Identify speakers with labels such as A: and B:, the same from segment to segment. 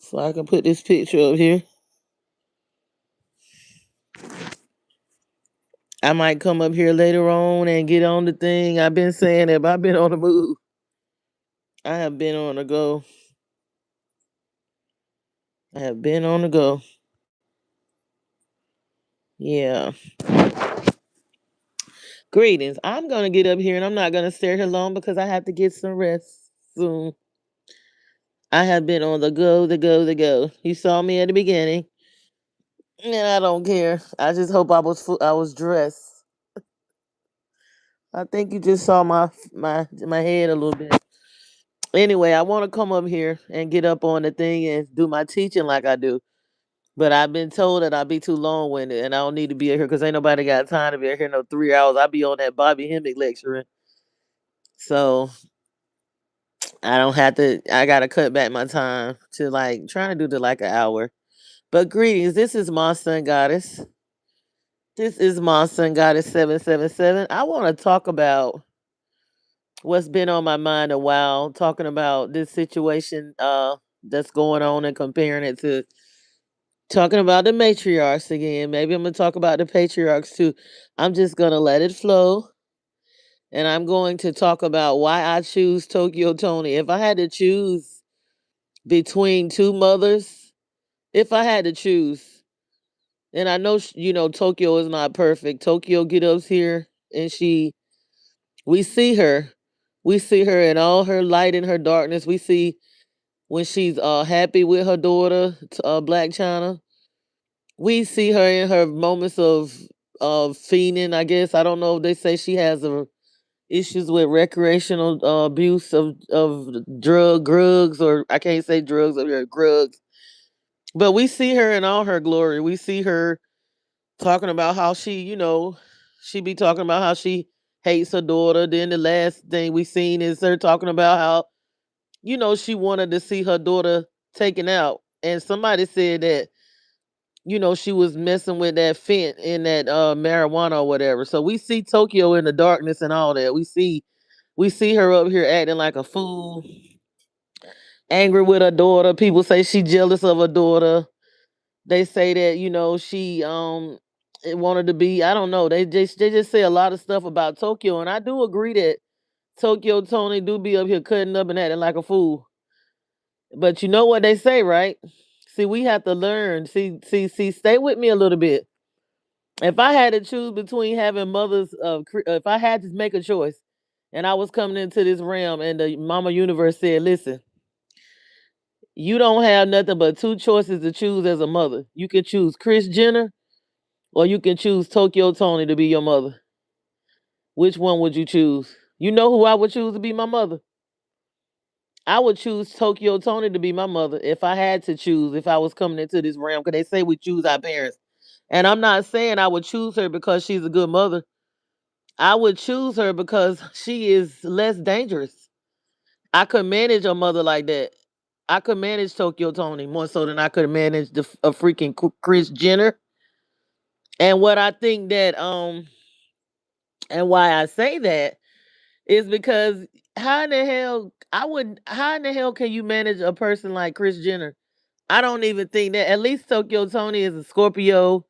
A: So I can put this picture up here. I might come up here later on and get on the thing. I've been saying that, but I've been on the move. I have been on the go. I have been on the go. Yeah. Greetings. I'm gonna get up here and I'm not gonna stay here long because I have to get some rest soon. I have been on the go, the go, the go. You saw me at the beginning, and I don't care. I just hope I was dressed. I think you just saw my head a little bit. Anyway, I want to come up here and get up on the thing and do my teaching like I do. But I've been told that I'll be too long winded and I don't need to be here because ain't nobody got time to be here no 3 hours. I'll be on that Bobby Hemmick lecturing. So I don't have to I gotta cut back my time to like trying to do to like an hour. But greetings, this is Monster and Goddess. This is Monster and Goddess 777. I want to talk about what's been on my mind a while, talking about this situation that's going on and comparing it to talking about the matriarchs again. Maybe I'm gonna talk about the patriarchs too. I'm just gonna let it flow. And I'm going to talk about why I choose Tokyo Toni. If I had to choose between two mothers, if I had to choose, and I know Tokyo is not perfect. Tokyo get up here and we see her, in all her light and her darkness. We see when she's happy with her daughter, Black China. We see her in her moments of fiending. I guess I don't know if they say she has a issues with recreational abuse of drugs, or I can't say drugs or drugs. But we see her in all her glory. We see her talking about how she be talking about how she hates her daughter. Then the last thing we seen is her talking about how, she wanted to see her daughter taken out. And somebody said that, she was messing with that fent in that marijuana or whatever. So we see Tokyo in the darkness and all that. We see her up here acting like a fool, angry with her daughter. People say she jealous of her daughter. They say that she it wanted to be. I don't know. They just say a lot of stuff about Tokyo, and I do agree that Tokyo Toni do be up here cutting up and acting like a fool. But you know what they say, right? See, we have to learn. See. Stay with me a little bit. If I had to choose between having mothers of, if I had to make a choice, and I was coming into this realm, and the Mama Universe said, "Listen, you don't have nothing but two choices to choose as a mother. You can choose Kris Jenner, or you can choose Tokyo Toni to be your mother. Which one would you choose? You know who I would choose to be my mother? I would choose Tokyo Toni to be my mother if I had to choose, if I was coming into this realm, because they say we choose our parents. And I'm not saying I would choose her because she's a good mother. I would choose her because she is less dangerous. I could manage a mother like that. I could manage Tokyo Toni more so than I could manage a freaking Kris Jenner. And what I think that and why I say that is because how in the hell can you manage a person like Kris Jenner? I don't even think that. At least Tokyo Toni is a Scorpio.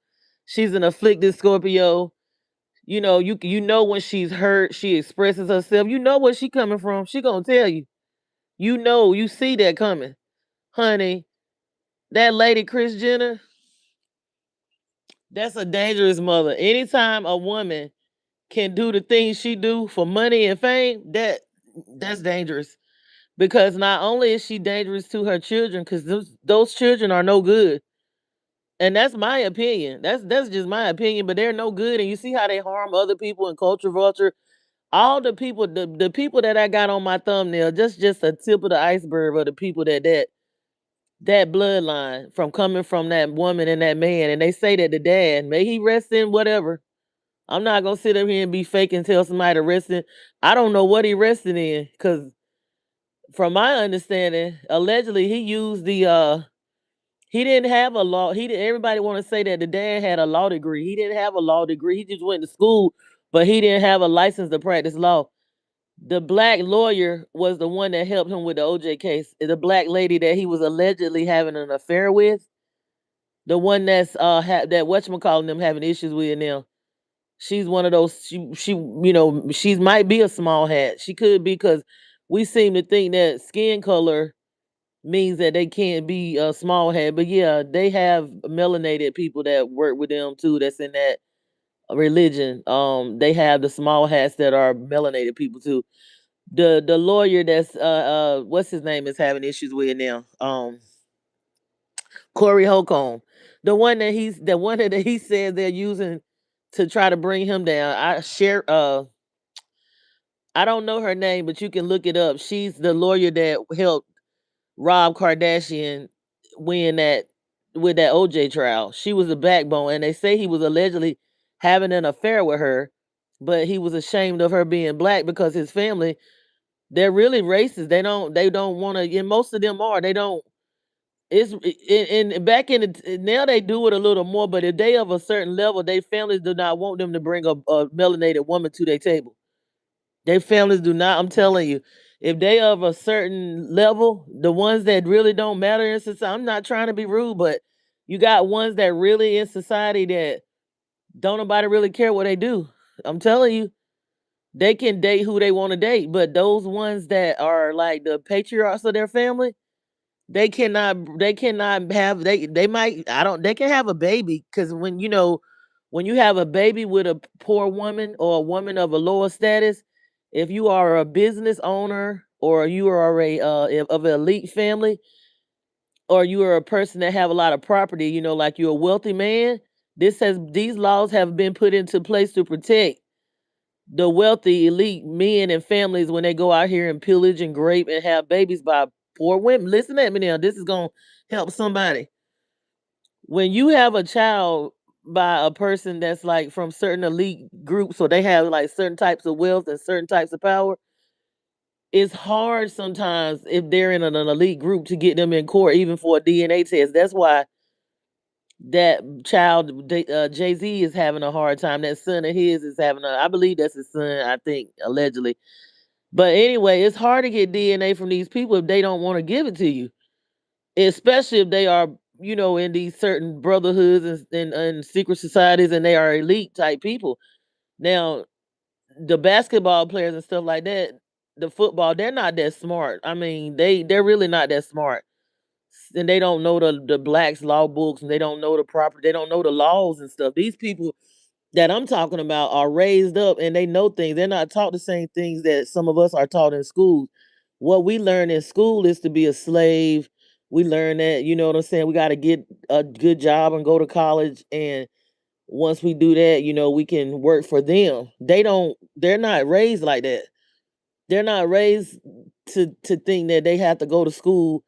A: She's an afflicted Scorpio. You know when she's hurt, she expresses herself. You know where she coming from. She gonna tell you. You see that coming. Honey, that lady Kris Jenner, that's a dangerous mother. Anytime a woman can do the things she do for money and fame, that's dangerous. Because not only is she dangerous to her children, because those children are no good. And that's my opinion. That's just my opinion, but they're no good. And you see how they harm other people and culture vulture. All the people that I got on my thumbnail, just a tip of the iceberg of the people that bloodline from coming from that woman and that man. And they say that the dad, may he rest in whatever. I'm not gonna sit up here and be fake and tell somebody to rest in. I don't know what he rested in, because from my understanding, allegedly he used the he didn't have a law. Everybody want to say that the dad had a law degree. He didn't have a law degree. He just went to school, but he didn't have a license to practice law. The black lawyer was the one that helped him with the OJ case. The black lady that he was allegedly having an affair with, the one that's that whatchamacallit them having issues with now. She's one of those. She she might be a small hat. She could be because we seem to think that skin color means that they can't be a small hat. But yeah, they have melanated people that work with them too. That's in that religion. They have the small hats that are melanated people too. The lawyer that's what's his name is having issues with now. Corey Holcomb, the one that he said they're using to try to bring him down. I don't know her name, but you can look it up. She's the lawyer that helped Rob Kardashian win that with that OJ trial. She was the backbone, and they say he was allegedly having an affair with her, but he was ashamed of her being black because his family, they're really racist. They don't want to, and most of them are. They don't. It's in back in the now they do it a little more, but if they of a certain level, they families do not want them to bring a melanated woman to their table. Their families do not. I'm telling you, if they of a certain level, the ones that really don't matter in society. I'm not trying to be rude, but you got ones that really in society that don't nobody really care what they do. I'm telling you, they can date who they want to date, but those ones that are like the patriarchs of their family, they cannot have they might I don't they can have a baby because when you have a baby with a poor woman or a woman of a lower status, if you are a business owner or you are of an elite family or you are a person that have a lot of property, like you're a wealthy man, these laws have been put into place to protect the wealthy elite men and families when they go out here and pillage and grape and have babies by poor women. Listen at me now. This is gonna help somebody. When you have a child by a person that's like from certain elite groups, so they have like certain types of wealth and certain types of power, it's hard sometimes if they're in an elite group to get them in court, even for a DNA test. That's why that child, Jay Z, is having a hard time. That son of his is having I believe that's his son. I think allegedly. But anyway, it's hard to get DNA from these people if they don't want to give it to you, especially if they are, in these certain brotherhoods and secret societies and they are elite type people. Now, the basketball players and stuff like that, the football, they're not that smart. I mean, they're really not that smart. And they don't know the blacks law books and they don't know the proper they don't know the laws and stuff. These people that I'm talking about are raised up and they know things. They're not taught the same things that some of us are taught in school. What we learn in school is to be a slave. We learn that, you know what I'm saying? We got to get a good job and go to college. And once we do that, we can work for them. They're not raised like that. They're not raised to think that they have to go to school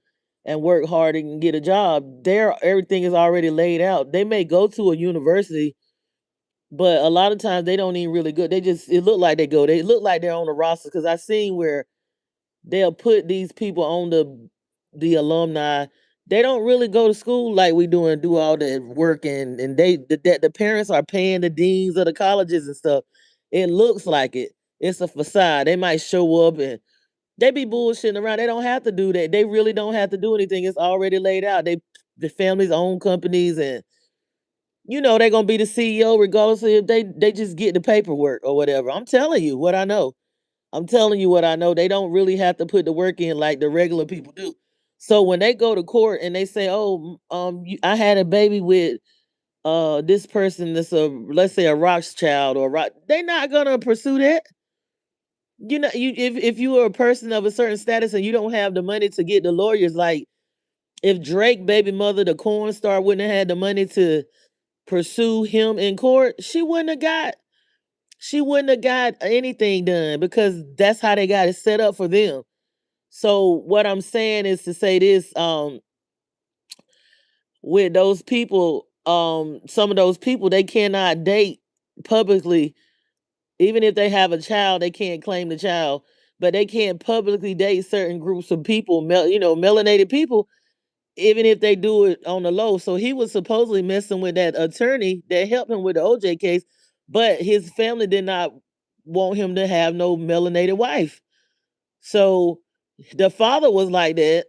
A: and work hard and get a job. Everything is already laid out. They may go to a university, but a lot of times they don't even really go. It look like they go. They look like they're on the roster because I seen where they'll put these people on the alumni. They don't really go to school like we do and do all that work and the parents are paying the deans of the colleges and stuff. It looks like it. It's a facade. They might show up and they be bullshitting around. They don't have to do that. They really don't have to do anything. It's already laid out. The families own companies and they're gonna be the CEO regardless of if they just get the paperwork or whatever. I'm telling you what I know. I'm telling you what I know. They don't really have to put the work in like the regular people do. So when they go to court and they say, "Oh, I had a baby with this person that's let's say a Rothschild or Rock," they're not gonna pursue that. If you are a person of a certain status and you don't have the money to get the lawyers, like if Drake baby mother, the corn star, wouldn't have had the money to pursue him in court, she wouldn't have got anything done because that's how they got it set up for them. So what I'm saying is to say this, with those people, some of those people they cannot date publicly. Even if they have a child, they can't claim the child, but they can't publicly date certain groups of people, melanated people, even if they do it on the low. So he was supposedly messing with that attorney that helped him with the OJ case, but his family did not want him to have no melanated wife. So the father was like that.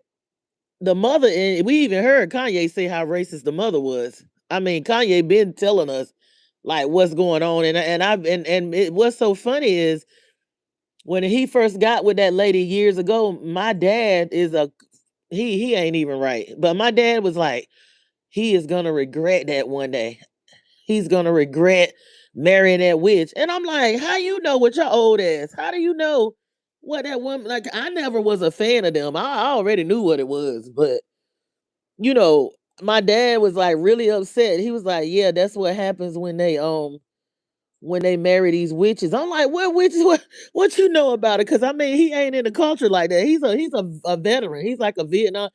A: The mother, and we even heard Kanye say how racist the mother was. I mean, Kanye been telling us like what's going on, what's so funny is when he first got with that lady years ago. My dad is a he ain't even right, but my dad was like, he is gonna regret that one day. He's gonna regret marrying that witch. And I'm like, how you know what your old ass? How do you know what that woman like? I never was a fan of them. I already knew what it was, but you know, my dad was like really upset. He was like, "Yeah, that's what happens when they marry these witches." I'm like, "What witches? What you know about it?" Because I mean, he ain't in the culture like that. He's a veteran. He's like a Vietnam,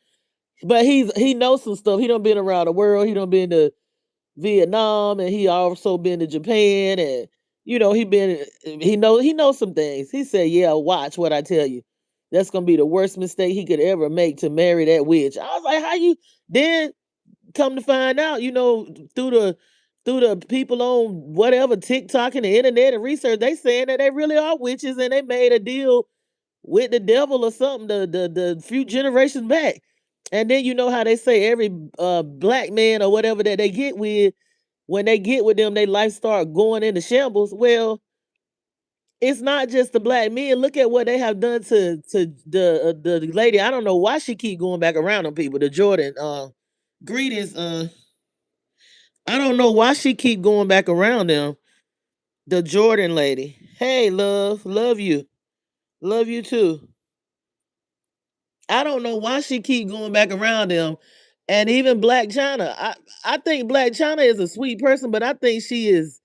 A: but he knows some stuff. He done been around the world. He done been to Vietnam, and he also been to Japan, and he knows some things. He said, "Yeah, watch what I tell you. That's gonna be the worst mistake he could ever make to marry that witch." I was like, "How you?" Then come to find out, through the people on whatever TikTok and the internet and research, they saying that they really are witches and they made a deal with the devil or something the few generations back. And then you know how they say every black man or whatever that they get with, when they get with them, their life start going into shambles. Well, it's not just the black men. Look at what they have done to the lady. I don't know why she keep going back around on people. The Jordan greetings. I don't know why she keep going back around them. The Jordan lady. Hey, love you, love you too. I don't know why she keep going back around them, and even Black China. I think Black China is a sweet person, but I think she is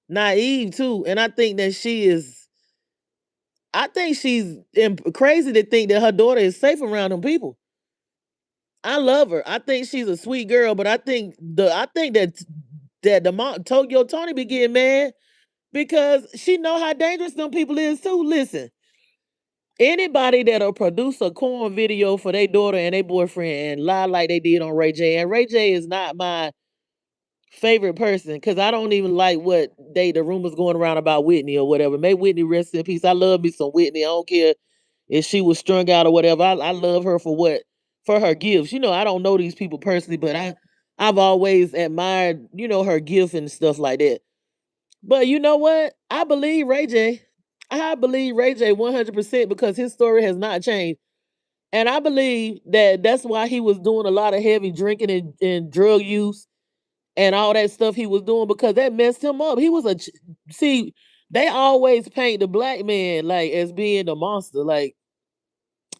A: naive too, and I think that she is. I think she's crazy to think that her daughter is safe around them people. I love her. I think she's a sweet girl, but I think that the Tokyo Toni be getting mad because she know how dangerous them people is too. Listen, anybody that'll produce a corn video for their daughter and their boyfriend and lie like they did on Ray J. And Ray J is not my favorite person because I don't even like what the rumors going around about Whitney or whatever. May Whitney rest in peace. I love me some Whitney. I don't care if she was strung out or whatever. I love her for her gifts. I don't know these people personally, but I've always admired, her gift and stuff like that. But you know what? I believe Ray J. I believe Ray J 100% because his story has not changed. And I believe that that's why he was doing a lot of heavy drinking and drug use and all that stuff he was doing because that messed him up. He was see, they always paint the black man like as being the monster. Like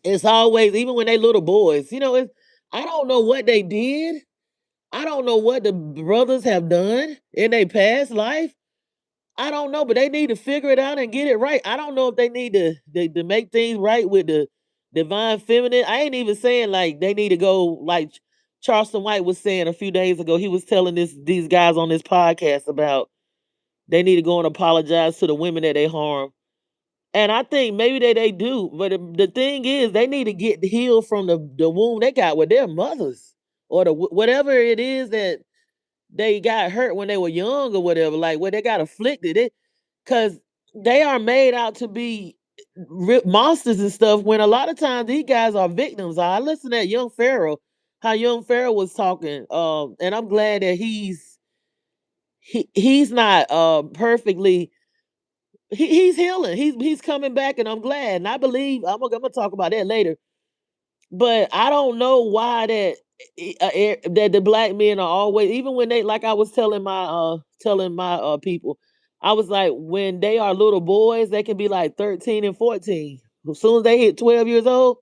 A: it's always, even when they little boys, I don't know what they did. I don't know what the brothers have done in their past life. I don't know, but they need to figure it out and get it right. I don't know if they need to make things right with the divine feminine. I ain't even saying like they need to go like Charleston White was saying a few days ago. He was telling these guys on this podcast about they need to go and apologize to the women that they harm. And I think maybe they do, but the thing is, they need to get healed from the wound they got with their mothers or whatever it is that they got hurt when they were young or whatever, like where they got afflicted. Because they are made out to be monsters and stuff. When a lot of times these guys are victims. I listened to Young Pharoah, how Young Pharoah was talking, and I'm glad that he's not perfectly he's healing. He's coming back, and I'm glad. And I believe I'm gonna talk about that later. But I don't know why that the black men are always, even when they, like I was telling my people, I was like, when they are little boys, they can be like 13 and 14. As soon as they hit 12 years old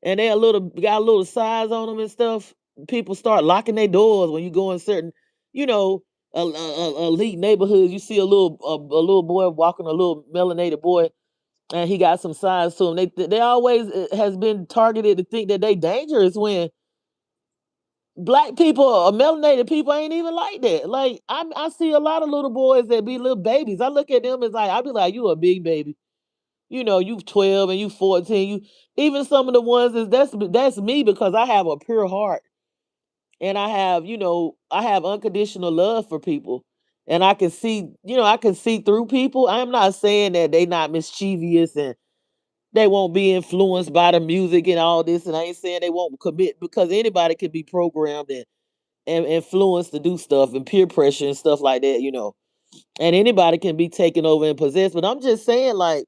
A: and they got a little size on them and stuff, people start locking their doors when you go in certain, you know, elite neighborhoods. You see a little boy walking, a little melanated boy, and he got some size to him. They always has been targeted to think that they dangerous when black people or melanated people ain't even like that. Like I see a lot of little boys that be little babies. I look at them as like I be like, you a big baby. You 12 and you 14. You even some of the ones that's me because I have a pure heart and I have unconditional love for people. And I can see, I can see through people. I'm not saying that they not mischievous and they won't be influenced by the music and all this. And I ain't saying they won't commit, because anybody can be programmed and influenced to do stuff and peer pressure and stuff like that. And anybody can be taken over and possessed. But I'm just saying, like,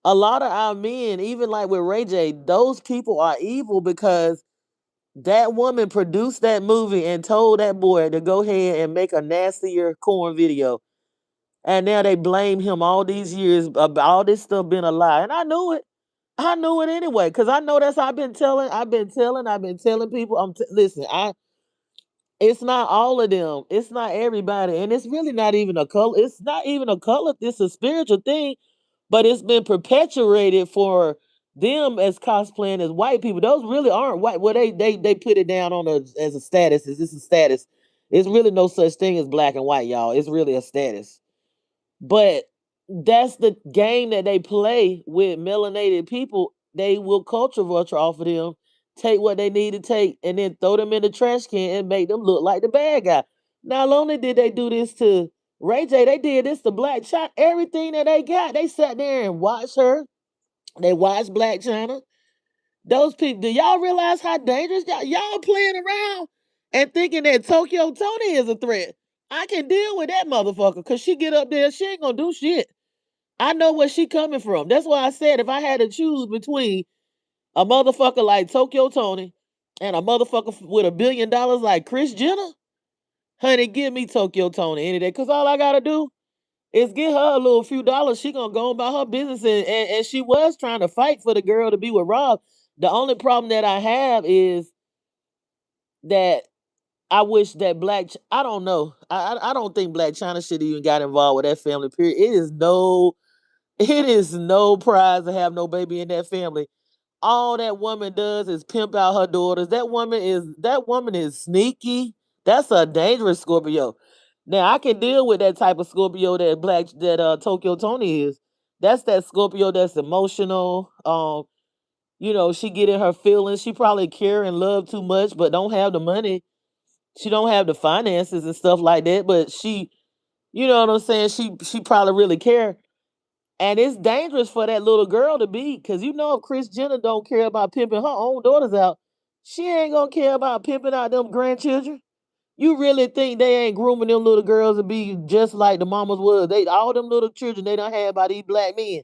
A: a lot of our men, even like with Ray J, those people are evil because that woman produced that movie and told that boy to go ahead and make a nastier corn video. And now they blame him all these years about all this stuff being a lie. And I knew it. I knew it anyway, because I know that's I've been telling. I've been telling people. Listen. It's not all of them. It's not everybody, and it's really not even a color. It's not even a color. It's a spiritual thing, but it's been perpetuated for them as cosplaying as white people. Those really aren't white. Well, they put it down on as a status. Is this a status? It's really no such thing as black and white, y'all. It's really a status. But that's the game that they play with melanated people. They will culture vulture off of them, take what they need to take, and then throw them in the trash can and make them look like the bad guy. Not only did they do this to Ray J, they did this to Black China. Everything that they got, they sat there and watched her. They watched Black China. Those people, do y'all realize how dangerous y'all playing around and thinking that Tokyo Toni is a threat? I can deal with that motherfucker because she get up there, she ain't gonna do shit. I know where she coming from. That's why I said if I had to choose between a motherfucker like Tokyo Toni and a motherfucker with $1 billion like Kris Jenner, honey, give me Tokyo Toni any day. Cause all I gotta do is get her a little few dollars. She gonna go about her business, and she was trying to fight for the girl to be with Rob. The only problem that I have is that I wish that I don't know. I don't think Black China should even got involved with that family. Period. It is no prize to have no baby in that family. All that woman does is pimp out her daughters. That woman is sneaky. That's a dangerous Scorpio. Now I can deal with that type of Scorpio that Tokyo Toni is. That's that Scorpio that's emotional. She get in her feelings. She probably care and love too much, but don't have the money. She don't have the finances and stuff like that. But she, you know what I'm saying? She probably really care. And it's dangerous for that little girl to be, because if Kris Jenner don't care about pimping her own daughters out, she ain't gonna care about pimping out them grandchildren. You really think they ain't grooming them little girls to be just like the mamas was? They all them little children they done had by these black men,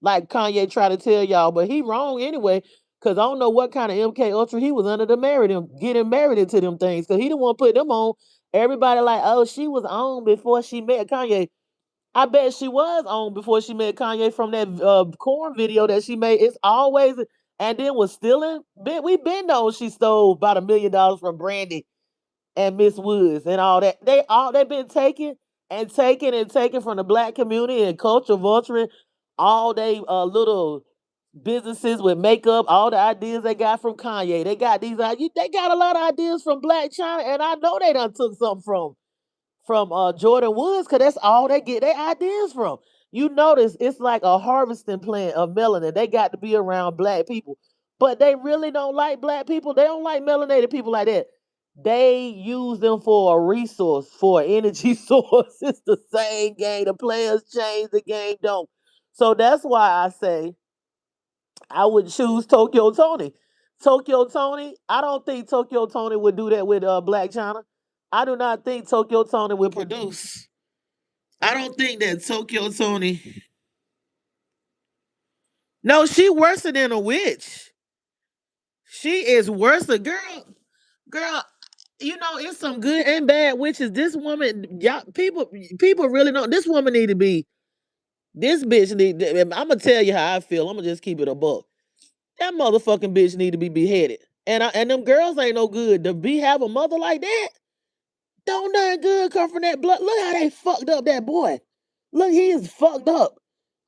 A: like Kanye tried to tell y'all, but he wrong anyway. Cause I don't know what kind of MK Ultra he was under to marry them, getting married into them things. Cause he didn't want to put them on. Everybody like, oh, she was on before she met Kanye. I bet she was on before she met Kanye from that corn video that she made. It's always, and then was stealing. We been known she stole about $1 million from Brandy and Miss Woods and all that. They been taking and taking and taking from the black community and culture vulturing all they little businesses with makeup, all the ideas they got from Kanye. They got these ideas. They got a lot of ideas from Black China, and I know they done took something from Jordan Woods, because that's all they get their ideas from. You notice it's like a harvesting plant of melanin. They got to be around black people, but they really don't like black people. They don't like melanated people like that. They use them for a resource, for an energy source. It's the same game. The players change, the game don't. So that's why I say I would choose Tokyo Toni. Tokyo Toni, I don't think Tokyo Toni would do that with Black China. I do not think Tokyo Toni would produce. I don't think that Tokyo Toni. No, she worse than a witch. She is worse. Girl. It's some good and bad witches. This woman, y'all, people really don't. This woman need to be. This bitch need. I'm gonna tell you how I feel. I'm gonna just keep it a buck. That motherfucking bitch need to be beheaded. And them girls ain't no good. To have a mother like that, don't nothing good come from that blood. Look how they fucked up that boy. Look, he is fucked up.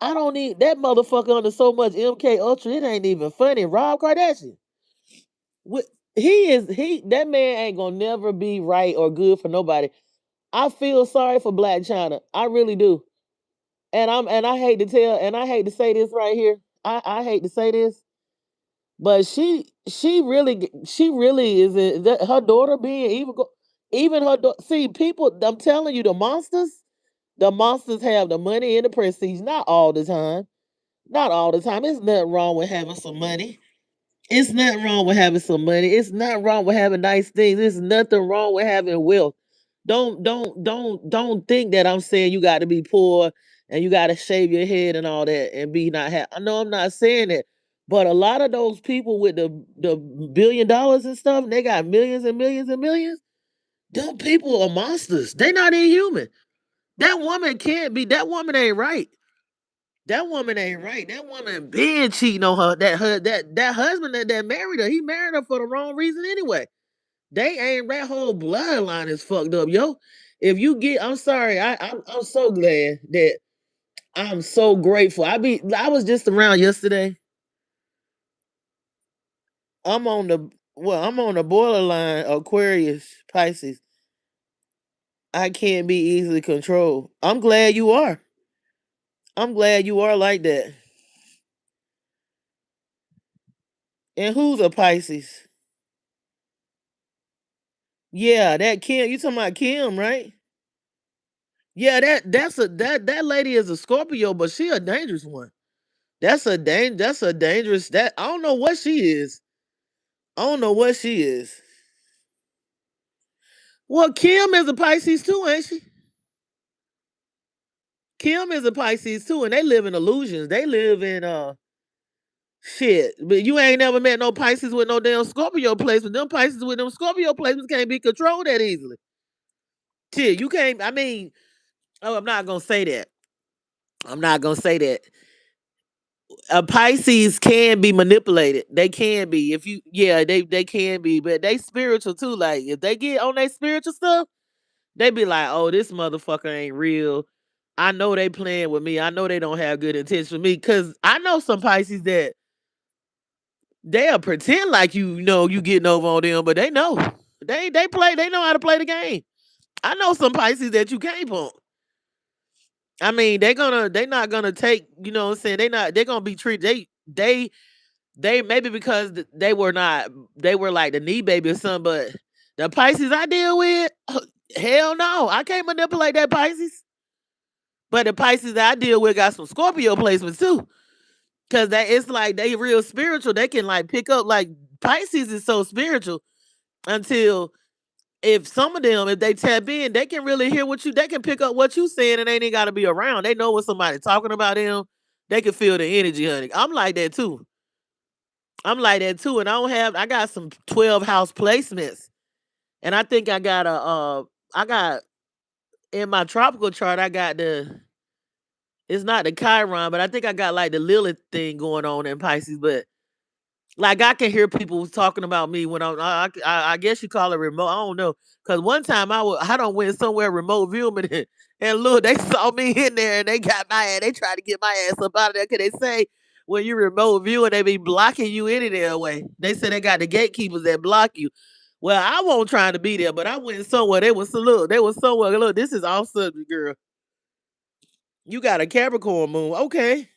A: I don't need that motherfucker under so much MK Ultra. It ain't even funny. Rob Kardashian. What that man ain't gonna never be right or good for nobody. I feel sorry for Black China. I really do. And I hate to tell, and I hate to say this right here. I hate to say this, but she really is her daughter being even her see people. I'm telling you, the monsters. The monsters have the money and the prestige. Not all the time. Not all the time. It's nothing wrong with having some money. It's nothing wrong with having some money. It's not wrong with having nice things. It's nothing wrong with having wealth. Don't think that I'm saying you got to be poor and you got to shave your head and all that and be not happy. I know I'm not saying that, but a lot of those people with the $1 billion and stuff, they got millions and millions and millions. Them people are monsters. They not inhuman. That woman can't be. That woman ain't right. That woman ain't right. That woman been cheating on her. That husband that married her, he married her for the wrong reason anyway. They ain't that whole bloodline is fucked up, yo. If you get, I'm sorry, I'm so glad that I'm so grateful. I was just around yesterday. I'm on the borderline Aquarius Pisces. I can't be easily controlled. I'm glad you are. I'm glad you are like that. And who's a Pisces? Yeah, that Kim. You talking about Kim, right? Yeah, that lady is a Scorpio, but she a dangerous one. That's a dangerous that I don't know what she is. I don't know what she is. Well, Kim is a Pisces too, ain't she? Kim is a Pisces too, and they live in illusions. They live in shit. But you ain't never met no Pisces with no damn Scorpio placement. Them Pisces with them Scorpio placements can't be controlled that easily. Shit, you can't. I mean, oh, I'm not gonna say that. I'm not gonna say that. A Pisces can be manipulated. They can be. If you yeah, they can be, but they spiritual too. Like if they get on their spiritual stuff, they be like, oh, this motherfucker ain't real. I know they playing with me. I know they don't have good intentions for me. Cause I know some Pisces that they'll pretend like you know you getting over on them, but they know. They play, they know how to play the game. I know some Pisces that you can't pump. I mean, they not gonna take, you know what I'm saying? They're gonna be treated they maybe because they were not they were like the knee baby or something, but the Pisces I deal with, hell no, I can't manipulate that Pisces. But the Pisces that I deal with got some Scorpio placements too. Cause that it's like they real spiritual. They can like pick up like Pisces is so spiritual until if some of them, if they tap in, they can really hear what you they can pick up what you saying and they ain't gotta be around. They know when somebody talking about them. They can feel the energy, honey. I'm like that too. I'm like that too. And I got some 12 house placements. And I think I got I got in my tropical chart, I got it's not the Chiron, but I think I got like the Lilith thing going on in Pisces. But like I can hear people talking about me when I guess you call it remote. I don't know. Cause one time I don't went somewhere remote viewing and look, they saw me in there and they got my ass. They tried to get my ass up out of there. Cause they say when you remote viewing, they be blocking you any damn way. They say they got the gatekeepers that block you. Well, I won't try to be there, but I went somewhere. They was somewhere. Look, this is off subject, girl. You got a Capricorn moon. Okay.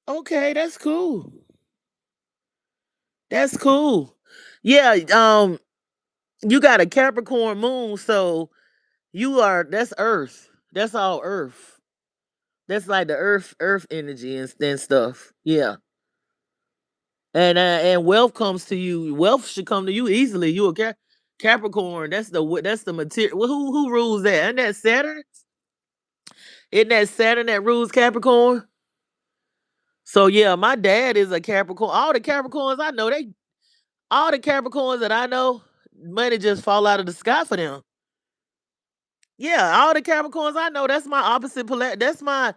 A: Okay, that's cool. That's cool. Yeah, you got a Capricorn moon, so that's Earth. That's all Earth. That's like the Earth energy and stuff. Yeah. And wealth comes to you. Wealth should come to you easily. You a Capricorn. That's the material. Well, who rules that? Isn't that Saturn? Isn't that Saturn that rules Capricorn? So yeah, my dad is a Capricorn. All the Capricorns that I know, money just fall out of the sky for them. Yeah, all the Capricorns I know, that's my opposite polar. That's my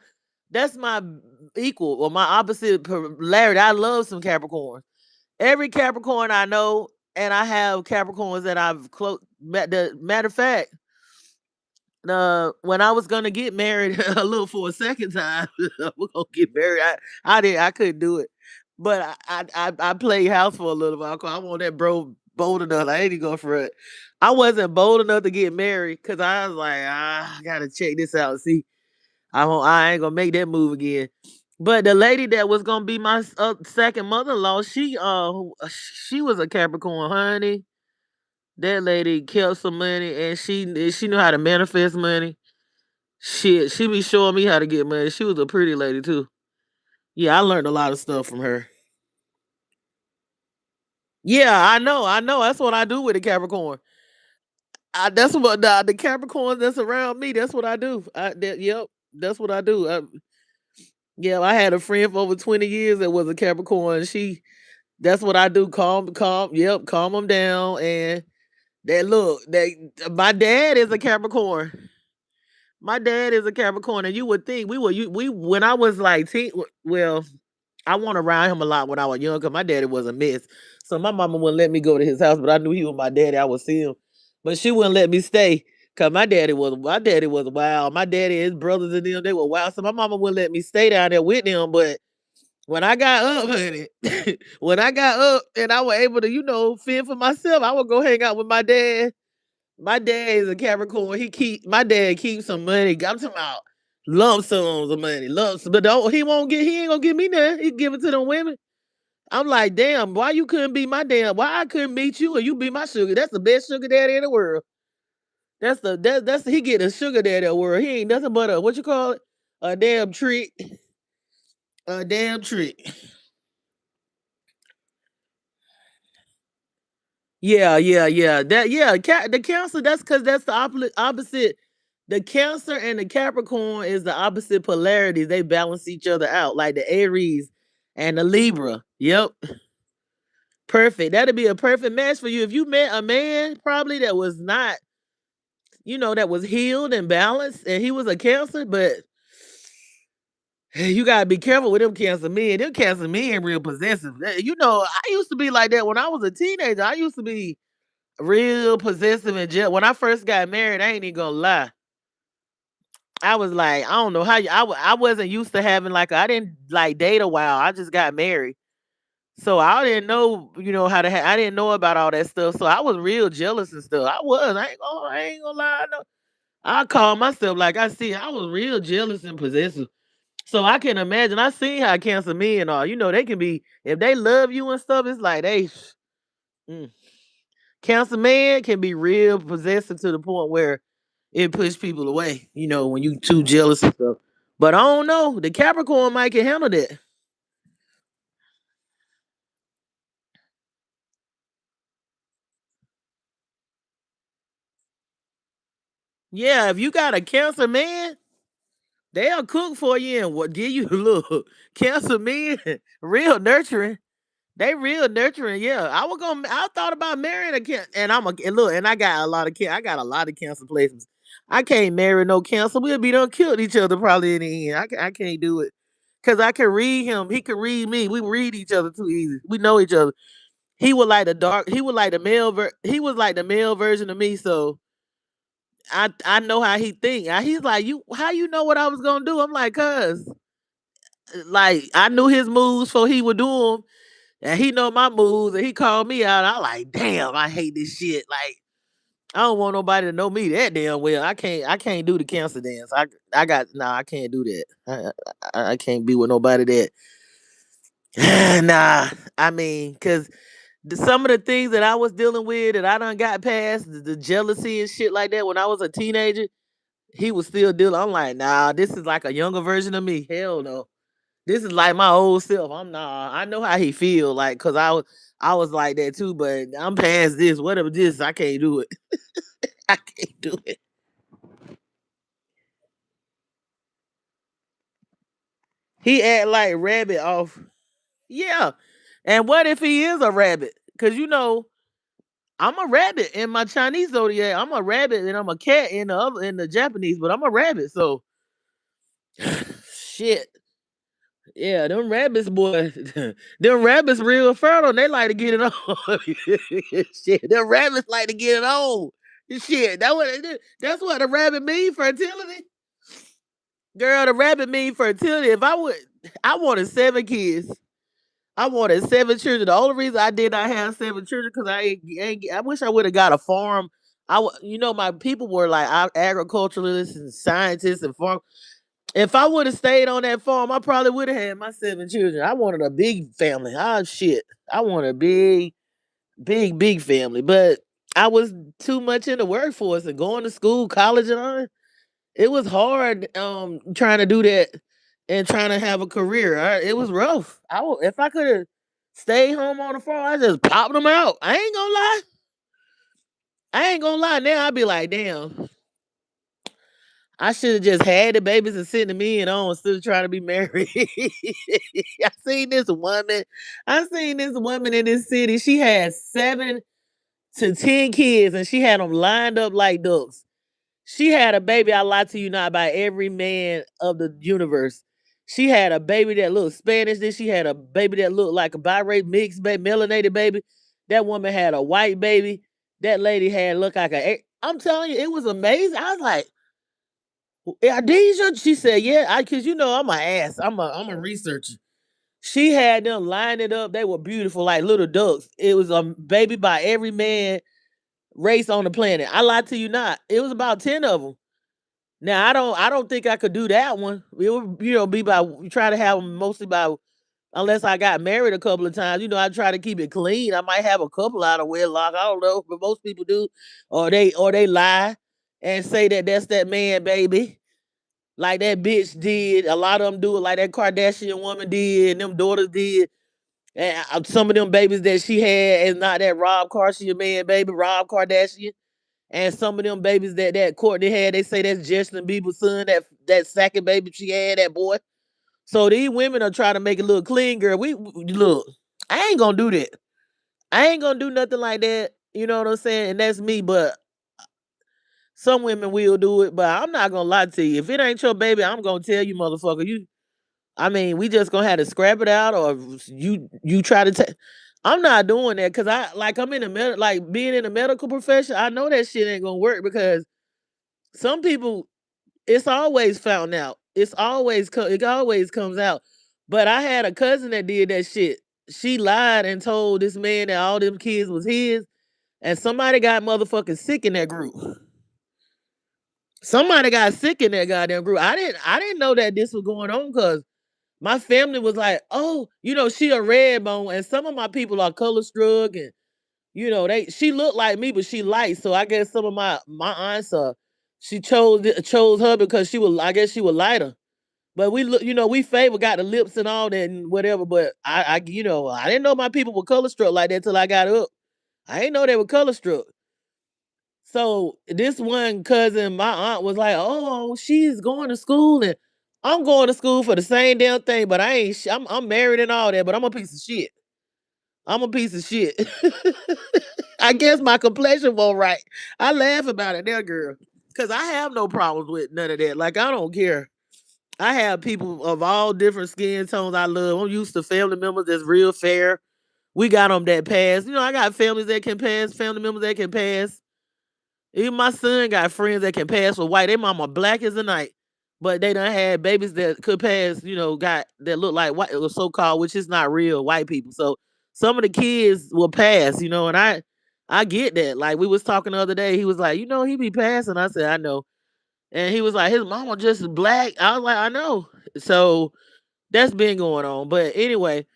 A: equal or my opposite polarity. I love some Capricorns. Every Capricorn I know, and I have Capricorns that I've close. The matter of fact, when I was gonna get married, a little for a second time, we're gonna get married. I couldn't do it, but I played house for a little while. 'Cause I want that bro bold enough. I ain't even go for it. I wasn't bold enough to get married because I was like, I gotta check this out. See, I ain't gonna make that move again. But the lady that was gonna be my second mother-in-law, she was a Capricorn, honey. That lady kept some money and she knew how to manifest money. Shit, she be showing me how to get money. She was a pretty lady too. Yeah, I learned a lot of stuff from her. Yeah, I know. That's what I do with the Capricorn. That's what the Capricorns that's around me. That's what I do. Yep, that's what I do. Yeah, I had a friend for over 20 years that was a Capricorn. That's what I do. Yep, calm them down. And that look, my dad is a Capricorn. My dad is a Capricorn, and you would think we when I was like well, I went around him a lot when I was young because my daddy was a mess. So my mama wouldn't let me go to his house, but I knew he was my daddy. I would see him, but she wouldn't let me stay because my daddy was wild. My daddy, his brothers and them, they were wild. So my mama wouldn't let me stay down there with them. But when I got up, honey, when I got up and I was able to, fend for myself, I would go hang out with my dad. My dad is a Capricorn. My dad keeps some money. I'm talking about lump sums of money, lumps, but he ain't gonna give me that. He give it to them women. I'm like, damn, why I couldn't meet you and you be my sugar? That's the best sugar daddy in the world. He get a sugar daddy in the world. He ain't nothing but a what you call it? A damn trick. A damn trick. Yeah, yeah, yeah. The Cancer. That's because that's the opposite. The Cancer and the Capricorn is the opposite polarities. They balance each other out, like the Aries and the Libra. Yep, perfect. That'd be a perfect match for you if you met a man probably that was not, that was healed and balanced, and he was a Cancer. But you gotta be careful with them Cancer men. Them Cancer men real possessive. I used to be like that when I was a teenager. I used to be real possessive and jealous. When I first got married, I ain't even gonna lie. I was like, I don't know how I wasn't used to having I didn't like date a while. I just got married. So I didn't know, how to I didn't know about all that stuff. So I was real jealous and stuff. I ain't gonna lie. I call myself like I was real jealous and possessive. So I can imagine. I seen how Cancer men are. They can be if they love you and stuff. It's like mm. Cancer man can be real possessive to the point where it push people away, when you too jealous and stuff. But I don't know. The Capricorn might can handle that. Yeah, if you got a Cancer man, they'll cook for you and what give you look. Cancer men, real nurturing. They real nurturing. Yeah, I thought about marrying a Cancer, and look, and I got a lot of I got a lot of Cancer placements. I can't marry no Cancer. We'll be done killed each other probably in the end. I can't do it. Cause I can read him. He can read me. We read each other too easy. We know each other. He was like the he was like the male version of me. So I know how he think. He's like, how you know what I was gonna do? I'm like, cuz like I knew his moves so he would do them. And he know my moves and he called me out. I like, damn, I hate this shit. Like, I don't want nobody to know me that damn well. I can't do the Cancer dance. I can't do that. I can't be with nobody that nah. I mean, cause some of the things that I was dealing with that I done got past, the jealousy and shit like that when I was a teenager, he was still dealing. I'm like, nah, this is like a younger version of me. Hell no. This is like my old self. I know how he feel, like, cause I was like that too, but I'm past this. Whatever this, I can't do it. I can't do it. He act like rabbit off. Yeah. And what if he is a rabbit? Cause I'm a rabbit in my Chinese zodiac. I'm a rabbit and I'm a cat in the Japanese, but I'm a rabbit. So shit. Yeah, them rabbits, boy. Them rabbits real fertile. They like to get it on. Shit, them rabbits like to get it on. Shit, that's what a rabbit mean fertility. Girl, the rabbit mean fertility. I wanted 7 kids. I wanted 7 children. The only reason I did not have 7 children because I wish I would have got a farm. My people were like agriculturalists and scientists and farm. If I would have stayed on that farm, I probably would have had my 7 children. I wanted a big family. Ah, shit. I want a big, big, big family. But I was too much in the workforce and going to school, college, and all. It was hard trying to do that and trying to have a career. It was rough. If I could have stayed home on the farm, I just popped them out. I ain't gonna lie. I ain't gonna lie. Now I'd be like, damn, I should have just had the babies and sent them in on instead of trying to be married. I seen this woman. I seen this woman in this city. She had 7 to 10 kids and she had them lined up like ducks. She had a baby, I lie to you not, by every man of the universe. She had a baby that looked Spanish. Then she had a baby that looked like a biracial mixed baby, melanated baby. That woman had a white baby. That lady had looked like I'm telling you, it was amazing. I was like, "Are these your?" She said, "Yeah, cause you know I'm a ass. I'm a researcher." She had them lining up. They were beautiful, like little ducks. It was a baby by every man race on the planet. I lie to you not. It was about 10 of them. Now I don't think I could do that one. It would be by try to have them mostly by unless I got married a couple of times. I try to keep it clean. I might have a couple out of wedlock. I don't know, but most people do, or they lie and say that that's that man baby, like that bitch did. A lot of them do it, like that Kardashian woman did, and them daughters did. And some of them babies that she had is not that Rob Kardashian man baby, Rob Kardashian. And some of them babies that Courtney had, they say that's Justin Bieber's son, that second baby she had, that boy. So these women are trying to make it look clean, girl. We look, I ain't gonna do that. I ain't gonna do nothing like that. You know what I'm saying? And that's me, but some women will do it. But I'm not gonna lie to you. If it ain't your baby, I'm gonna tell you, motherfucker. I mean, we just gonna have to scrap it out, or you try to take. I'm not doing that because I'm in the like being in the medical profession. I know that shit ain't gonna work because some people, it's always found out. It always comes out. But I had a cousin that did that shit. She lied and told this man that all them kids was his, and somebody got motherfucking sick in that group. Somebody got sick in that goddamn group. I didn't know that this was going on because my family was like, oh, she a red bone, and some of my people are color struck, and she looked like me, but she light. So I guess some of my aunts she chose her because I guess she was lighter. But we look, we favor got the lips and all that and whatever. But I didn't know my people were color struck like that till I got up. I didn't know they were color struck. So this one cousin, my aunt was like, "Oh, she's going to school, and I'm going to school for the same damn thing, but I ain't. I'm married and all that, but I'm a piece of shit. I'm a piece of shit. I guess my complexion won't right. I laugh about it now, girl, because I have no problems with none of that. Like I don't care. I have people of all different skin tones I love. I'm used to family members that's real fair. We got them that pass. I got families that can pass, family members that can pass. Even my son got friends that can pass for white. They mama black as a night. But they done had babies that could pass, got that look like white or so called, which is not real white people. So some of the kids will pass, and I get that. Like we was talking the other day, he was like, he be passing. I said, I know. And he was like, his mama just black. I was like, I know. So that's been going on. But anyway,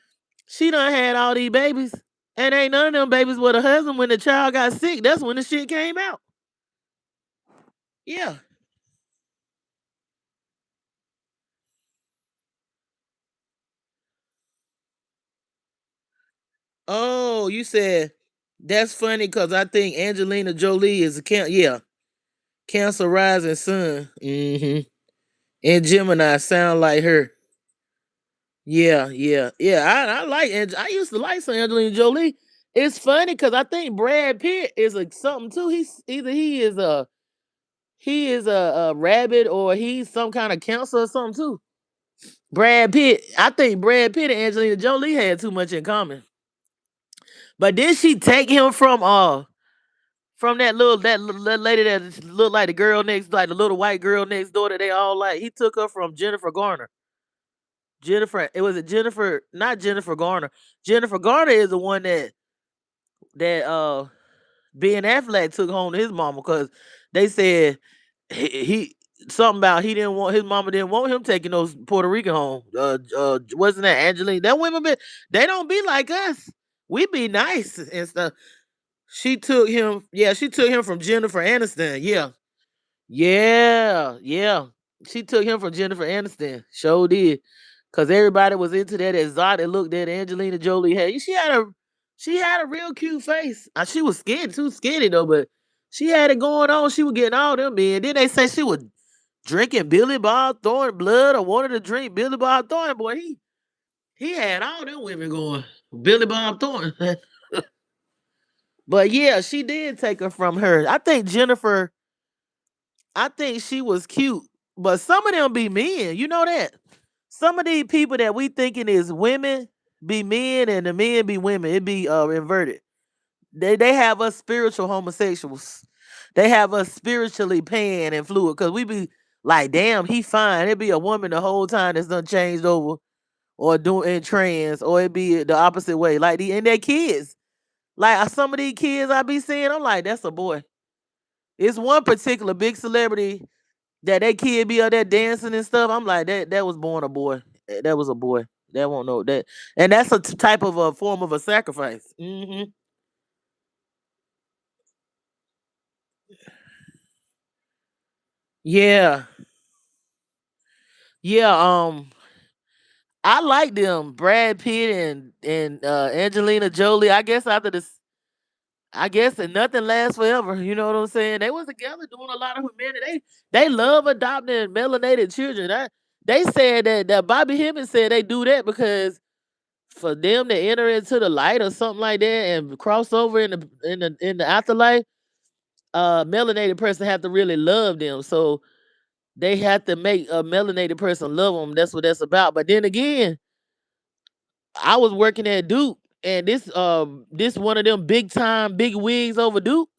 A: she done had all these babies. And ain't none of them babies with a husband when the child got sick. That's when the shit came out. Yeah. Oh, you said that's funny because I think Angelina Jolie is yeah, Cancer rising sun. And Gemini sound like her. Yeah, yeah, yeah. I like I used to like some Angelina Jolie. It's funny because I think Brad Pitt is like something too. He's either he is a rabbit or he's some kind of cancer or something too. Brad Pitt. I think Brad Pitt and Angelina Jolie had too much in common. But did she take him from that lady that looked like the girl next, like the little white girl next door that they all like? He took her from Jennifer Garner. It was a Jennifer, not Jennifer Garner. Jennifer Garner is the one that Ben Affleck took home to his mama because they said he something about he didn't want his mama didn't want him taking those Puerto Rican home. Wasn't that Angelina? That women they don't be like us. We be nice and stuff. She took him. Yeah, she took him from Jennifer Aniston. Yeah, Yeah, yeah. She took him from Jennifer Aniston. Sure did. Cause everybody was into that exotic look that Angelina Jolie had. She had a real cute face. She was skinny, too skinny though, but she had it going on. She was getting all them men. Then they say she was drinking Billy Bob Thornton blood or wanted to drink Billy Bob Thornton. Boy, he had all them women going. Billy Bob Thornton. But yeah, she did take her from her. I think she was cute, but some of them be men. You know that. Some of these people that we thinking is women be men, and the men be women. It be inverted. They have us spiritual homosexuals. They have us spiritually pan and fluid because we be like, damn, he fine. It be a woman the whole time that's done changed over or doing trans, or it be the opposite way. Like and their kids. Like some of these kids I be seeing, I'm like, that's a boy. It's one particular big celebrity that kid be out there dancing and stuff. I'm like, that was born a boy. That was a boy. That won't know that, and that's a type of a form of a sacrifice. Yeah, yeah. I like them, Brad Pitt and Angelina Jolie. I guess after this, I guess and nothing lasts forever. You know what I'm saying? They was together doing a lot of humanity. They love adopting melanated children. They said that Bobby Hemmings said they do that because for them to enter into the light or something like that and cross over in the afterlife, melanated person have to really love them. So they have to make a melanated person love them. That's what that's about. But then again, I was working at Duke, and this one of them big time big wigs over Duke.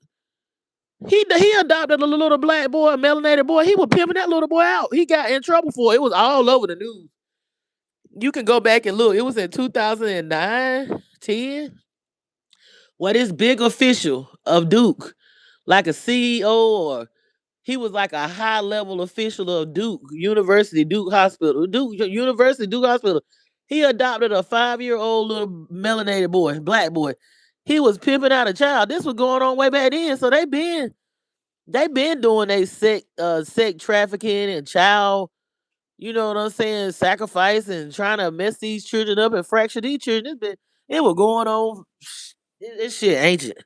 A: He adopted a little black boy, a melanated boy. He was pimping that little boy out. He got in trouble for it. It was all over the news. You can go back and look. It was in 2009, 10. What is big official of Duke, like a CEO, or he was like a high level official of Duke University, Duke Hospital, Duke University, Duke Hospital. He adopted a 5-year-old little melanated boy, black boy. He was pimping out a child. This was going on way back then, so they been doing a sex trafficking and child. You know what I'm saying? Sacrifice and trying to mess these children up and fracture these children. It was going on. This shit ancient.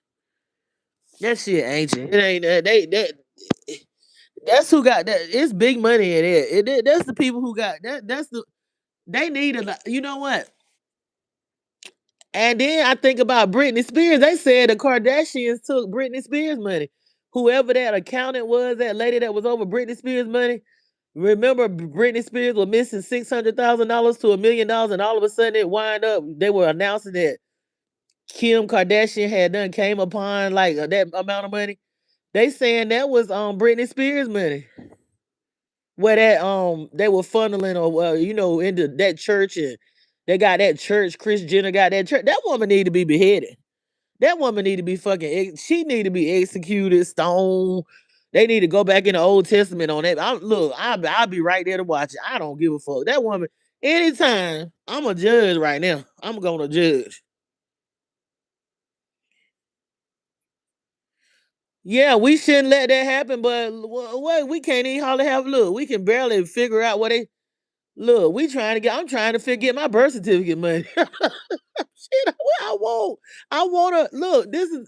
A: That shit ancient. It ain't that's who got that. It's big money in it. That's the people who got that. They need a lot. You know what? And then I think about Britney Spears. They said the Kardashians took Britney Spears money. Whoever that accountant was, that lady that was over Britney Spears money. Remember, Britney Spears was missing $600,000 to $1 million, and all of a sudden it wind up. They were announcing that Kim Kardashian had done came upon like that amount of money. They saying that was Britney Spears money. Where that they were funneling or into that church, and they got that church. Kris Jenner got that church. That woman need to be beheaded. That woman need to be she need to be executed, stoned. They need to go back in the Old Testament on that. I'll be right there to watch it. I don't give a fuck. That woman, anytime, I'm a judge right now. I'm gonna judge. Yeah, we shouldn't let that happen, but wait, we can't even hardly have look. We can barely figure out what they look. I'm trying to figure my birth certificate money. Shit, I want. I want to look. This is.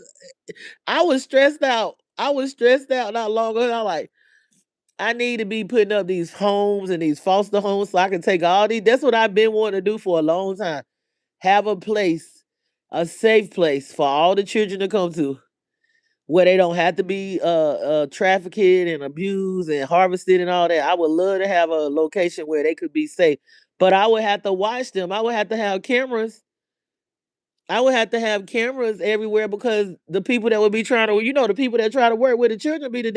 A: I was stressed out. I was stressed out not long ago. I'm like, I need to be putting up these homes and these foster homes so I can take all these. That's what I've been wanting to do for a long time. Have a place, a safe place for all the children to come to, where they don't have to be trafficked and abused and harvested and all that. I would love to have a location where they could be safe. But I would have to watch them. I would have to have cameras. I would have to have cameras everywhere because the people that would be trying to, the people that try to work with the children be the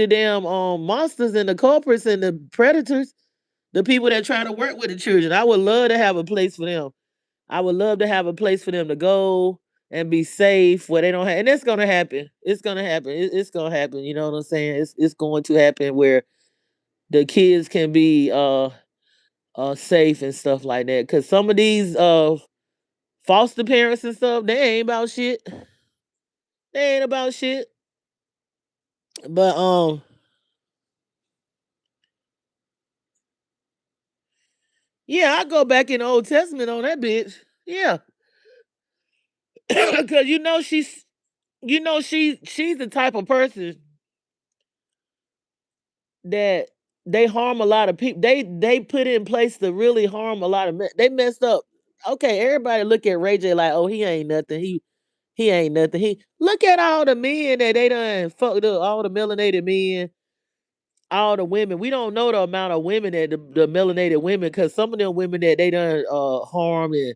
A: damn monsters and the culprits and the predators. The people that try to work with the children. I would love to have a place for them. I would love to have a place for them to go and be safe where they don't have, and it's gonna happen. It's gonna happen. It's gonna happen. You know what I'm saying? It's going to happen where the kids can be safe and stuff like that. Cause some of these foster parents and stuff, they ain't about shit. They ain't about shit. But yeah, I go back in the Old Testament on that bitch. Yeah, because she's the type of person that they harm a lot of people. They put in place to really harm a lot of men. They messed up. Okay, everybody look at Ray J like, oh, he ain't nothing. He ain't nothing. He look at all the men that they done fucked up, all the melanated men, all the women. We don't know the amount of women that the melanated women, because some of them women that they done harmed and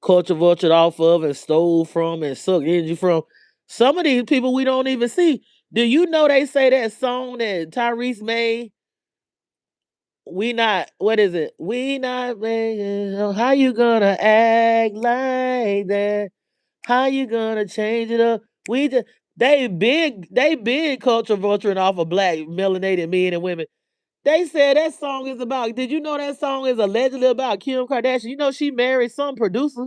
A: culture vultured off of and stole from and sucked energy from. Some of these people we don't even see. Do you know they say that song that Tyrese made? We not, what is it? We not making, how you gonna act like that? How you gonna change it up? We just they big culture vulturing off of black melanated men and women. They said that song is about, did you know that song is allegedly about Kim Kardashian? You know she married some producer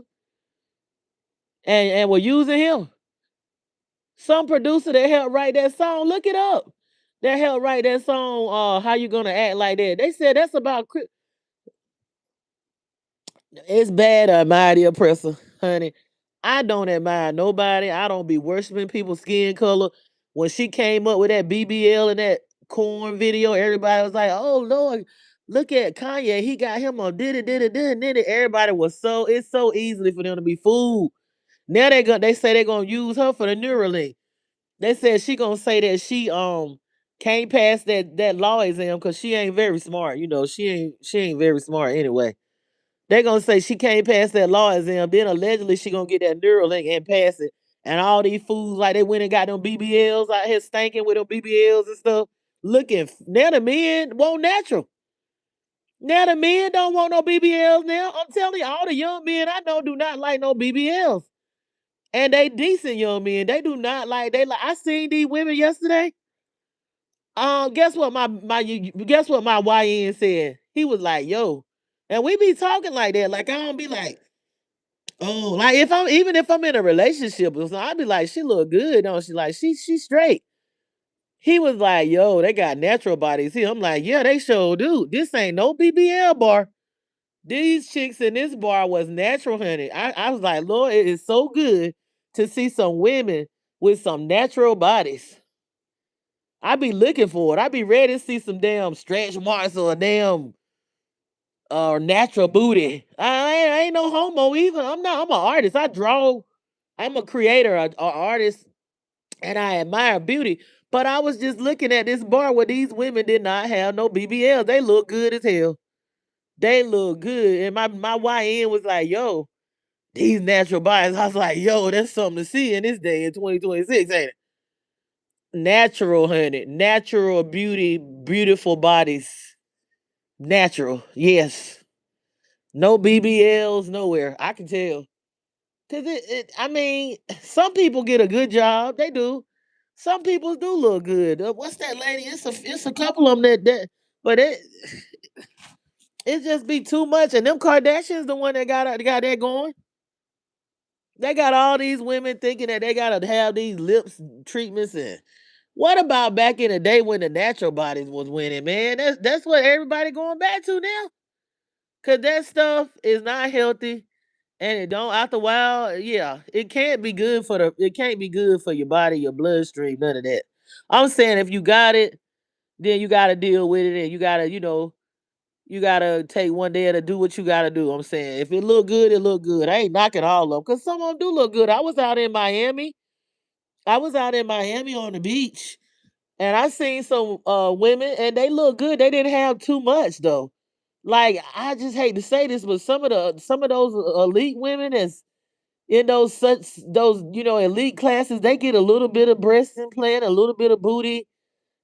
A: and were using him. Some producer that helped write that song, look it up. That helped write that song, how you gonna act like that? They said that's about it's bad to admire the oppressor, honey. I don't admire nobody. I don't be worshiping people's skin color. When she came up with that BBL and that corn video, everybody was like, "Oh Lord, look at Kanye. He got him on did it." Everybody was it's so easily for them to be fooled. Now they say they're gonna use her for the Neuralink. They said she gonna say that she can't pass that law exam because she ain't very smart. You know, she ain't very smart anyway. They gonna say she can't pass that law exam. Then allegedly she gonna get that Neuralink and pass it. And all these fools like they went and got them BBLs out here stinking with them BBLs and stuff. Looking now the men want natural. Now the men don't want no BBLs now. I'm telling you, all the young men I know do not like no BBLs. And they decent young men. They do not like they like I seen these women yesterday. Guess what guess what my YN said? He was like, yo. And we be talking like that. Like I don't be like, oh, like if I'm in a relationship or something, I'd be like, she look good, don't she? Like she straight. He was like, yo, they got natural bodies here. I'm like, yeah, they sure do. This ain't no BBL bar. These chicks in this bar was natural, honey. I was like, Lord, it is so good to see some women with some natural bodies. I be looking for it. I be ready to see some damn stretch marks or a damn natural booty. I ain't no homo either. I'm an artist. I draw. I'm a creator, a artist, and I admire beauty. But I was just looking at this bar where these women did not have no BBL. They look good as hell. They look good. And my YN was like, yo, these natural bodies. I was like, yo, that's something to see in this day in 2026, ain't it? Natural, honey. Natural beauty, beautiful bodies. Natural. Yes. No BBLs nowhere. I can tell. Cause I mean, some people get a good job. They do. Some people do look good. What's that lady? It's a couple of them but it just be too much. And them Kardashians, the one that got that going. They got all these women thinking that they gotta have these lips treatments and. What about back in the day when the natural bodies was winning, man? That's what everybody going back to now. Cause that stuff is not healthy. And it don't after a while, yeah, it can't be good for your body, your bloodstream, none of that. I'm saying if you got it, then you gotta deal with it and you gotta take one day to do what you gotta do. I'm saying if it look good, it look good. I ain't knocking all of them because some of them do look good. I was out in Miami. I was out in Miami on the beach and I seen some women and they look good. They didn't have too much though. Like I just hate to say this, but some of those elite women that's in those elite classes, they get a little bit of breast implant, a little bit of booty.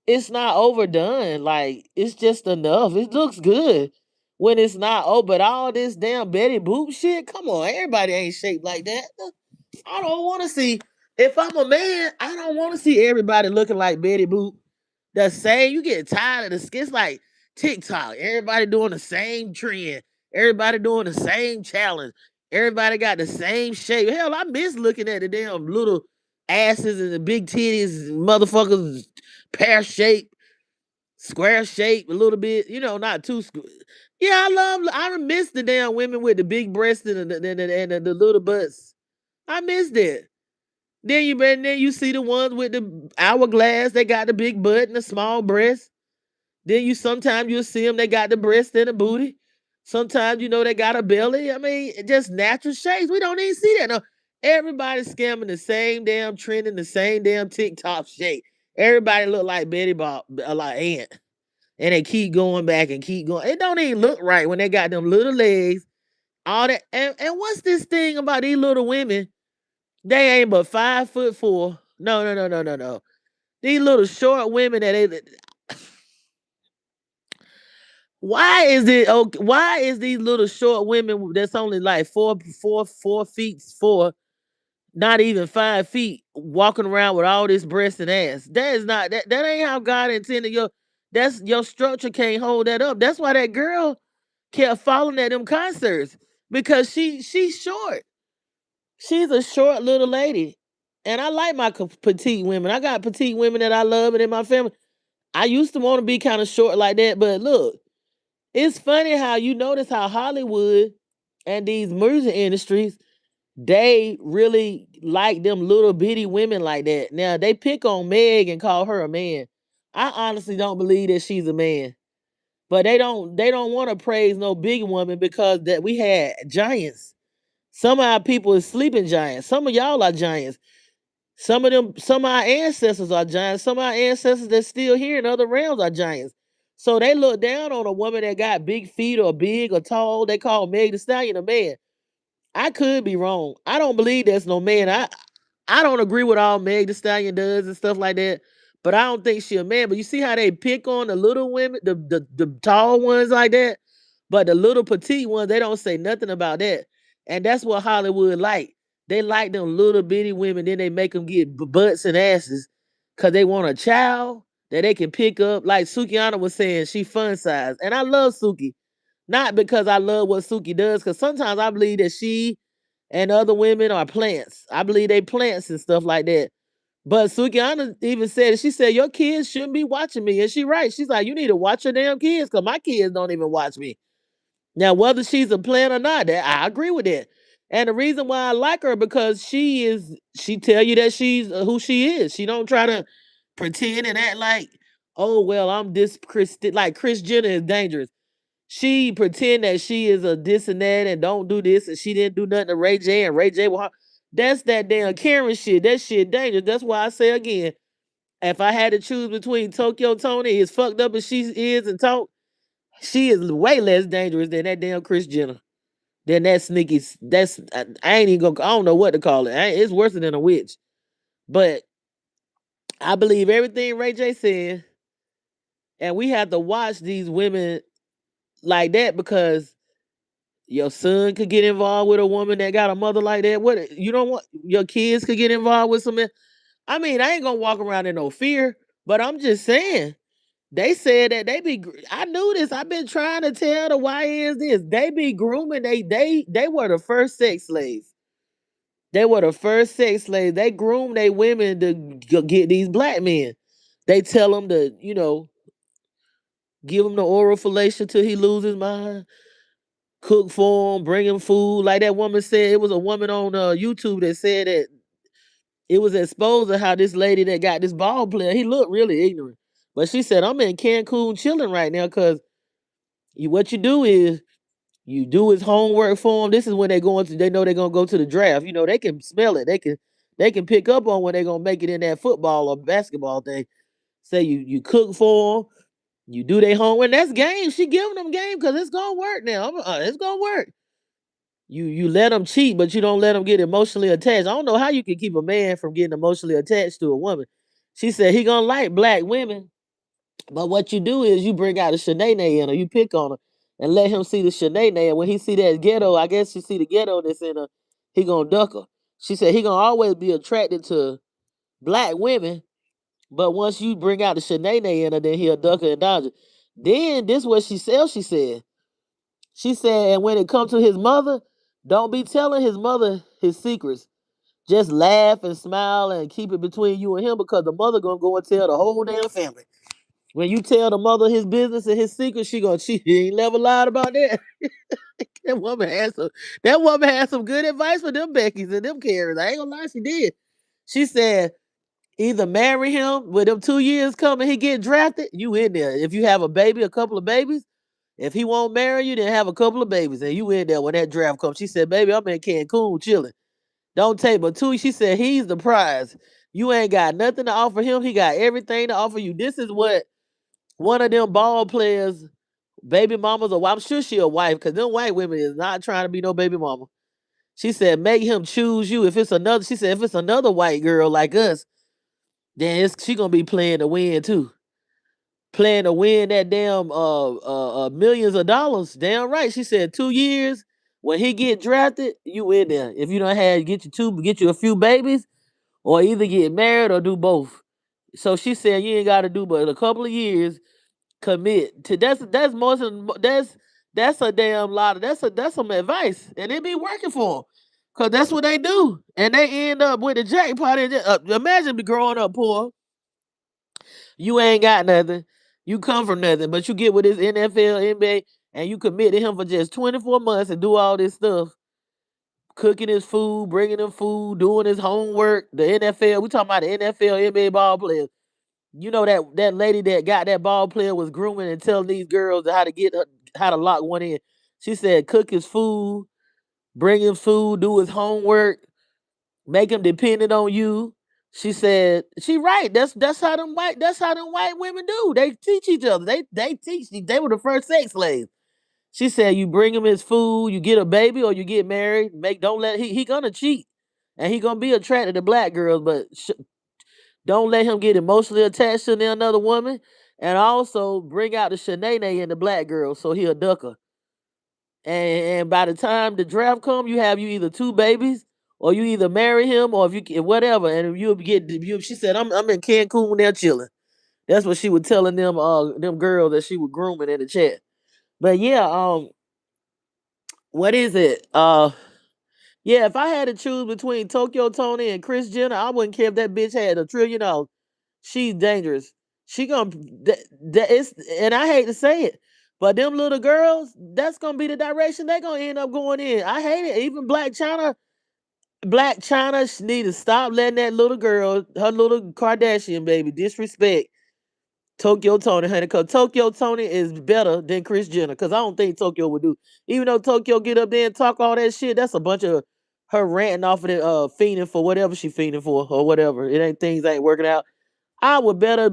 A: It's not overdone. Like it's just enough. It looks good when it's not. Oh, but all this damn Betty Boop shit. Come on, everybody ain't shaped like that. I don't want to see. If I'm a man, I don't want to see everybody looking like Betty Boop. The same. You get tired of the skits like TikTok. Everybody doing the same trend. Everybody doing the same challenge. Everybody got the same shape. Hell, I miss looking at the damn little. asses and the big titties, motherfuckers, pear shape, square shape, a little bit, not too. Yeah, I miss the damn women with the big breasts and the little butts. I miss that. Then you see the ones with the hourglass. They got the big butt and the small breast. Then sometimes you'll see them. They got the breast and the booty. Sometimes they got a belly. I mean, just natural shapes. We don't even see that. No, everybody's scamming the same damn trend in the same damn TikTok shape. Everybody look like Betty Bob, like Ant, and they keep going back and keep going. It don't even look right when they got them little legs. All that. And what's this thing about these little women? They ain't but 5'4". No, no, no, no, no, no. These little short women that they. Why is it okay? Why is these little short women that's only like 4 feet 4, not even 5 feet, walking around with all this breast and ass? That is not that ain't how God intended your structure can't hold that up. That's why that girl kept falling at them concerts because she's short. She's a short little lady. And I like my petite women. I got petite women that I love and in my family. I used to want to be kind of short like that, but look, it's funny how you notice how Hollywood and these music industries, they really like them little bitty women like that. Now they pick on Meg and call her a man. I honestly don't believe that she's a man. But they don't want to praise no big woman because that we had giants. Some of our people is sleeping giants. Some of y'all are giants. Some of our ancestors are giants. Some of our ancestors that's still here in other realms are giants. So they look down on a woman that got big feet or big or tall. They call Meg the Stallion a man. I could be wrong. I don't believe there's no man. I don't agree with all Meg the Stallion does and stuff like that. But I don't think she a man. But you see how they pick on the little women, the tall ones like that. But the little petite ones, they don't say nothing about that. And that's what Hollywood like. They like them little bitty women. Then they make them get butts and asses because they want a child that they can pick up. Like Sukiana was saying, she fun size. And I love Suki. Not because I love what Suki does, because sometimes I believe that she and other women are plants. I believe they plants and stuff like that. But Sukiana even said it. She said, your kids shouldn't be watching me. And she right. She's like, you need to watch your damn kids because my kids don't even watch me. Now, whether she's a plant or not, I agree with that. And the reason why I like her because she tell you that she's who she is. She don't try to pretend and act like, oh well, I'm this like Kris Jenner is dangerous. She pretend that she is a this and that and don't do this and she didn't do nothing to Ray J and Ray J will. That's that damn Karen shit. That shit dangerous. That's why I say again, if I had to choose between Tokyo Toni, as fucked up as she is and talk, she is way less dangerous than that damn Kris Jenner. Than that sneaky. That's I ain't even gonna. I don't know what to call it. It's worse than a witch. But I believe everything Ray J said, and we have to watch these women like that because your son could get involved with a woman that got a mother like that. What you don't want your kids could get involved with some. I mean, I ain't gonna walk around in no fear, but I'm just saying. They said that they be. I knew this. I've been trying to tell the YNs this. They be grooming. They were the first sex slaves. They were the first sex slaves. They groom their women to get these black men. They tell them to, give him the oral fellation till he loses his mind. Cook for him, bring him food. Like that woman said, it was a woman on YouTube that said that it was exposed to how this lady that got this ball player, he looked really ignorant. But she said, I'm in Cancun chilling right now because what you do is you do his homework for him. This is when they know they're gonna go to the draft. They can smell it. They can pick up on when they're gonna make it in that football or basketball thing. Say you cook for them, you do their homework. And that's game. She giving them game because it's gonna work now. It's gonna work. You let them cheat, but you don't let them get emotionally attached. I don't know how you can keep a man from getting emotionally attached to a woman. She said he gonna like black women, but what you do is you bring out a Shanae in her, you pick on her, and let him see the Shanae. And when he see that ghetto, I guess you see the ghetto that's in her, he gonna duck her. She said he gonna always be attracted to black women, but once you bring out the Shanae in her, then he'll duck her and dodge her. Then this what she said. She said, and when it comes to his mother, don't be telling his mother his secrets. Just laugh and smile and keep it between you and him because the mother gonna go and tell the whole damn family. When you tell the mother his business and his secret, she ain't never lied about that. that woman had some that woman had some good advice for them Beckys and them Karens. I ain't gonna lie, she did. She said either marry him with them 2 years coming, he get drafted, you in there. If you have a baby, a couple of babies, if he won't marry you, then have a couple of babies and you in there when that draft comes. She said, baby, I'm in Cancun chilling. Don't take but two. She said, he's the prize. You ain't got nothing to offer him. He got everything to offer you. This is what one of them ball players, baby mamas, or I'm sure she a wife, because them white women is not trying to be no baby mama. She said, make him choose you. If it's another, she said, if it's another white girl like us, then she gonna be playing to win too. Playing to win that damn millions of dollars. Damn right. She said 2 years. When he get drafted, you in there. If you don't have get you a few babies, or either get married or do both. So she said you ain't got to do but a couple of years. Commit to that's more than that's a damn lot of that's some advice, and it be working for them because that's what they do, and they end up with the jackpot. Imagine be growing up poor, you ain't got nothing, you come from nothing, but you get with this NFL, NBA, and you commit to him for just 24 months and do all this stuff, cooking his food, bringing him food, doing his homework. The NFL, we talking about the NFL, NBA ball players. You know that lady that got that ball player was grooming and telling these girls how to lock one in. She said, cook his food, bring him food, do his homework, make him dependent on you. She said, she right. That's how them white women do. They teach each other. They teach. They were the first sex slaves. She said, you bring him his food, you get a baby or you get married. Don't let he gonna cheat, and he gonna be attracted to black girls, but don't let him get emotionally attached to another woman. And also bring out the Shanae in the black girl so he'll duck her. And by the time the draft come, you either two babies or you either marry him or if you whatever. And you'll get she said, I'm in Cancun there chilling. That's what she was telling them girls that she was grooming in the chat. But yeah, what is it? Yeah, if I had to choose between Tokyo Toni and Kris Jenner, I wouldn't care if that bitch had $1 trillion. She's dangerous. She gonna that it's and I hate to say it, but them little girls, that's gonna be the direction they gonna end up going in. I hate it. Even Black China need to stop letting that little girl, her little Kardashian baby, disrespect Tokyo Toni, honey. Cause Tokyo Toni is better than Kris Jenner. Cause I don't think Tokyo would do. Even though Tokyo get up there and talk all that shit, that's a bunch of her ranting off of the fiending for whatever she fiending for or whatever. It ain't things ain't working out. I would better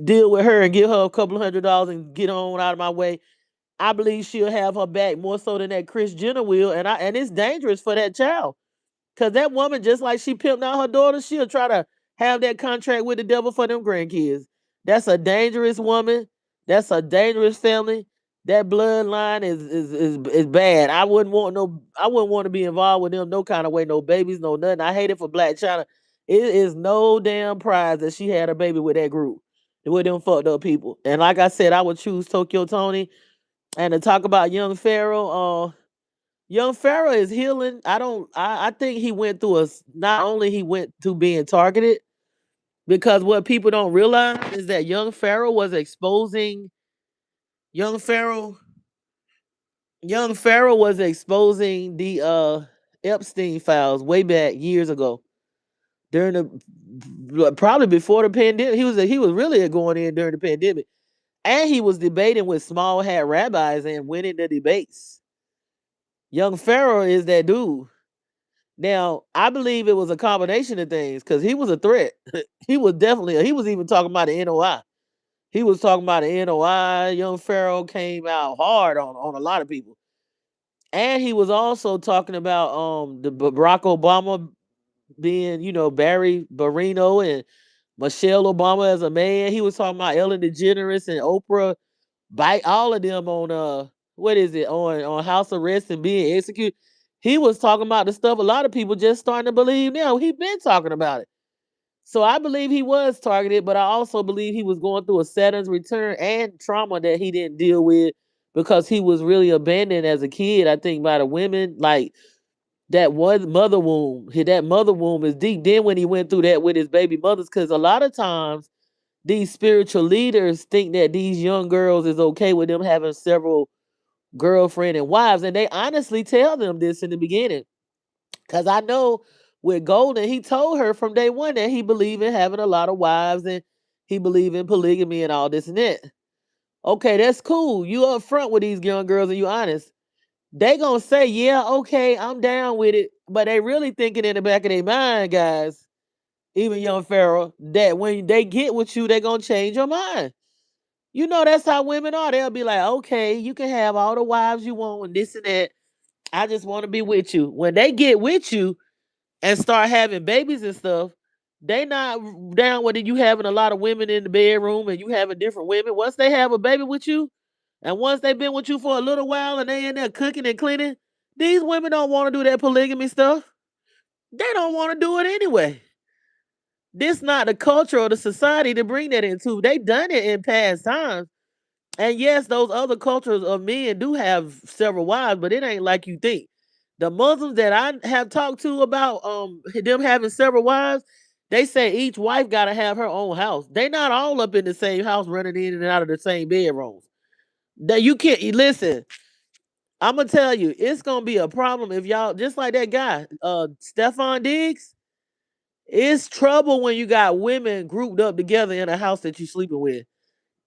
A: deal with her and give her a couple of $100 and get on out of my way. I believe she'll have her back more so than that Kris Jenner will, and it's dangerous for that child. Cause that woman, just like she pimped out her daughter, she'll try to have that contract with the devil for them grandkids. That's a dangerous woman. That's a dangerous family. That bloodline is bad. I wouldn't want to be involved with them no kind of way, no babies, no nothing. I hate it for Black China. It is no damn prize that she had a baby with that group, with them fucked up people. And like I said, I would choose Tokyo Toni. And to talk about Young Pharoah, Young Pharoah is healing. I think he went through not only he went through being targeted, because what people don't realize is that Young Pharaoh Young Pharaoh was exposing the Epstein files way back years ago. During the probably before the pandemic. He was really going in during the pandemic. And he was debating with small hat rabbis and winning the debates. Young Pharaoh is that dude. Now, I believe it was a combination of things because he was a threat. He was even talking about the NOI. He was talking about the NOI. Young Pharaoh came out hard on a lot of people. And he was also talking about the Barack Obama being, Barry Barino and Michelle Obama as a man. He was talking about Ellen DeGeneres and Oprah, bite all of them on what is it, on house arrest and being executed. He was talking about the stuff a lot of people just starting to believe now. He been talking about it. So I believe he was targeted, but I also believe he was going through a Saturn's return and trauma that he didn't deal with because he was really abandoned as a kid, I think, by the women. Like That one mother womb, that mother womb is deep. Then when he went through that with his baby mothers, because a lot of times these spiritual leaders think that these young girls is okay with them having several girlfriend and wives, and they honestly tell them this in the beginning. Because I know with Golden, he told her from day one that he believed in having a lot of wives and he believed in polygamy and all this and that. Okay, that's cool. You up front with these young girls and you honest. They gonna say, yeah, okay, I'm down with it. But they really thinking in the back of their mind, guys, even Young Pharoah, that when they get with you, they gonna change your mind. You know that's how women are. They'll be like, okay, you can have all the wives you want and this and that. I just want to be with you. When they get with you and start having babies and stuff, they not down with it. You having a lot of women in the bedroom and you having different women. Once they have a baby with you, and once they've been with you for a little while and they in there cooking and cleaning, these women don't want to do that polygamy stuff. They don't want to do it anyway. This not the culture or the society to bring that into. They done it in past times. And yes, those other cultures of men do have several wives, but it ain't like you think. The Muslims that I have talked to about them having several wives, they say each wife gotta have her own house. They not all up in the same house running in and out of the same bedrooms. That you can't listen. I'm gonna tell you, it's gonna be a problem if y'all just like that guy, Stefan Diggs. It's trouble when you got women grouped up together in a house that you sleeping with.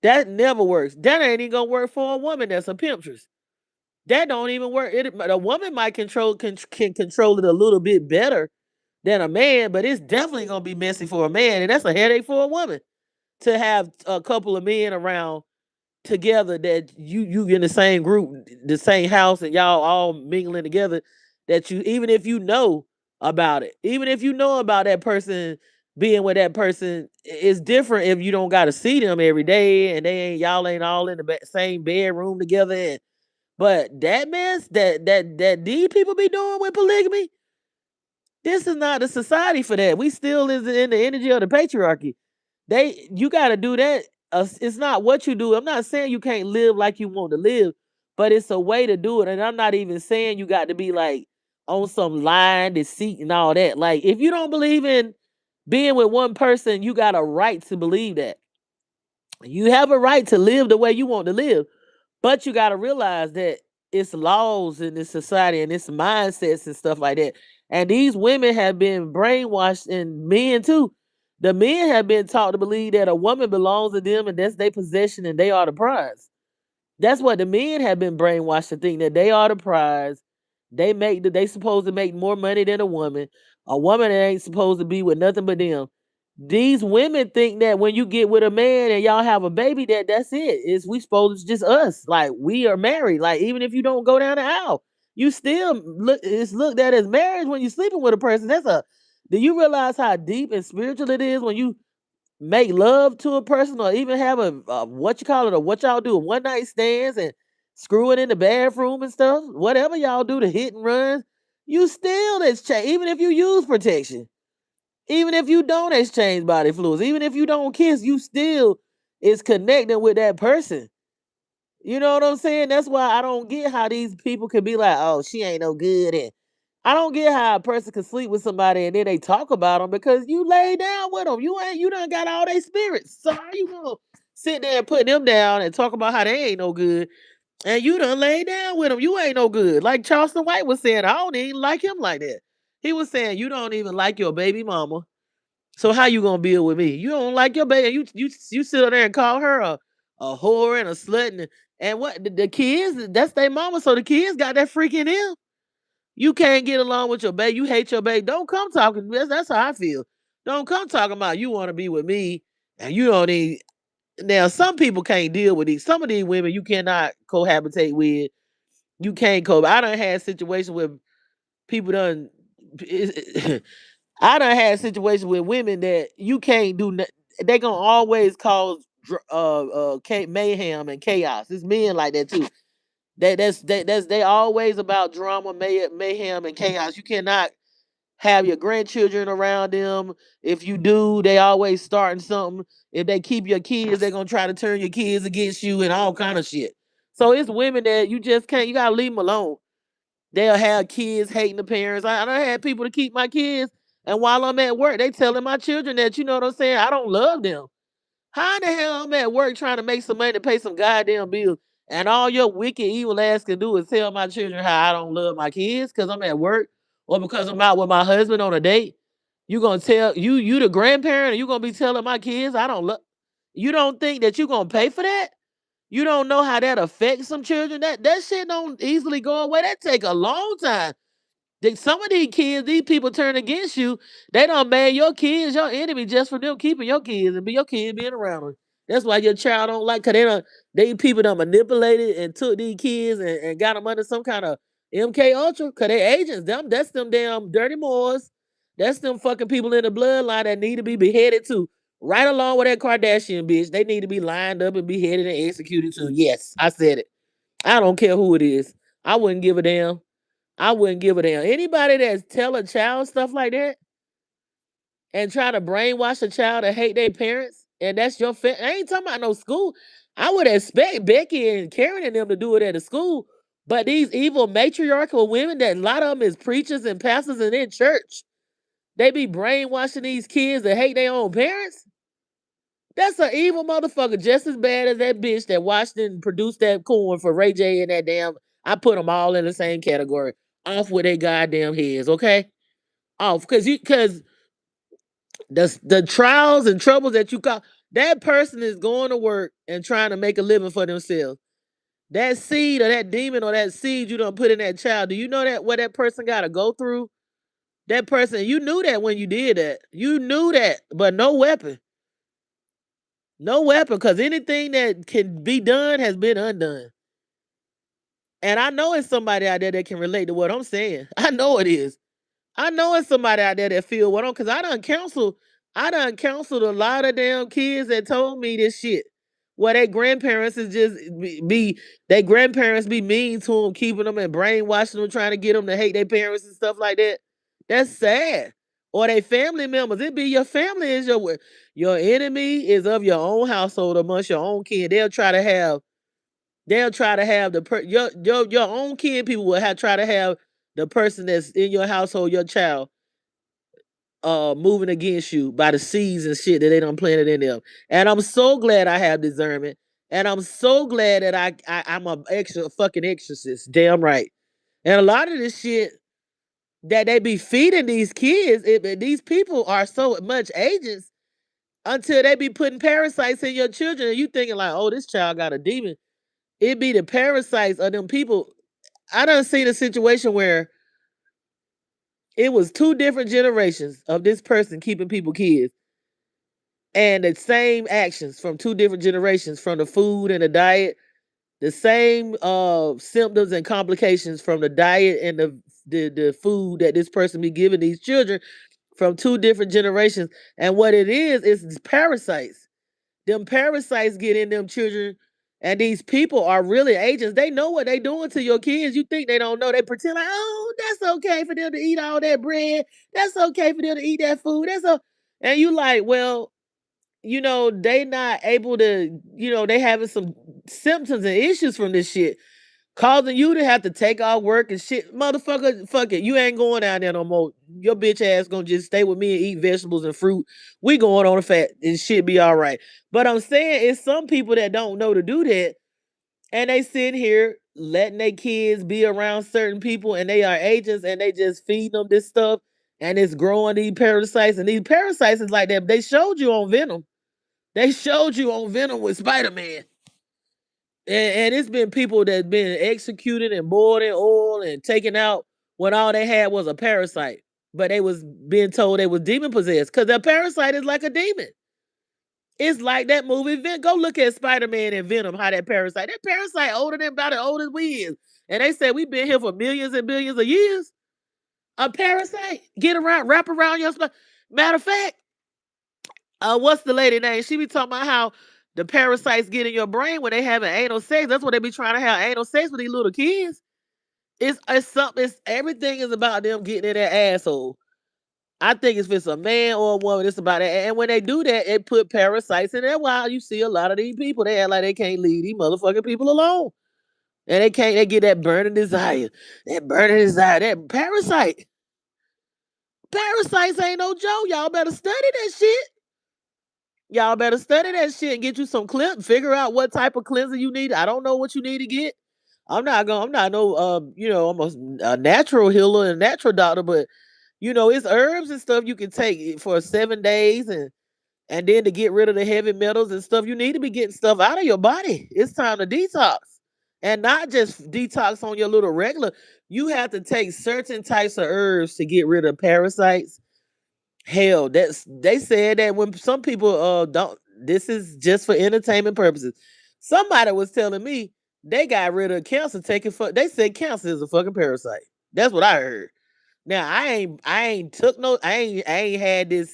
A: That never works. That ain't even gonna work for a woman that's a pimptress. That don't even work. A woman might can control it a little bit better than a man, but it's definitely gonna be messy for a man, and that's a headache for a woman to have a couple of men around together that you in the same group, the same house, and y'all all mingling together. That you even if you know about it, even if you know about that person being with that person, it's different if you don't got to see them every day and they ain't y'all ain't all in the same bedroom together. But that mess that these people be doing with polygamy, this is not the society for that. We still is in the energy of the patriarchy. You got to do that. It's not what you do. I'm not saying you can't live like you want to live, but it's a way to do it. And I'm not even saying you got to be like on some lying, deceit, and all that. Like if you don't believe in being with one person, you got a right to believe that. You have a right to live the way you want to live. But you got to realize that it's laws in this society and it's mindsets and stuff like that. And these women have been brainwashed, and men too. The men have been taught to believe that a woman belongs to them and that's their possession and they are the prize. That's what the men have been brainwashed to think, that they are the prize. They supposed to make more money than a woman. A woman that ain't supposed to be with nothing but them. These women think that when you get with a man and y'all have a baby, that's it. It's we supposed it's just us. Like we are married. Like even if you don't go down the aisle, you still it's looked at as marriage when you're sleeping with a person. Do you realize how deep and spiritual it is when you make love to a person or even have a what you call it or what y'all do, one night stands and screw it in the bathroom and stuff? Whatever y'all do to hit and run, you still exchange, even if you use protection. Even if you don't exchange body fluids, even if you don't kiss, you still is connecting with that person. You know what I'm saying? That's why I don't get how these people can be like, "Oh, she ain't no good," and I don't get how a person can sleep with somebody and then they talk about them because you lay down with them. You done got all their spirits. So how you gonna sit there and put them down and talk about how they ain't no good, and you done lay down with them? You ain't no good. Like Charleston White was saying, I don't even like him like that. He was saying you don't even like your baby mama. So how you gonna build with me? You don't like your baby. You sit there and call her a whore and a slut and what the kids, that's their mama. So the kids got that freak in them. You can't get along with your baby. You hate your baby. Don't come talking. That's how I feel. Don't come talking about you want to be with me and you don't need. Now some people can't deal with these. Some of these women you cannot cohabitate with. You can't I done had situations where people done. I done had situations with women that you can't do. They gonna always cause mayhem and chaos. It's men like that too. They always about drama, mayhem, and chaos. You cannot have your grandchildren around them. If you do, they always starting something. If they keep your kids, they're gonna try to turn your kids against you and all kind of shit. So it's women that you just can't. You gotta leave them alone. They'll have kids hating the parents. I done had people to keep my kids, and while I'm at work, they telling my children that, you know what I'm saying, I don't love them. How in the hell I'm at work trying to make some money to pay some goddamn bills, and all your wicked evil ass can do is tell my children how I don't love my kids because I'm at work or because I'm out with my husband on a date? You gonna tell you the grandparent, and you gonna be telling my kids I don't love? You don't think that you gonna pay for that? You don't know how that affects some children. That shit don't easily go away. That take a long time. Some of these kids, these people turn against you. They don't made your kids your enemy just for them keeping your kids and be your kids being around them. That's why your child don't like, cause they people done manipulated and took these kids and got them under some kind of MK Ultra. Cause they agents. That's them damn dirty Moors. That's them fucking people in the bloodline that need to be beheaded too. Right along with that Kardashian bitch. They need to be lined up and beheaded and executed too. Yes, I said it. I don't care who it is. I wouldn't give a damn. I wouldn't give a damn. Anybody that's tell a child stuff like that and try to brainwash a child to hate their parents, and that's your I ain't talking about no school. I would expect Becky and Karen and them to do it at a school, but these evil matriarchal women, that a lot of them is preachers and pastors and in church, they be brainwashing these kids to hate their own parents. That's an evil motherfucker, just as bad as that bitch that watched and produced that corn for Ray J and that damn. I put them all in the same category. Off with their goddamn heads, okay? Off, because the trials and troubles that you call, that person is going to work and trying to make a living for themselves. That seed or that demon or that seed you don't put in that child. Do you know that what that person got to go through? That person, you knew that when you did that. You knew that, but no weapon. No weapon, because anything that can be done has been undone. And I know it's somebody out there that can relate to what I'm saying. I know it is. I know it's somebody out there that feel what I'm, because I done counseled a lot of damn kids that told me this shit. Where their grandparents is just their grandparents be mean to them, keeping them and brainwashing them, trying to get them to hate their parents and stuff like that. That's sad. Or they family members. It be your family is your enemy is of your own household amongst your own kin. They'll try to have your own kin people will have try to have the person that's in your household, your child, moving against you by the seeds and shit that they done planted in them. And I'm so glad I have discernment. And I'm so glad that I'm a extra fucking exorcist. Damn right. And a lot of this shit that they be feeding these kids, these people are so much agents until they be putting parasites in your children and you thinking like, oh, this child got a demon. It be the parasites of them people. I done seen a situation where it was two different generations of this person keeping people kids, and the same actions from two different generations, from the food and the diet, the same symptoms and complications from the diet and the food that this person be giving these children from two different generations. And what it is parasites. Them parasites get in them children, and these people are really agents. They know what they doing to your kids. You think they don't know? They pretend like, oh, that's okay for them to eat all that bread. That's okay for them to eat that food. And you like, well, they not able to, they having some symptoms and issues from this shit, causing you to have to take off work and shit. Motherfucker, fuck it. You ain't going down there no more. Your bitch ass gonna just stay with me and eat vegetables and fruit. We going on a fat and shit be all right. But I'm saying it's some people that don't know to do that, and they sit here letting their kids be around certain people, and they are agents, and they just feed them this stuff, and it's growing these parasites. And these parasites is like that. They showed you on Venom. They showed you on Venom with Spider-Man. And it's been people that's been executed and boiled in oil and taken out when all they had was a parasite. But they was being told they was demon possessed because the parasite is like a demon. It's like that movie. Go look at Spider-Man and Venom, how that parasite older than about as old as we is. And they said we've been here for millions and billions of years. A parasite wrap around your spine. Matter of fact, what's the lady name? She be talking about how the parasites get in your brain when they having anal sex. That's what they be trying to have anal sex with these little kids. It's something. Everything is about them getting in their asshole. I think if it's a man or a woman, it's about it. And when they do that, it put parasites in there. While you see a lot of these people, they act like they can't leave these motherfucking people alone. And they can't, they get that burning desire. That burning desire, that parasite. Parasites ain't no joke. Y'all better study that shit. Y'all better study that shit and get you some clip. Figure out what type of cleanser you need. I don't know what you need to get. I'm not no almost a natural healer and natural doctor, but it's herbs and stuff you can take for 7 days and then to get rid of the heavy metals and stuff. You need to be getting stuff out of your body. It's time to detox. And not just detox on your little regular. You have to take certain types of herbs to get rid of parasites. Hell, they said that when some people don't, this is just for entertainment purposes. Somebody was telling me they got rid of cancer taking they said cancer is a fucking parasite. That's what I heard. Now I ain't took no I ain't had this.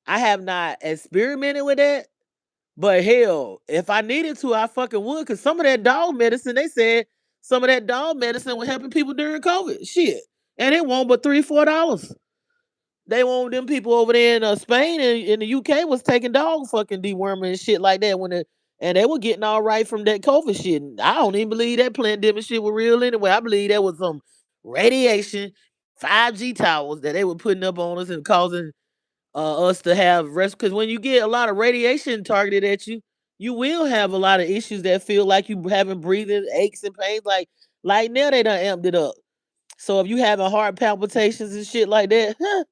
A: I have not experimented with that. But hell, if I needed to, I fucking would. Cause some of that dog medicine, they said some of that dog medicine was helping people during COVID. Shit. And it won't but $3-4. They want them people over there in Spain and in the UK was taking dog fucking deworming and shit like that and they were getting all right from that COVID shit. And I don't even believe that pandemic shit was real anyway. I believe that was some radiation, 5G towers that they were putting up on us and causing us to have rest. Because when you get a lot of radiation targeted at you, you will have a lot of issues that feel like you having breathing aches and pains. Like now they done amped it up. So if you having heart palpitations and shit like that,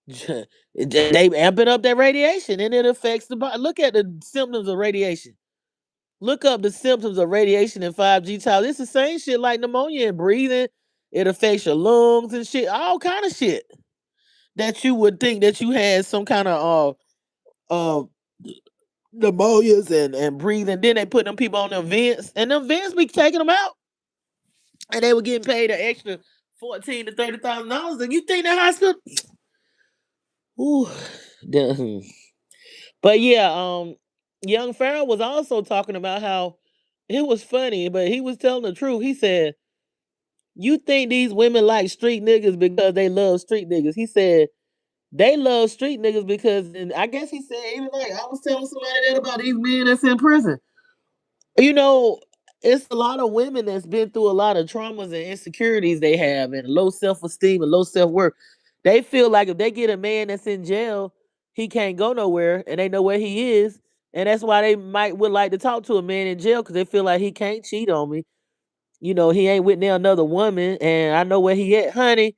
A: they amping up that radiation and it affects the body. Look at the symptoms of radiation. Look up the symptoms of radiation and 5G towers. It's the same shit like pneumonia and breathing. It affects your lungs and shit, all kind of shit that you would think that you had some kind of pneumonias and breathing. Then they put them people on them vents, and them vents be taking them out, and they were getting paid an extra $14,000 to $30,000. And you think that hospital? Ooh, but yeah, Young Pharoah was also talking about how it was funny, but he was telling the truth. He said, "You think these women like street niggas because they love street niggas?" He said they love street niggas because, and I guess he said even like I was telling somebody that about these men that's in prison. You know, it's a lot of women that's been through a lot of traumas and insecurities they have and low self-esteem and low self-worth. They feel like if they get a man that's in jail, he can't go nowhere and they know where he is. And that's why they might would like to talk to a man in jail because they feel like he can't cheat on me. He ain't with now another woman and I know where he at, honey.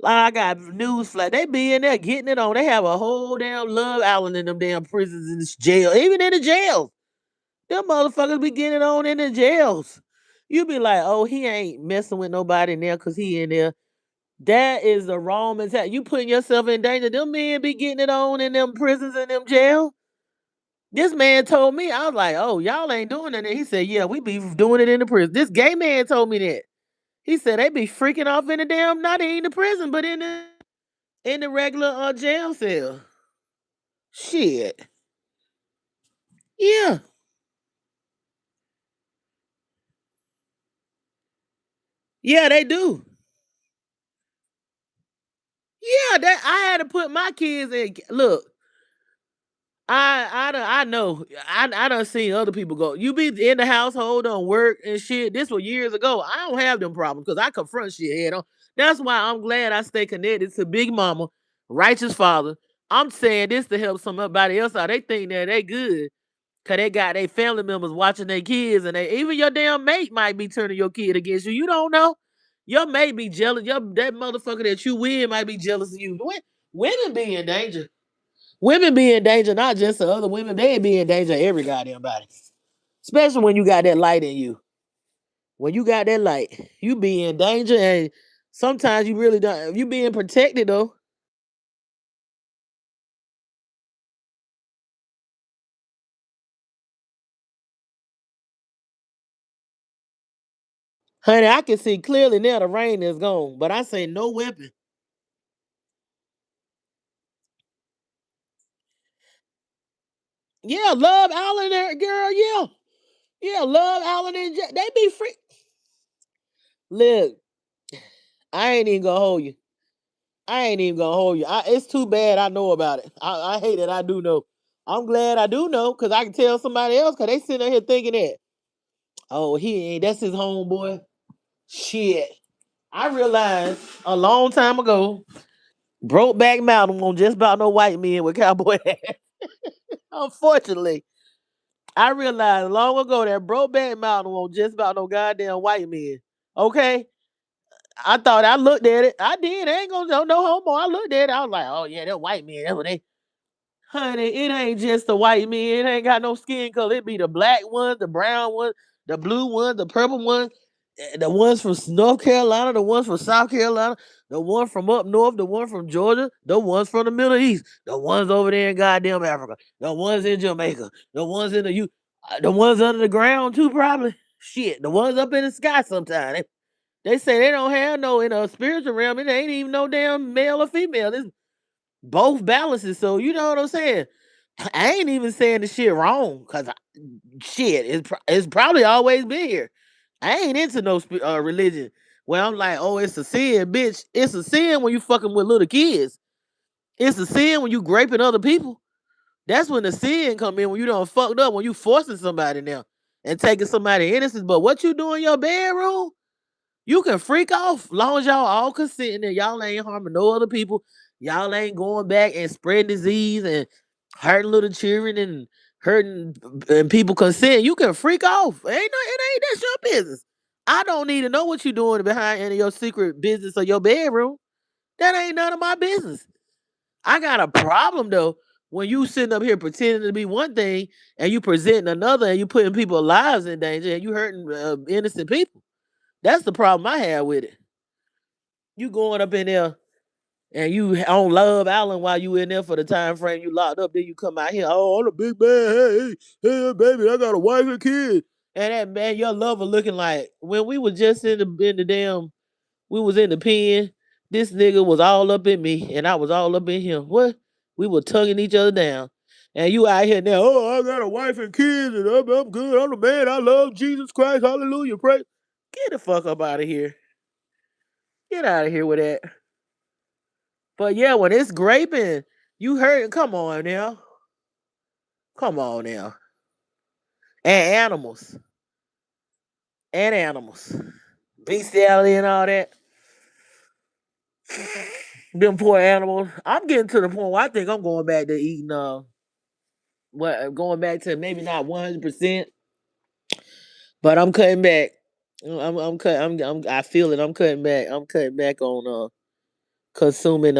A: I got news flat. They be in there getting it on. They have a whole damn love island in them damn prisons and jail, even in the jails. Them motherfuckers be getting on in the jails. You be like, oh, he ain't messing with nobody in there because he in there. That is the wrong mentality. You putting yourself in danger. Them men be getting it on in them prisons and them jails. This man told me, I was like, oh, y'all ain't doing it. And he said, yeah, we be doing it in the prison. This gay man told me that. He said they be freaking off in the damn, not in the prison, but in the regular jail cell. Shit. Yeah. Yeah, they do. Yeah, that I had to put my kids in. Look, I know. I done seen other people go. You be in the household on work and shit. This was years ago. I don't have them problems because I confront shit head on. That's why I'm glad I stay connected to Big Mama, righteous father. I'm saying this to help somebody else out. They think that they good. Cause they got their family members watching their kids, and they even your damn mate might be turning your kid against you. You don't know. Your mate be jealous. That motherfucker that you with might be jealous of you. Women be in danger. Women be in danger, not just the other women. They be in danger of every goddamn body. Especially when you got that light in you. When you got that light, you be in danger, and sometimes you really don't. You being protected though. Honey, I can see clearly now the rain is gone, but I say no weapon. Yeah, love Allen there, girl. Yeah. Yeah, love Allen and they be free. Look, I ain't even gonna hold you. I ain't even gonna hold you. It's too bad I know about it. I hate that I do know. I'm glad I do know because I can tell somebody else because they sitting here thinking that. Oh, he ain't. That's his homeboy. Shit. I realized a long time ago, Brokeback Mountain won't just about no white men with cowboy hats. Unfortunately, I realized long ago that Brokeback Mountain won't just about no goddamn white men. Okay? I thought I looked at it. I did. I ain't gonna no homo. I looked at it. I was like, oh yeah, they're white men. That's what they. Honey, it ain't just the white men. It ain't got no skin color. It be the black ones, the brown ones, the blue ones, the purple ones, the ones from North Carolina, the ones from South Carolina, the one from up north, the one from Georgia, the ones from the Middle East, the ones over there in goddamn Africa, the ones in Jamaica, the ones in the ones under the ground too, probably. Shit, the ones up in the sky sometimes. They say they don't have no in a spiritual realm. It ain't even no damn male or female. It's both balances. So you know what I'm saying? I ain't even saying the shit wrong because shit, it's probably always been here. I ain't into no religion where I'm like, oh, it's a sin, bitch. It's a sin when you fucking with little kids. It's a sin when you graping other people. That's when the sin come in when you done fucked up, when you forcing somebody now and taking somebody innocence. But what you do in your bedroom, you can freak off long as y'all all consenting and y'all ain't harming no other people. Y'all ain't going back and spreading disease and hurting little children and hurting and people consent. You can freak off. It ain't that's your business. I don't need to know what you doing behind any of your secret business or your bedroom. That ain't none of my business. I got a problem though when you sitting up here pretending to be one thing and you presenting another and you putting people's lives in danger and you hurting innocent people. That's the problem I have with it. You going up in there and you on Love Island while you in there for the time frame you locked up, then you come out here, oh, I'm a big man. Hey, baby, I got a wife and kid. And that man, your lover looking like when we was just in the damn, we was in the pen. This nigga was all up in me, and I was all up in him. What? We were tugging each other down. And you out here now, oh, I got a wife and kids, and I'm good. I'm the man. I love Jesus Christ. Hallelujah. Pray. Get the fuck up out of here. Get out of here with that. But yeah, when it's graping, you heard. Come on now, come on now, and animals, bestiality and all that. Them poor animals. I'm getting to the point where I think I'm going back to eating. What going back to maybe not 100%, but I'm cutting back. I'm cut. I feel it. I'm cutting back. I'm cutting back on consuming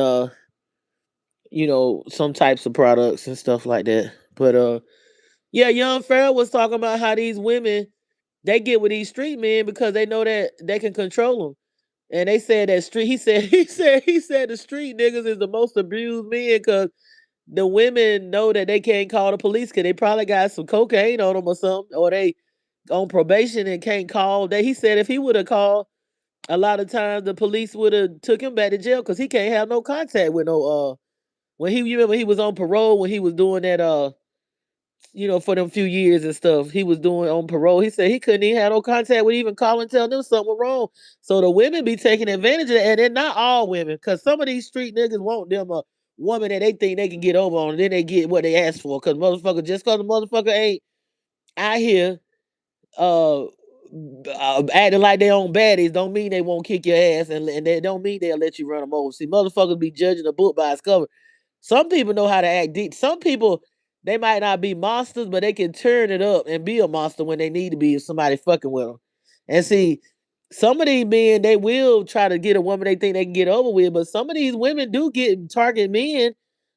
A: some types of products and stuff like that. But yeah, Young Pharoah was talking about how these women they get with these street men because they know that they can control them. And they said that street. He said the street niggas is the most abused men because the women know that they can't call the police because they probably got some cocaine on them or something, or they on probation and can't call. That he said if he would have called, a lot of times the police would have took him back to jail because he can't have no contact with no when he you remember he was on parole when he was doing that for them few years and stuff, he was doing on parole. He said he couldn't even have no contact with even calling and telling them something was wrong. So the women be taking advantage of that, and they're not all women, because some of these street niggas want them a woman that they think they can get over on, and then they get what they ask for. Because motherfucker, just because the motherfucker ain't out here uh, acting like they own baddies, don't mean they won't kick your ass, and they don't mean they'll let you run them over. See, motherfuckers be judging a book by its cover. Some people know how to act deep. Some people, they might not be monsters, but they can turn it up and be a monster when they need to be if somebody fucking with them. And see, some of these men, they will try to get a woman they think they can get over with, but some of these women do get target men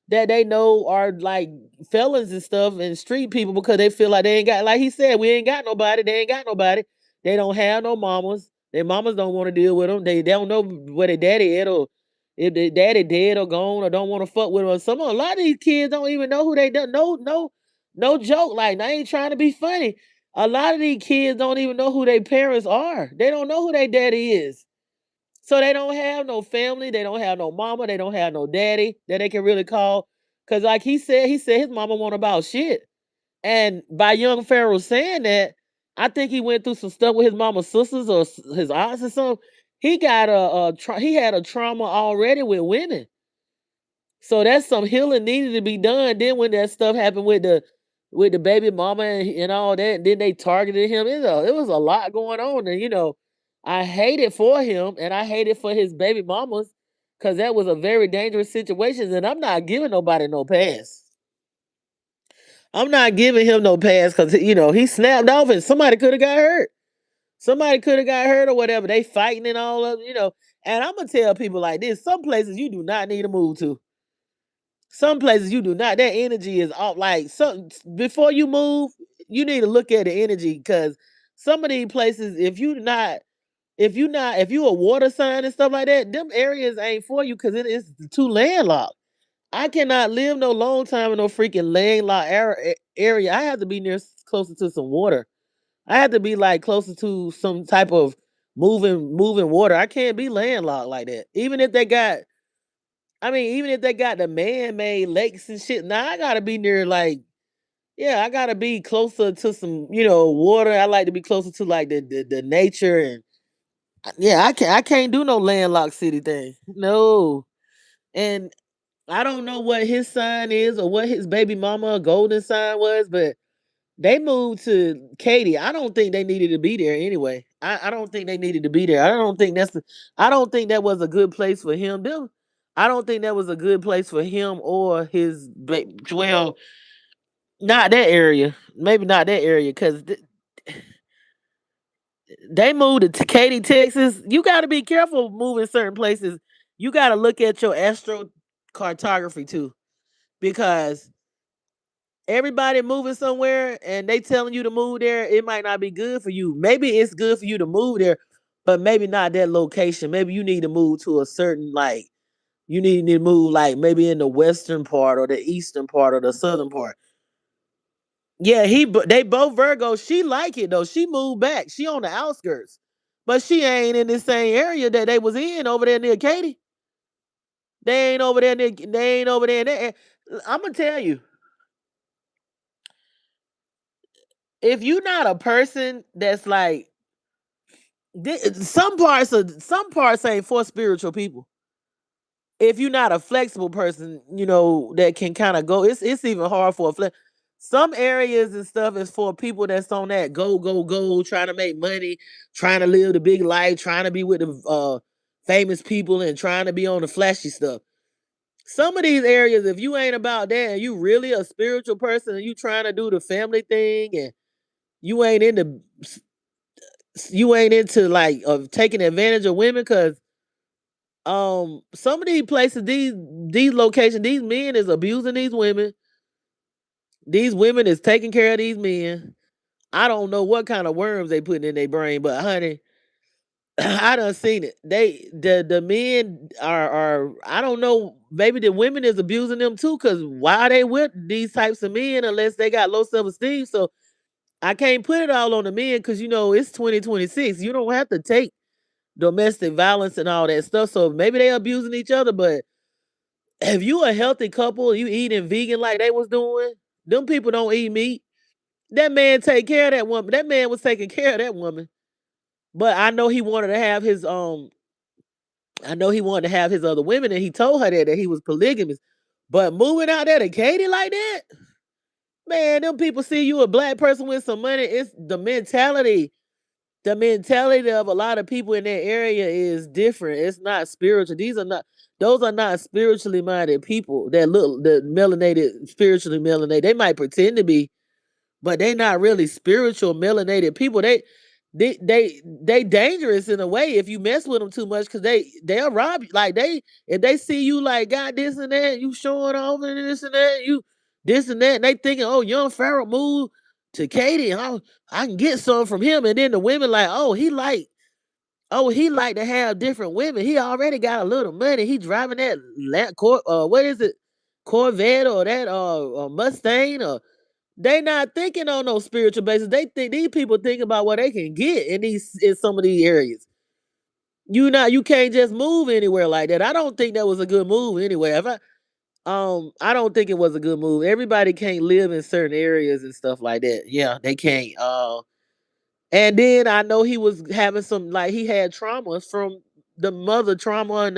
A: that they know are like felons and stuff and street people because they feel like they ain't got, like he said, we ain't got nobody. They ain't got nobody. They don't have no mamas. Their mamas don't want to deal with them. They don't know where their daddy is or if their daddy dead or gone or don't want to fuck with them. A lot of these kids don't even know who they do. No joke. Like I ain't trying to be funny. A lot of these kids don't even know who their parents are. They don't know who their daddy is. So they don't have no family. They don't have no mama. They don't have no daddy that they can really call. Cause like he said his mama won't about shit. And by Young Pharoah saying that, I think he went through some stuff with his mama's sisters or his aunts or something. He got he had a trauma already with women. So that's some healing needed to be done. Then when that stuff happened with with the baby mama and all that. And then they targeted him. It was a lot going on. And, I hate it for him and I hate it for his baby mamas because that was a very dangerous situation. And I'm not giving nobody no pass. I'm not giving him no pass because, he snapped off and somebody could have got hurt. Somebody could have got hurt or whatever. They fighting and all of. And I'm going to tell people like this some places you do not need to move to. Some places you do not. That energy is off. Like some before you move, you need to look at the energy because some of these places, if you a water sign and stuff like that, them areas ain't for you because it is too landlocked. I cannot live no long time in no freaking landlocked area. I have to be closer to some water. I have to be like closer to some type of moving water. I can't be landlocked like that. Even if they got the man-made lakes and shit, now I gotta be near like, yeah, I gotta be closer to some, water. I like to be closer to like the nature and yeah, I can't do no landlocked city thing. No. And I don't know what his sign is or what his baby mama golden sign was, but they moved to Katy. I don't think they needed to be there anyway. I don't think they needed to be there. I don't think that was a good place for him. I don't think that was a good place for him or well, not that area. Maybe not that area because they moved to Katy, Texas. You got to be careful moving certain places. You got to look at your astrocartography too, because everybody moving somewhere and they telling you to move there, it might not be good for you. Maybe it's good for you to move there, but maybe not that location. Maybe you need to move to a certain like you need to move like maybe in the western part or the eastern part or the southern part. Yeah, they both Virgos. She like it though. She moved back. She on the outskirts, but she ain't in the same area that they was in over there near Katy. They ain't over there. They ain't over there. I'm gonna tell you, if you're not a person that's like some parts ain't for spiritual people. If you're not a flexible person, that can kind of go. It's even hard for a some areas and stuff is for people that's on that go, trying to make money, trying to live the big life, trying to be with the famous people and trying to be on the flashy stuff. Some of these areas, if you ain't about that and you really a spiritual person and you trying to do the family thing and you ain't into like taking advantage of women because some of these places, these locations, these men is abusing these women. These women is taking care of these men. I don't know what kind of worms they putting in their brain, but honey, I done seen it. The men are I don't know, maybe the women is abusing them too, cause why they with these types of men unless they got low self-esteem. So I can't put it all on the men because it's 2026. You don't have to take domestic violence and all that stuff. So maybe they abusing each other, but if you a healthy couple, you eating vegan like they was doing, them people don't eat meat. That man take care of that woman. That man was taking care of that woman. But I know he wanted to have his other women, and he told her that he was polygamous. But moving out there to Katy like that, man, them people see you a black person with some money. It's the mentality. The mentality of a lot of people in that area is different. It's not spiritual. Those are not spiritually minded people that look the melanated, spiritually melanated. They might pretend to be, but they not really spiritual melanated people. They dangerous in a way if you mess with them too much because they'll rob you. Like if they see you like got this and that, you showing off and this and that, you this and that, and they thinking, oh, Young Pharoah moved to Katy, and I can get some from him, and then the women like, he like to have different women. He already got a little money. He driving that what is it, Corvette or that Mustang or they not thinking on no spiritual basis. They think these people think about what they can get in some of these areas. You can't just move anywhere like that. I don't think that was a good move anyway. I don't think it was a good move. Everybody can't live in certain areas and stuff like that. Yeah, they can't. And then I know he was having some like he had traumas from the mother trauma and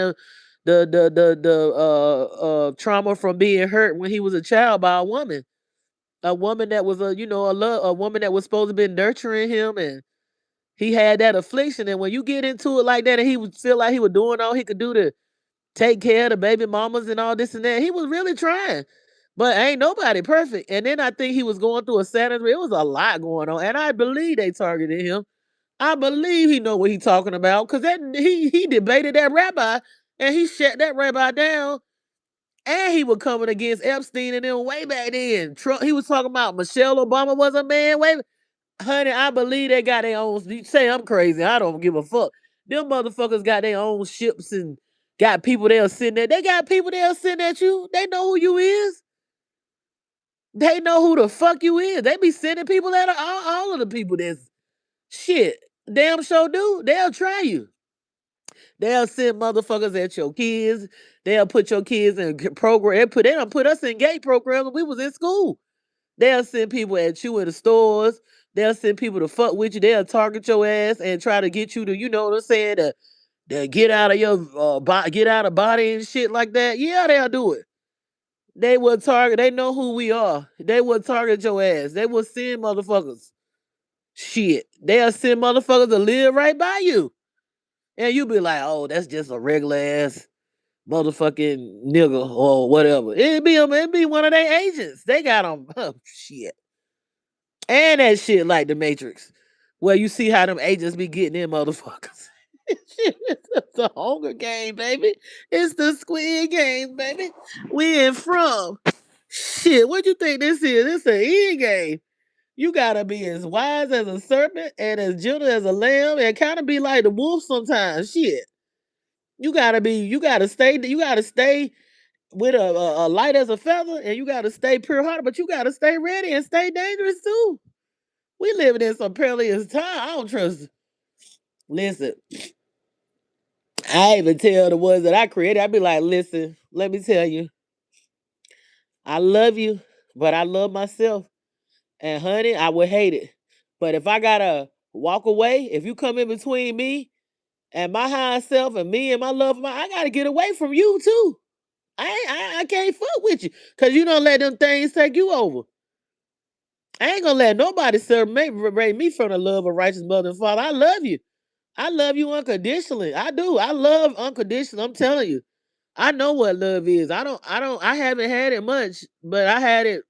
A: the trauma from being hurt when he was a child by a woman. A woman that was a woman that was supposed to be nurturing him, and he had that affliction. And when you get into it like that, and he would feel like he was doing all he could do to take care of the baby mamas and all this and that, he was really trying. But ain't nobody perfect. And then I think he was going through a sadness. It was a lot going on, and I believe they targeted him. I believe he know what he talking about, because that he debated that rabbi, and he shut that rabbi down. And he was coming against Epstein and them way back then. Trump, he was talking about Michelle Obama was a man. Wait, honey, I believe they got their own. You say I'm crazy. I don't give a fuck. Them motherfuckers got their own ships and got people there sitting there. They got people there sitting at you. They know who you is. They know who the fuck you is. They be sending people that are all of the people that's shit. Damn sure do. They'll try you. They'll send motherfuckers at your kids. They'll put your kids in program. They done put us in gay programs when we was in school. They'll send people at you in the stores. They'll send people to fuck with you. They'll target your ass and try to get you to, you know what I'm saying, to get out of your get out of body and shit like that. Yeah, they'll do it. They will target. They know who we are. They will target your ass. They will send motherfuckers. Shit, they'll send motherfuckers to live right by you, and you be like, oh, that's just a regular ass motherfucking nigga or whatever. It'd be one of their agents. They got them. Oh, shit. And that shit like the Matrix, where you see how them agents be getting in motherfuckers. It's the Hunger Game, baby. It's the Squid Game, baby. We in from. Shit, what you think this is? This an end game. You gotta be as wise as a serpent and as gentle as a lamb, and kind of be like the wolf sometimes. Shit. You gotta stay with a light as a feather, and you gotta stay pure hearted, but you gotta stay ready and stay dangerous too. We living in some perilous time. I don't trust. Listen, I even tell the ones that I created, I be like, listen, let me tell you, I love you, but I love myself. And honey, I would hate it. But if I gotta walk away, if you come in between me and my high self and me and my love, I gotta get away from you too. I can't fuck with you, because you don't let them things take you over. I ain't gonna let nobody separate me from the love of righteous mother and father. I love you. I love you unconditionally. I do. I love unconditional. I'm telling you. I know what love is. I haven't had it much, but I had it,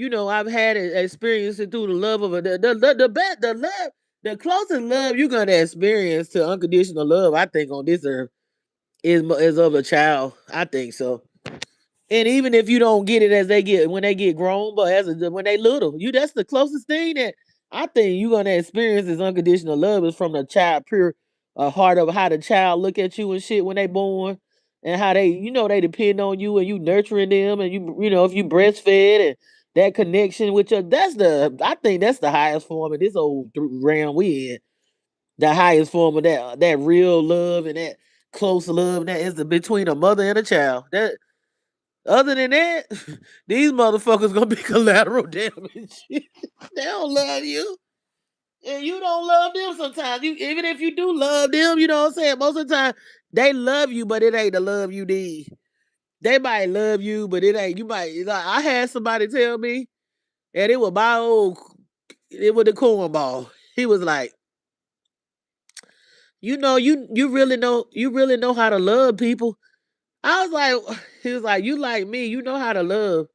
A: I've had it experienced it through the love of the love, the closest love you're gonna experience to unconditional love, I think, on this earth is of a child. I think so. And even if you don't get it as they get when they get grown, but when they little, that's the closest thing that I think you're gonna experience is unconditional love is from the child pure heart of how the child look at you and shit when they born, and how they depend on you and you nurturing them, and if you breastfed and that connection with your I think that's the highest form of this old realm we in. The highest form of that real love and that close love that is between a mother and a child. That other than that, these motherfuckers gonna be collateral damage. They don't love you. And you don't love them sometimes. Even if you do love them, you know what I'm saying? Most of the time, they love you, but it ain't the love you need. They might love you, but it ain't. I had somebody tell me, and it was the cornball. He was like, you really know how to love people. I was like, he was like, you like me, you know how to love.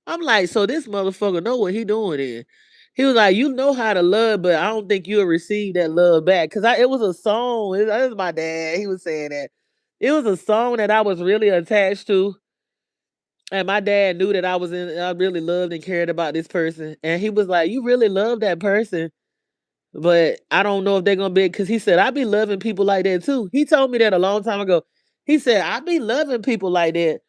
A: I'm like, so this motherfucker know what he doing in. He was like, you know how to love, but I don't think you'll receive that love back. Cause it was a song. It was my dad. He was saying that. It was a song that I was really attached to. And my dad knew that I really loved and cared about this person. And he was like, you really love that person. But I don't know if they're gonna be, because he said, I be loving people like that too. He told me that a long time ago. He said, I be loving people like that.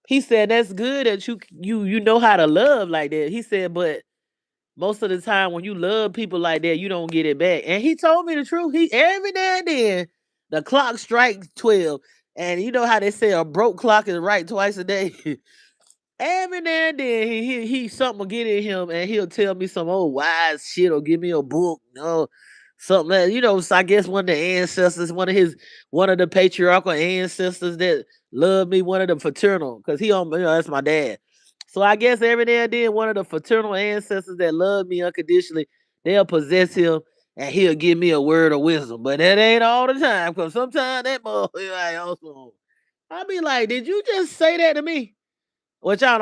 A: He said, that's good that you know how to love like that. He said, but most of the time when you love people like that, you don't get it back. And he told me the truth. He every now and then the clock strikes 12. And you know how they say a broke clock is right twice a day. Every now and then he something will get in him, and he'll tell me some old wise shit or give me a book, something that, so I guess one of the ancestors, one of the patriarchal ancestors that loved me, one of the fraternal, because that's my dad. So I guess every now and then one of the fraternal ancestors that love me unconditionally, they'll possess him and he'll give me a word of wisdom. But that ain't all the time, because sometimes that motherfucker like also. I'll be like, did you just say that to me? Which I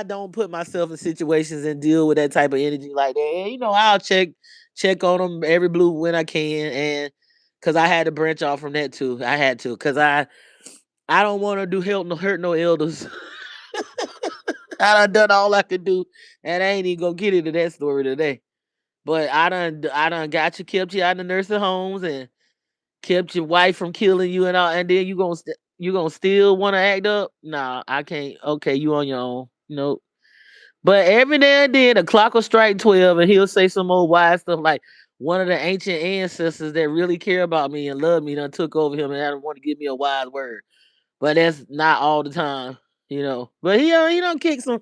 A: don't put myself in situations and deal with that type of energy like that. And, I'll check on them every blue when I can, and because I had to branch off from that too. I had to, because I don't want to do help no hurt no elders. I done all I could do, and I ain't even gonna get into that story today. But I done got you, kept you out of the nursing homes, and kept your wife from killing you and all, and then you gonna still want to act up? Nah, I can't. Okay, you on your own. Nope. But every now and then the clock will strike 12, and he'll say some old wise stuff like one of the ancient ancestors that really care about me and love me done took over him and I don't want to give me a wise word. But that's not all the time. But he don't kick some.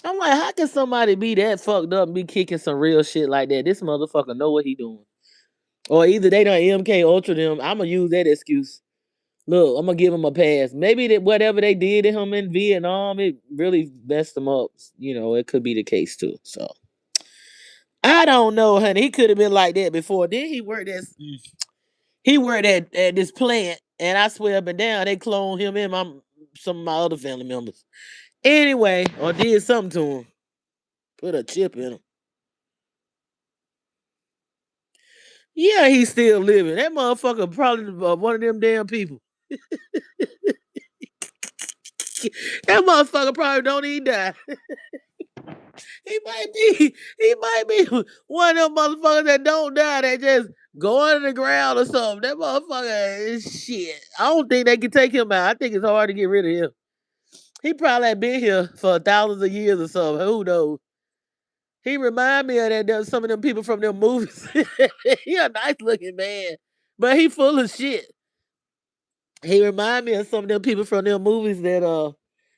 A: I'm like, how can somebody be that fucked up and be kicking some real shit like that? This motherfucker know what he doing. Or either they done MK Ultra them. I'ma use that excuse. Look, I'm gonna give him a pass. Maybe that whatever they did to him in Vietnam, it really messed him up. It could be the case too. So I don't know, honey. He could have been like that before. Then he worked at this plant, and I swear up and down they cloned him and some of my other family members. Anyway, or did something to him. Put a chip in him. Yeah, he's still living. That motherfucker probably one of them damn people. That motherfucker probably don't even die. He might be one of them motherfuckers that don't die, that just go under the ground or something. That motherfucker is shit. I don't think they can take him out. I think it's hard to get rid of him. He probably had been here for thousands of years or something. Who knows? He remind me of some of them people from them movies. He a nice looking man, but he full of shit. He remind me of some of them people from them movies that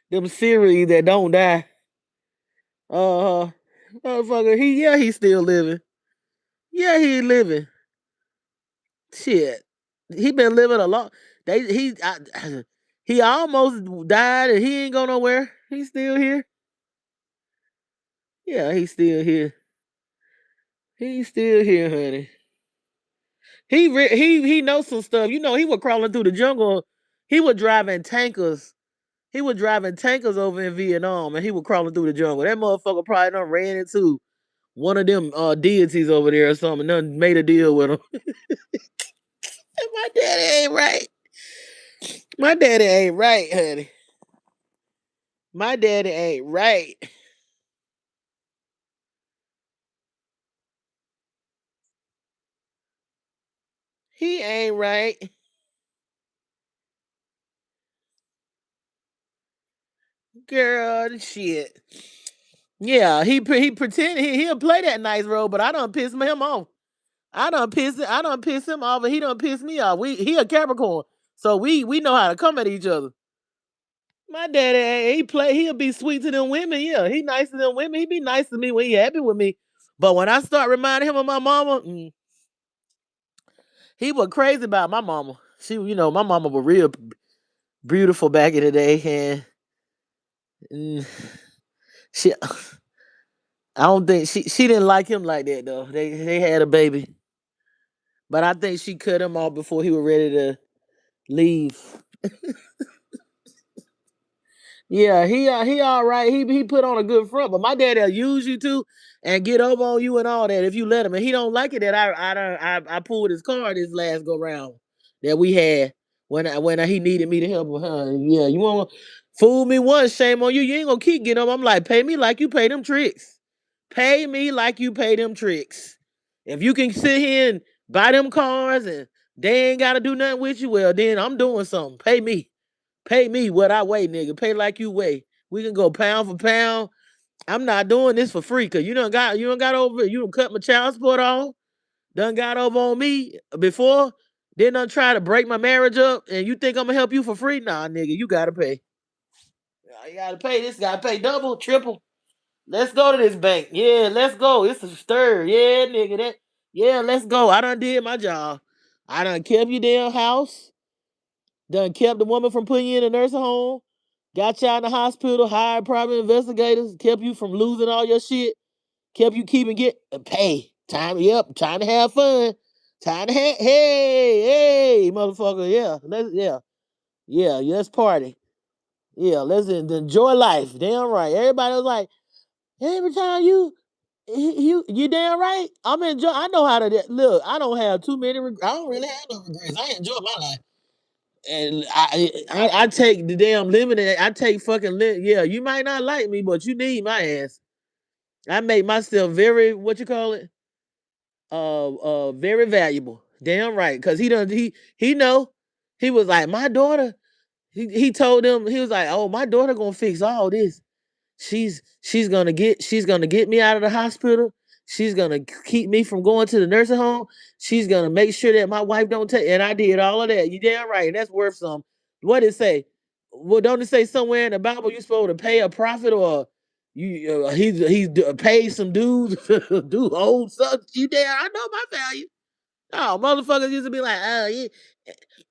A: them series that don't die. Uh Motherfucker, he's still living. Yeah, he living. Shit. He been living a long. He almost died and he ain't go nowhere. He's still here. Yeah, he's still here. He's still here, honey. He knows some stuff. He was crawling through the jungle. He was driving tankers. He was driving tankers over in Vietnam, and he was crawling through the jungle. That motherfucker probably done ran into one of them deities over there or something. Done made a deal with him. My daddy ain't right. My daddy ain't right, honey. My daddy ain't right. He ain't right. Girl, shit. Yeah, he pretend he'll play that nice role, but I done piss him off. I done piss him off, and he done piss me off. He a Capricorn, so we know how to come at each other. My daddy, he'll be sweet to them women. Yeah, he nice to them women. He be nice to me when he happy with me. But when I start reminding him of my mama, he was crazy about my mama. My mama was real beautiful back in the day, and mm, she, I don't think she didn't like him like that though. They had a baby, but I think she cut him off before he was ready to leave. Yeah, he all right. He put on a good front, but my daddy'll use you too and get over on you and all that if you let him. And he don't like it that I pulled his car this last go round that we had when he needed me to help him. Huh? Yeah, you want to fool me once, shame on you. You ain't gonna keep getting them. I'm like, pay me like you pay them tricks. Pay me like you pay them tricks. If you can sit here and buy them cars and they ain't gotta do nothing with you, well then I'm doing something. Pay me. Pay me what I weigh, nigga. Pay like you weigh. We can go pound for pound. I'm not doing this for free, cause you done got over. You done cut my child support off. Done got over on me before. Then done try to break my marriage up, and you think I'm gonna help you for free? Nah, nigga, you gotta pay. You gotta pay. This gotta pay double, triple. Let's go to this bank. Yeah, let's go. It's a stir. Yeah, nigga. Yeah, let's go. I done did my job. I done kept your damn house. Done kept the woman from putting you in a nursing home. got you in the hospital, hired private investigators, kept you from losing all your shit, kept you keeping get pay. Time, yep, time to have fun. Time to hey, motherfucker, yeah, let's party. Yeah, let's enjoy life. Damn right. Everybody was like, every time you damn right. I'm enjoy. I know how to look. I don't have too many. I don't really have no regrets. I enjoy my life, and I take the damn lemonade. I take fucking yeah. You might not like me, but you need my ass. I make myself very what you call it, very valuable. Damn right, cause he know. He was like my daughter. He told him he was like, oh, my daughter gonna fix all this. She's gonna get me out of the hospital. She's gonna keep me from going to the nursing home. She's gonna make sure that my wife don't take. And I did all of that. You damn right. And that's worth some. What did it say? Well, don't it say somewhere in the Bible you're supposed to pay a prophet or he's paid some dudes do old stuff? You damn. I know my value. Oh, motherfuckers used to be like, oh, yeah.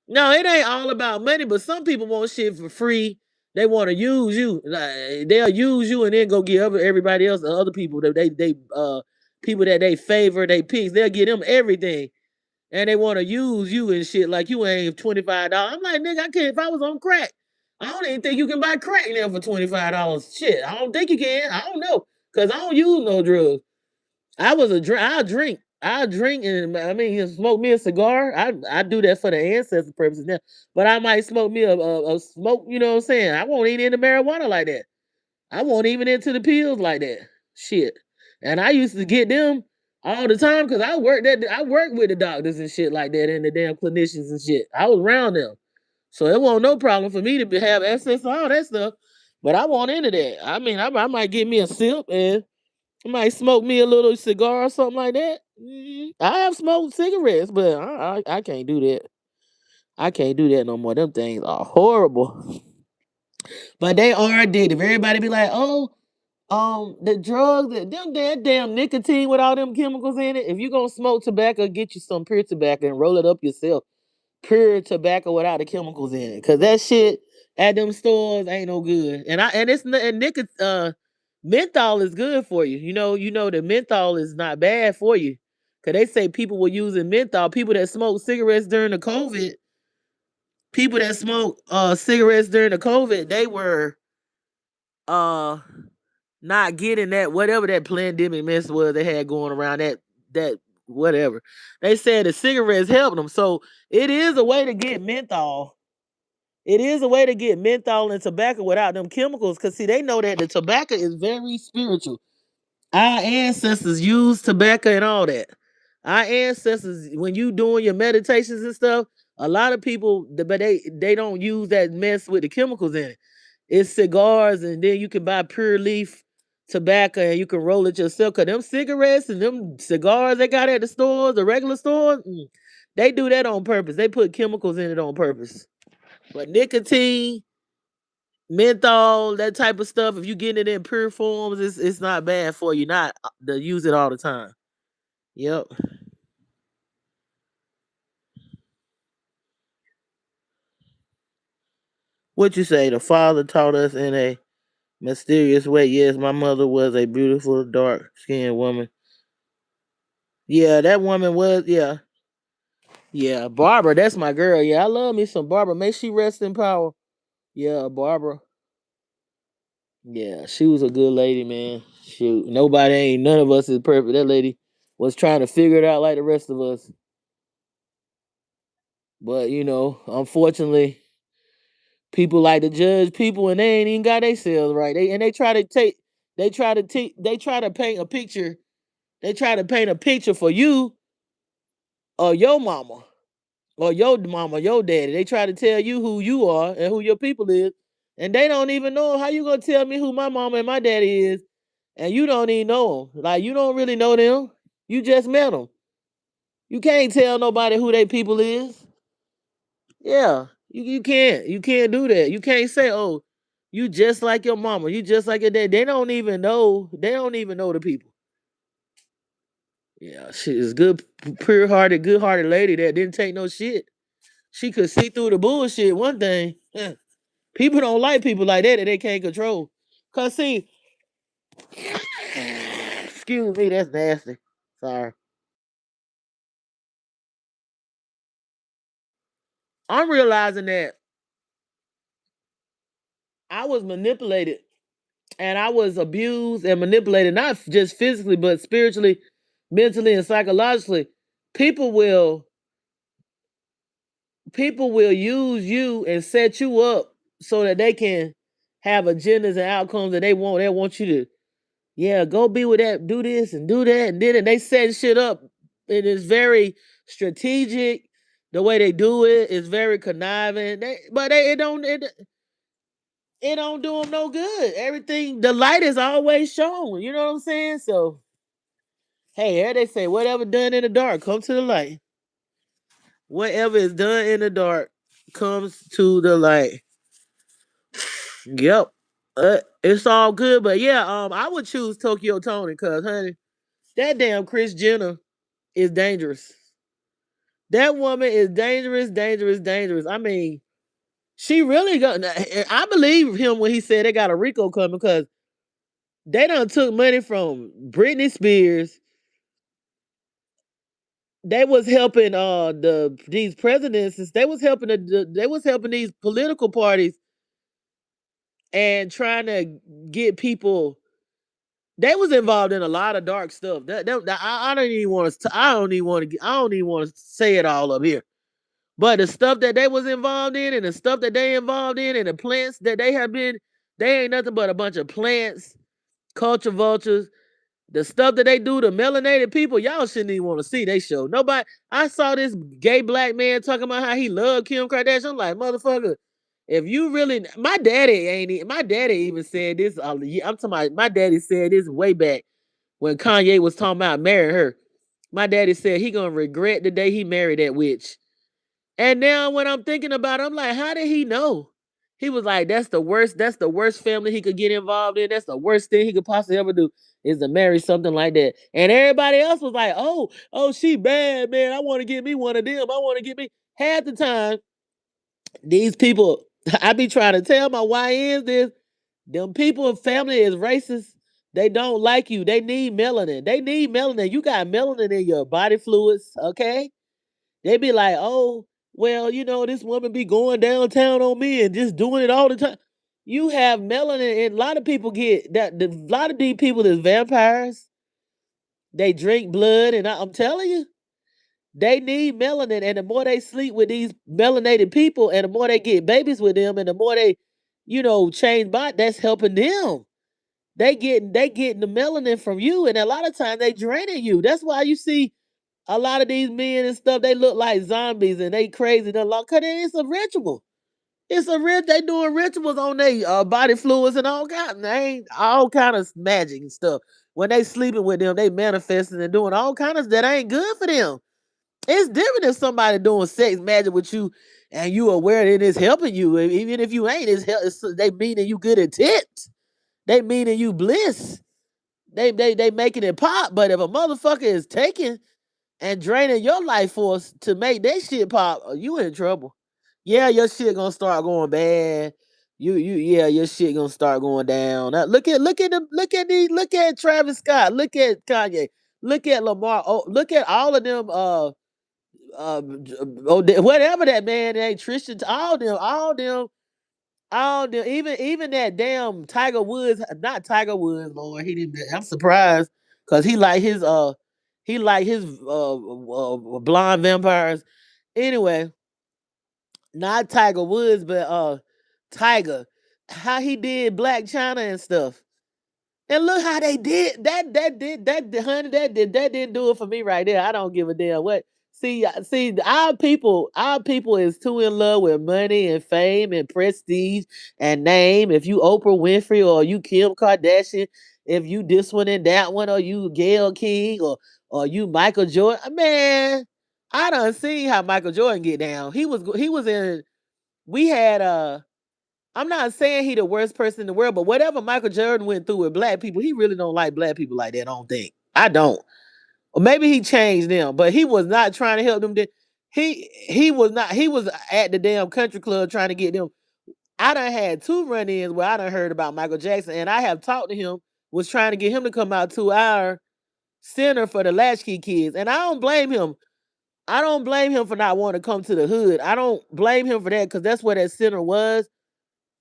A: No, it ain't all about money, but some people want shit for free. They want to use you. Like, they'll use you and then go get everybody else, the other people that they people that they favor, they picks. They'll get them everything, and they want to use you and shit like you ain't $25. I'm like, nigga, I can't. If I was on crack, I don't even think you can buy crack now for $25. Shit, I don't think you can. I don't know because I don't use no drugs. I was a drink. I'll drink. I'll drink and I mean, you smoke me a cigar. I do that for the ancestor purposes now. But I might smoke me a smoke. You know what I'm saying? I won't eat into marijuana like that. I won't even into the pills like that. Shit. And I used to get them all the time because I worked with the doctors and shit like that and the damn clinicians and shit. I was around them, so it wasn't no problem for me to have access to all that stuff. But I want into that. I mean, I might get me a sip and I might smoke me a little cigar or something like that. I have smoked cigarettes, but I can't do that. I can't do that no more. Them things are horrible. But they are addictive. Everybody be like, oh, the drugs, them that damn nicotine with all them chemicals in it. If you gonna smoke tobacco, get you some pure tobacco and roll it up yourself. Pure tobacco without the chemicals in it. Cause that shit at them stores ain't no good. And menthol is good for you. You know that menthol is not bad for you. Cause they say people were using menthol. People that smoked cigarettes during the COVID, people that smoked cigarettes during the COVID, they were uh not getting that whatever that pandemic mess was they had going around that whatever. They said the cigarettes helped them. So it is a way to get menthol. It is a way to get menthol and tobacco without them chemicals. Cause see, they know that the tobacco is very spiritual. Our ancestors used tobacco and all that. Our ancestors, when you doing your meditations and stuff, a lot of people, but they don't use that mess with the chemicals in it. It's cigars, and then you can buy pure leaf tobacco and you can roll it yourself. Cause them cigarettes and them cigars they got at the stores, the regular stores, they do that on purpose. They put chemicals in it on purpose. But nicotine, menthol, that type of stuff, if you get it in pure forms, it's not bad for you. Not to use it all the time. Yep. What you say? The father taught us in a mysterious way. Yes, my mother was a beautiful, dark skinned woman. Yeah, that woman was. Yeah, yeah. Barbara, that's my girl. Yeah, I love me some Barbara. May she rest in power. Yeah, Barbara. Yeah, she was a good lady, man. Shoot, nobody ain't none of us is perfect. That lady was trying to figure it out like the rest of us. But unfortunately, people like to judge people and they ain't even got themselves right. They try to take they try to paint a picture. They try to paint a picture for you or your mama or your mama, your daddy. They try to tell you who you are and who your people is. And they don't even know how you gonna tell me who my mama and my daddy is, and you don't even know them. Like you don't really know them. You just met them. You can't tell nobody who they people is. Yeah, you can't do that. You can't say, "Oh, you just like your mama, you just like your dad." They don't even know. They don't even know the people. Yeah, she is good, pure hearted, good hearted lady that didn't take no shit. She could see through the bullshit. One thing, People don't like people like that they can't control. Cause see, excuse me, that's nasty. Sorry. I'm realizing that I was manipulated and I was abused and manipulated, not just physically, but spiritually, mentally, and psychologically. People will people will use you and set you up so that they can have agendas and outcomes that they want. They want you to, yeah, go be with that, do this and do that, and then they set shit up. It is very strategic. The way they do it is very conniving. It don't do them no good. Everything, the light is always shown. You know what I'm saying? So hey, here they say, whatever done in the dark, come to the light. Whatever is done in the dark comes to the light. Yep. It's all good, but yeah, I would choose Tokyo Toni because, honey, that damn Kris Jenner is dangerous. That woman is dangerous, dangerous, dangerous. I mean, she really got. I believe him when he said they got a Rico coming because they done took money from Britney Spears. They was helping these presidents. They was helping they was helping these political parties and trying to get people. They was involved in a lot of dark stuff. I don't even want to. I don't even want to. I don't even want to say it all up here. But the stuff that they was involved in, and the stuff that they involved in, and the plants that they have been, they ain't nothing but a bunch of plants, culture vultures. The stuff that they do to melanated people, y'all shouldn't even want to see they show. Nobody. I saw this gay black man talking about how he loved Kim Kardashian. I'm like, motherfucker, if you really, my daddy even said this. I'm talking about, my daddy said this way back when Kanye was talking about marrying her. My daddy said he gonna regret the day he married that witch. And now when I'm thinking about it, I'm like, how did he know? He was like, that's the worst. That's the worst family he could get involved in. That's the worst thing he could possibly ever do is to marry something like that. And everybody else was like, oh, she bad, man. I want to get me one of them. I want to get me. Half the time, these people, I be trying to tell my YNs this. Them people and family is racist. They don't like you. They need melanin. They need melanin. You got melanin in your body fluids, okay? They be like, oh, well, this woman be going downtown on me and just doing it all the time. You have melanin, and a lot of people get that. A lot of these people is vampires. They drink blood, and I'm telling you, they need melanin. And the more they sleep with these melanated people, and the more they get babies with them, and the more they, change body, that's helping them. They getting the melanin from you, and a lot of times they draining you. That's why you see a lot of these men and stuff, they look like zombies and they crazy. Cause it's a ritual. It's a ritual. They doing rituals on their body fluids and all kind of magic and stuff. When they sleeping with them, they manifesting and doing all kind of that ain't good for them. It's different if somebody doing sex magic with you and you aware that it's helping you. Even if you ain't, they meaning you good intent. They meaning you bliss. They making it pop. But if a motherfucker is taking and draining your life force to make that shit pop, you in trouble. Yeah, your shit gonna start going bad. Yeah, your shit gonna start going down. Now, look at Travis Scott, look at Kanye, look at Lamar, look at all of them. Whatever that man ain't Tristan, all them, even that damn Tiger Woods, not Tiger Woods, Lord, he didn't. I'm surprised because he like his blonde vampires. Anyway, not Tiger Woods, but Tiger, how he did Black China and stuff. And look how they did honey, that didn't do it for me right there. I don't give a damn what. See, our people is too in love with money and fame and prestige and name. If you Oprah Winfrey or you Kim Kardashian, if you this one and that one, or you Gail King or you Michael Jordan, man, I done seen how Michael Jordan get down. He was in. We had I'm not saying he the worst person in the world, but whatever Michael Jordan went through with black people, he really don't like black people like that. I don't think. I don't. Or maybe he changed them, but he was not trying to help them. He was not. He was at the damn country club trying to get them. I done had two run-ins where I done heard about Michael Jackson, and I have talked to him, was trying to get him to come out to our center for the latchkey kids, and I don't blame him. I don't blame him for not wanting to come to the hood. I don't blame him for that because that's where that center was.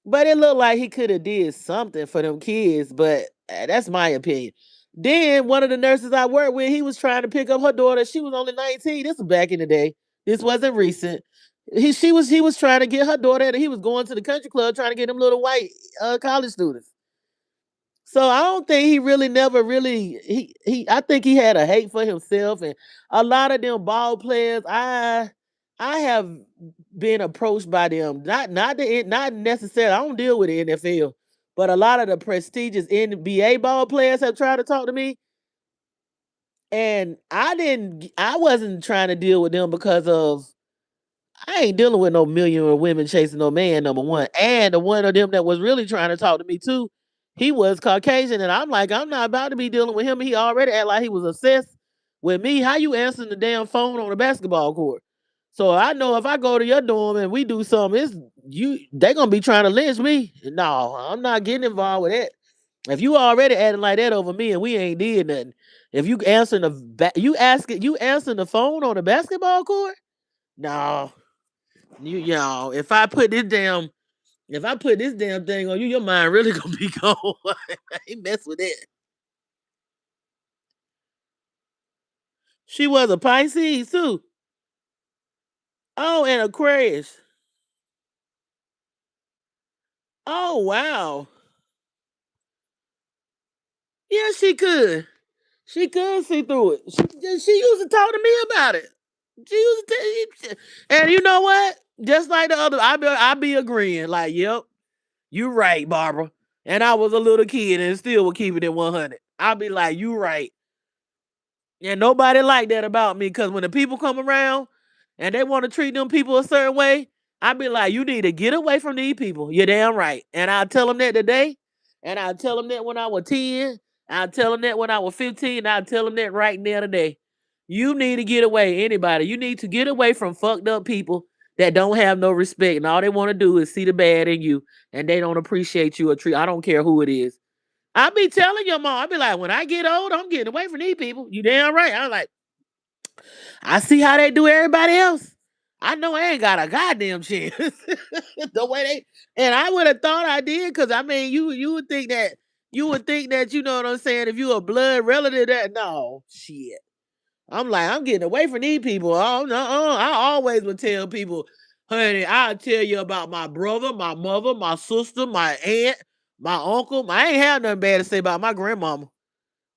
A: But it looked like he could have did something for them kids, but that's my opinion. Then one of the nurses I worked with, he was trying to pick up her daughter. She was only 19. This was back in the day. This wasn't recent. He was trying to get her daughter. He was going to the country club trying to get them little white college students. So I don't think he really never really he I think he had a hate for himself, and a lot of them ball players I have been approached by them, not necessarily, I don't deal with the NFL, but a lot of the prestigious NBA ball players have tried to talk to me, and I wasn't trying to deal with them because of I ain't dealing with no million of women chasing no man, number one. And the one of them that was really trying to talk to me too, he was Caucasian. And I'm like, I'm not about to be dealing with him. He already act like he was obsessed with me. How you answering the damn phone on a basketball court? So I know if I go to your dorm and we do something, they gonna be trying to lynch me. No, I'm not getting involved with that. If you already acting like that over me and we ain't did nothing, if you answering you answering the phone on the basketball court, no. If I put this damn thing on you, your mind really gonna be gone. I ain't mess with that. She was a Pisces too. Oh, and Aquarius. Oh wow. Yeah, she could. She could see through it. She used to talk to me about it. She used to, and you know what? Just like the other, I be agreeing. Like, yep, you right, Barbara. And I was a little kid and still would keep it at 100. I'll be like, you right. And nobody like that about me because when the people come around and they want to treat them people a certain way, I be like, you need to get away from these people. You're damn right. And I'll tell them that today. And I'll tell them that when I was 10. I'll tell them that when I was 15. I'll tell them that right now today. You need to get away, anybody. You need to get away from fucked up people that don't have no respect. And all they want to do is see the bad in you. And they don't appreciate you or treat. I don't care who it is. I be telling your mom, I be like, when I get old, I'm getting away from these people. You damn right. I'm like, I see how they do everybody else. I know I ain't got a goddamn chance. The way they and I would have thought I did, because I mean you would think that you know what I'm saying, if you a blood relative that no shit. I'm like, I'm getting away from these people. Oh no, I always would tell people, honey, I'll tell you about my brother, my mother, my sister, my aunt, my uncle. I ain't have nothing bad to say about my grandmama.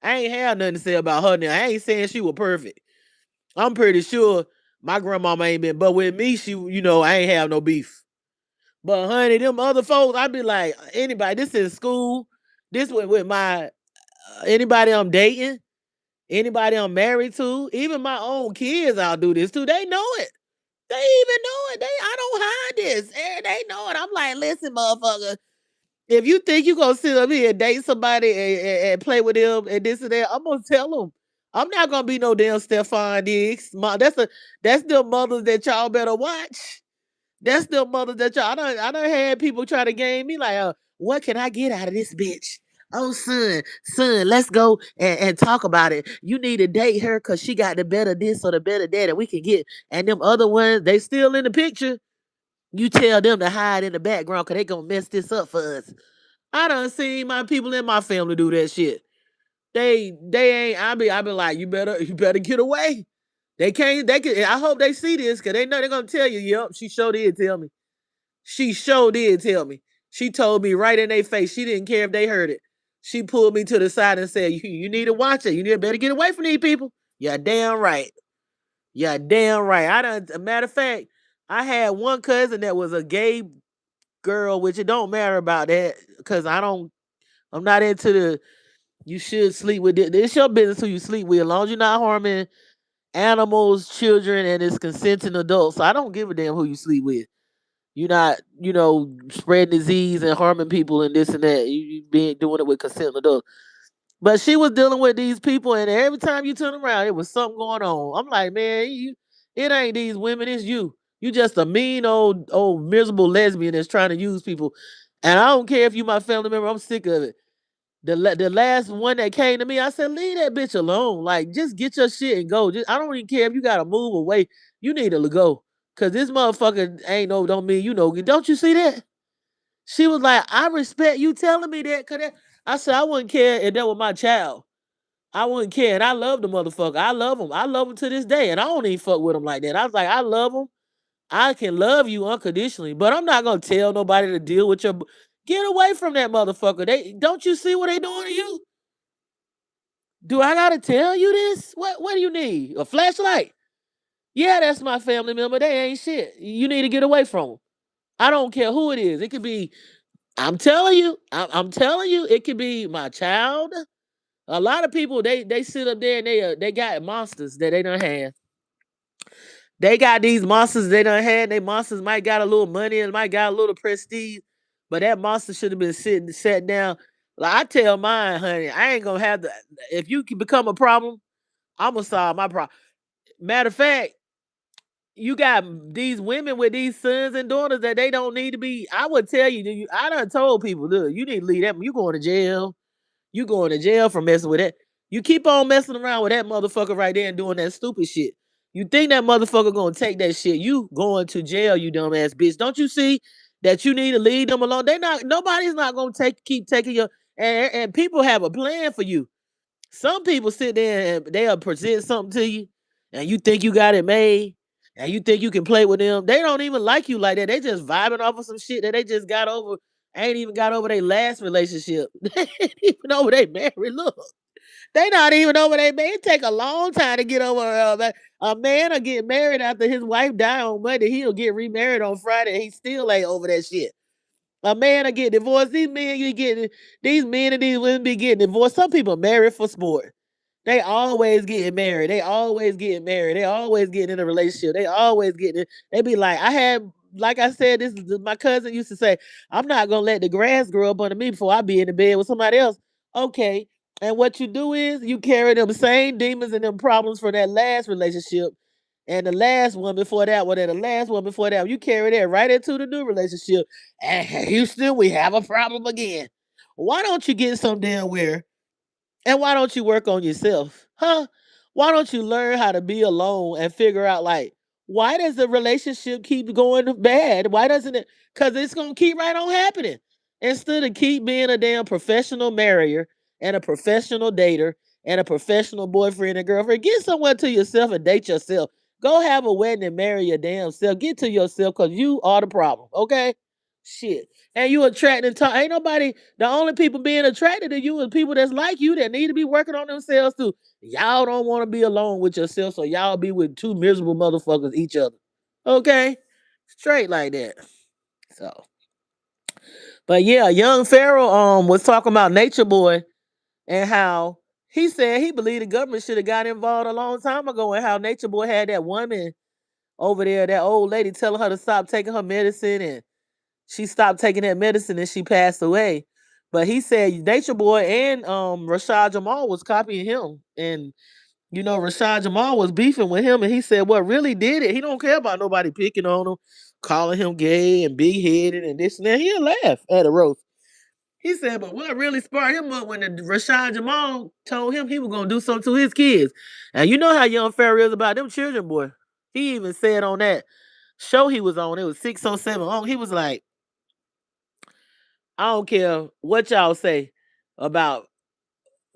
A: I ain't have nothing to say about her now. I ain't saying she was perfect. I'm pretty sure my grandmama ain't been, but with me, I ain't have no beef. But honey, them other folks, I be like, anybody, this is school. This with my anybody I'm dating, anybody I'm married to, even my own kids, I'll do this too. They know it. They even know it. I don't hide this. They know it. I'm like, listen, motherfucker. If you think you gonna sit up here and date somebody and play with them and this and that, I'm gonna tell them. I'm not gonna be no damn Stefan Diggs. That's the mothers that y'all better watch. That's the mothers that I done had people try to game me like, what can I get out of this bitch? Oh son, let's go and talk about it. You need to date her because she got the better this or the better that, and we can get. And them other ones, they still in the picture. You tell them to hide in the background because they gonna mess this up for us. I done seen my people in my family do that shit. They ain't. I be like, you better get away. They can't. They can. I hope they see this because they know they're gonna tell you. Yep, she sure did tell me. She sure did tell me. She told me right in their face. She didn't care if they heard it. She pulled me to the side and said, "You need to watch it. You need to better get away from these people." Yeah, damn right. Yeah, damn right. I done. A matter of fact, I had one cousin that was a gay girl, which it don't matter about that because I'm not into the. You should sleep with it. It's your business who you sleep with, as long as you're not harming animals, children, and it's consenting adults. So I don't give a damn who you sleep with. You're not, spreading disease and harming people and this and that. You being doing it with consenting adults. But she was dealing with these people, and every time you turn around, it was something going on. I'm like, man, it ain't these women, it's you. You just a mean old miserable lesbian that's trying to use people. And I don't care if you my family member. I'm sick of it. The last one that came to me, I said, leave that bitch alone. Like, just get your shit and go. Just, I don't even care if you gotta move away. You need to go. Cause this motherfucker ain't no don't mean you know. Don't you see that? She was like, I respect you telling me that. I said I wouldn't care if that was my child. I wouldn't care. And I love the motherfucker. I love him. I love him to this day. And I don't even fuck with him like that. I was like, I love him. I can love you unconditionally, but I'm not gonna tell nobody to deal with your. Get away from that motherfucker. They don't you see what they doing to you? Do I gotta tell you this? What do you need? A flashlight? Yeah, that's my family member. They ain't shit. You need to get away from them. I don't care who it is. It could be. I'm telling you. I'm telling you. It could be my child. A lot of people they sit up there and they got monsters that they don't have. They got these monsters they done had. They monsters might got a little money and might got a little prestige, but that monster should have been sat down. Like I tell mine, honey, I ain't gonna have the. If you can become a problem, I'm gonna solve my problem. Matter of fact, you got these women with these sons and daughters that they don't need to be. I would tell you, I done told people, look, you need to leave that. You going to jail. You going to jail for messing with that. You keep on messing around with that motherfucker right there and doing that stupid shit. You think that motherfucker gonna take that shit? You going to jail, you dumbass bitch. Don't you see that you need to leave them alone? They not nobody's not gonna keep taking your and people have a plan for you. Some people sit there and they'll present something to you, and you think you got it made, and you think you can play with them. They don't even like you like that. They just vibing off of some shit that they just got over. Ain't even got over their last relationship. They ain't even over they married. Look, they not even over they married. It take a long time to get over. A man will get married after his wife die on Monday. He'll get remarried on Friday. And he still ain't over that shit. A man will get divorced. These men and these women be getting divorced. Some people married for sport. They always getting married. They always getting married. They always getting in a relationship. They always getting it. They be like, like I said, this is my cousin used to say, I'm not gonna let the grass grow up under me before I be in the bed with somebody else. Okay. And what you do is you carry them same demons and them problems from that last relationship and the last one before that one and the last one before that. You carry that right into the new relationship. And Houston, we have a problem again. Why don't you get some damn where and why don't you work on yourself? Huh? Why don't you learn how to be alone and figure out like why does the relationship keep going bad? Why doesn't it? Because it's gonna keep right on happening. Instead of keep being a damn professional marrier and a professional dater and a professional boyfriend and girlfriend, get somewhere to yourself and date yourself. Go have a wedding and marry your damn self. Get to yourself because you are the problem. Okay? Shit. And you attracting ain't nobody the only people being attracted to you is people that's like you that need to be working on themselves too. Y'all don't want to be alone with yourself, so y'all be with two miserable motherfuckers each other. Okay? Straight like that. So but yeah, young Pharaoh was talking about Nature Boy and how he said he believed the government should have got involved a long time ago and how Nature Boy had that woman over there, that old lady telling her to stop taking her medicine and she stopped taking that medicine and she passed away. But he said Nature Boy and Rashad Jamal was copying him. And you know, Rashad Jamal was beefing with him and he said what really did it. He don't care about nobody picking on him, calling him gay and big headed and this and that. He'll laugh at a roast. He said, but what really sparked him up when the Rashad Jamal told him he was gonna do something to his kids. And you know how Young Pharoah is about them children, boy. He even said on that show he was on, it was 607 on, he was like, I don't care what y'all say about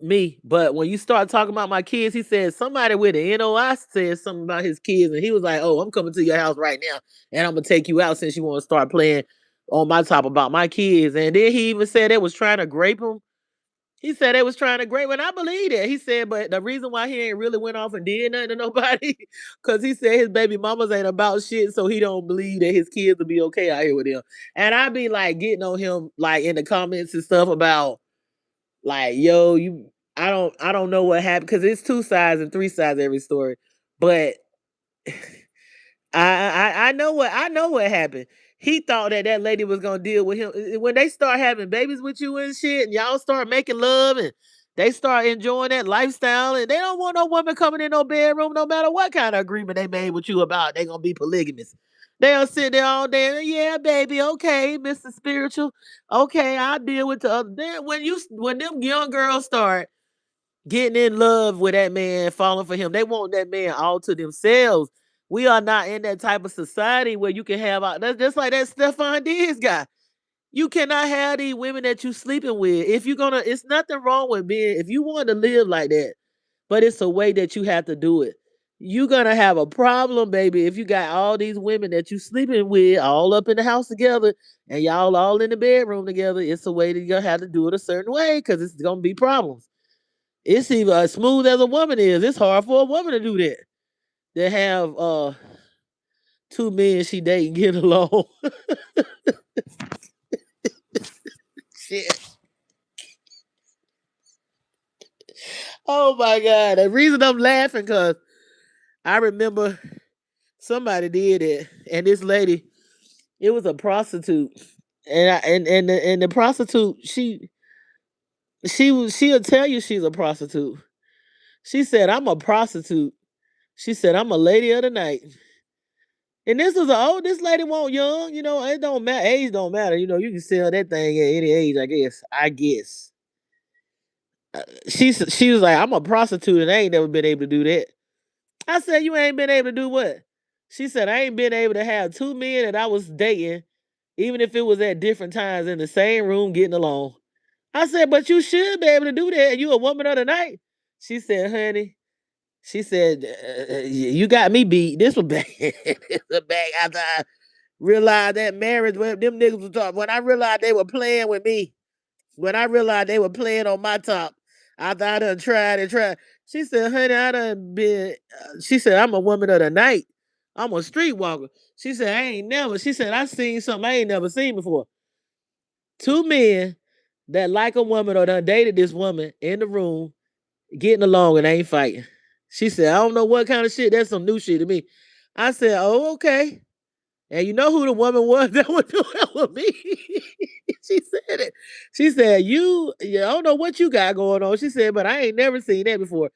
A: me, but when you start talking about my kids, he said somebody with an NOI said something about his kids, and he was like, "Oh, I'm coming to your house right now, and I'm gonna take you out since you want to start playing on my top about my kids." And then he even said they was trying to grape him. He said they was trying to grape, and I believe that. He said, but the reason why he ain't really went off and did nothing to nobody, because he said his baby mamas ain't about shit, so he don't believe that his kids will be okay out here with him. And I be like getting on him like in the comments and stuff about like, yo, I don't know what happened because it's two sides and three sides every story. But I know what happened. He thought that that lady was gonna deal with him when they start having babies with you and shit, and y'all start making love and they start enjoying that lifestyle, and they don't want no woman coming in no bedroom, no matter what kind of agreement they made with you about they gonna be polygamous. They'll sit there all day. Yeah, baby. Okay, Mr. Spiritual. Okay, I'll deal with the other. Then when them young girls start getting in love with that man, falling for him, they want that man all to themselves. We are not in that type of society where you can have that's just like that Stephon Diggs guy. You cannot have these women that you sleeping with. If you're gonna, it's nothing wrong with being if you want to live like that, but it's a way that you have to do it. You're gonna have a problem, baby, if you got all these women that you sleeping with all up in the house together and y'all all in the bedroom together. It's a way that you're gonna have to do it a certain way because it's gonna be problems. It's even as smooth as a woman is. It's hard for a woman to do that. They have two men she dating get along. Shit. Oh my god. The reason I'm laughing because I remember somebody did it, and this lady, it was a prostitute, and the prostitute, she'll tell you she's a prostitute. She said, "I'm a prostitute." She said, "I'm a lady of the night." And this lady won't young, it don't matter. Age don't matter. You can sell that thing at any age, I guess. She was like, "I'm a prostitute and I ain't never been able to do that." I said, "You ain't been able to do what?" She said, "I ain't been able to have two men that I was dating, even if it was at different times in the same room getting along." I said, "But you should be able to do that. You a woman of the night." She said, "Honey," she said, "You got me beat. This was bad." This was bad after I realized that marriage, when them niggas was talking, when I realized they were playing with me, when I realized they were playing on my top, after I done tried and tried. She said, "Honey, I done been," she said, "I'm a woman of the night. I'm a streetwalker." She said, she said, "I seen something I ain't never seen before. Two men that like a woman or done dated this woman in the room, getting along and ain't fighting." She said, "I don't know what kind of shit. That's some new shit to me." I said, "Oh, okay." And you know who the woman was that was doing that with me? She said it. She said, I don't know what you got going on." She said, "But I ain't never seen that before.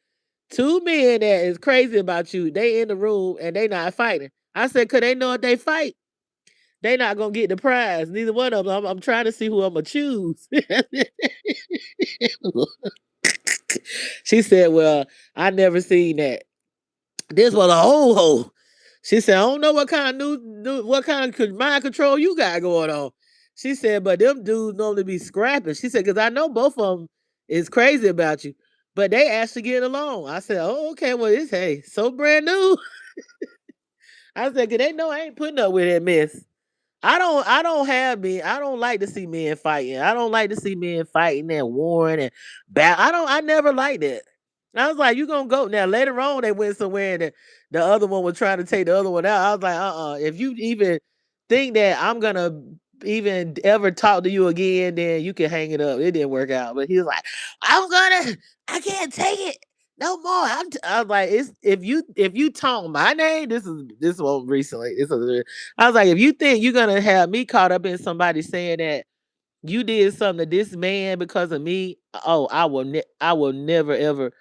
A: Two men that is crazy about you, they in the room and they not fighting." I said, "Cause they know if they fight, they not gonna get the prize. Neither one of them. I'm trying to see who I'm gonna choose." She said, "Well, I never seen that. This was a whole hole." She said, "I don't know what kind of what kind of mind control you got going on." She said, "But them dudes normally be scrapping." She said, "Because I know both of them is crazy about you, but they actually get along." I said, "Oh, okay. Well, it's hey, so brand new." I said, "Cause they know I ain't putting up with that mess." I don't like to see men fighting. I don't like to see men fighting and warring and I never liked it. I was like, "You gonna go." Now later on they went somewhere and the other one was trying to take the other one out. I was like, if you even think that I'm gonna even ever talk to you again, then you can hang it up. It didn't work out. But he was like, I can't take it no more. I was like, it's if you taunt my name, this one recently. I was like, if you think you're gonna have me caught up in somebody saying that you did something to this man because of me, oh, I will never ever.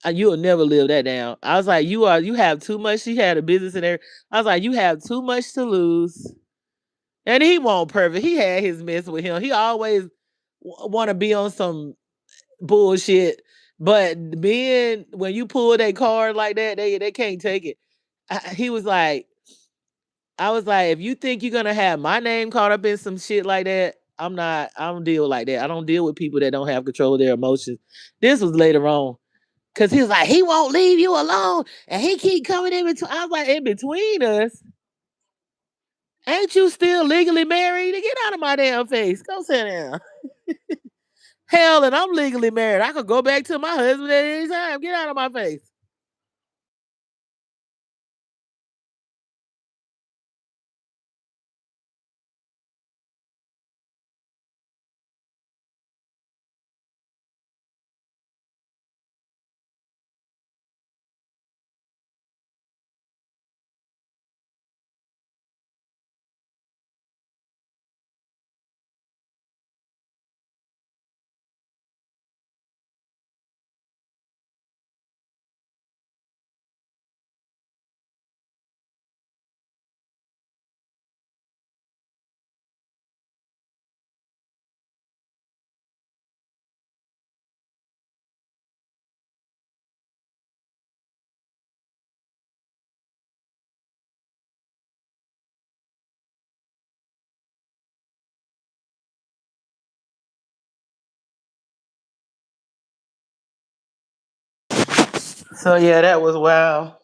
A: You will never live that down. I was like, you have too much. She had a business in there. I was like, you have too much to lose. And he won't perfect. He had his mess with him. He always want to be on some bullshit. But being when you pull that card like that, they can't take it. He was like, I was like, if you think you're gonna have my name caught up in some shit like that, I'm not. I don't deal like that. I don't deal with people that don't have control of their emotions. This was later on. Cause he was like, he won't leave you alone. And he keep coming in between. I was like, in between us, ain't you still legally married? Get out of my damn face. Go sit down. Hell, and I'm legally married. I could go back to my husband at any time. Get out of my face. So yeah, that was wow.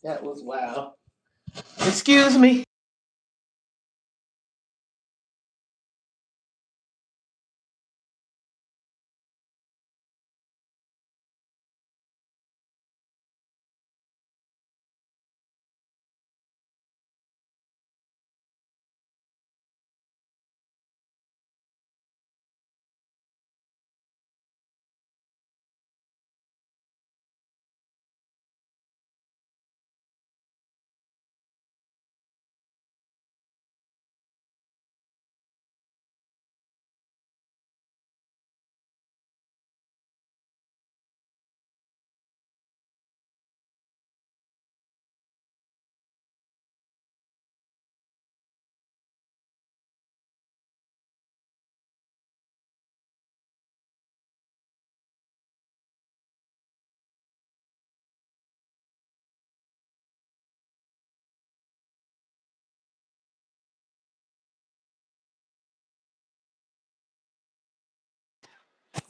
A: That was wow. Excuse me.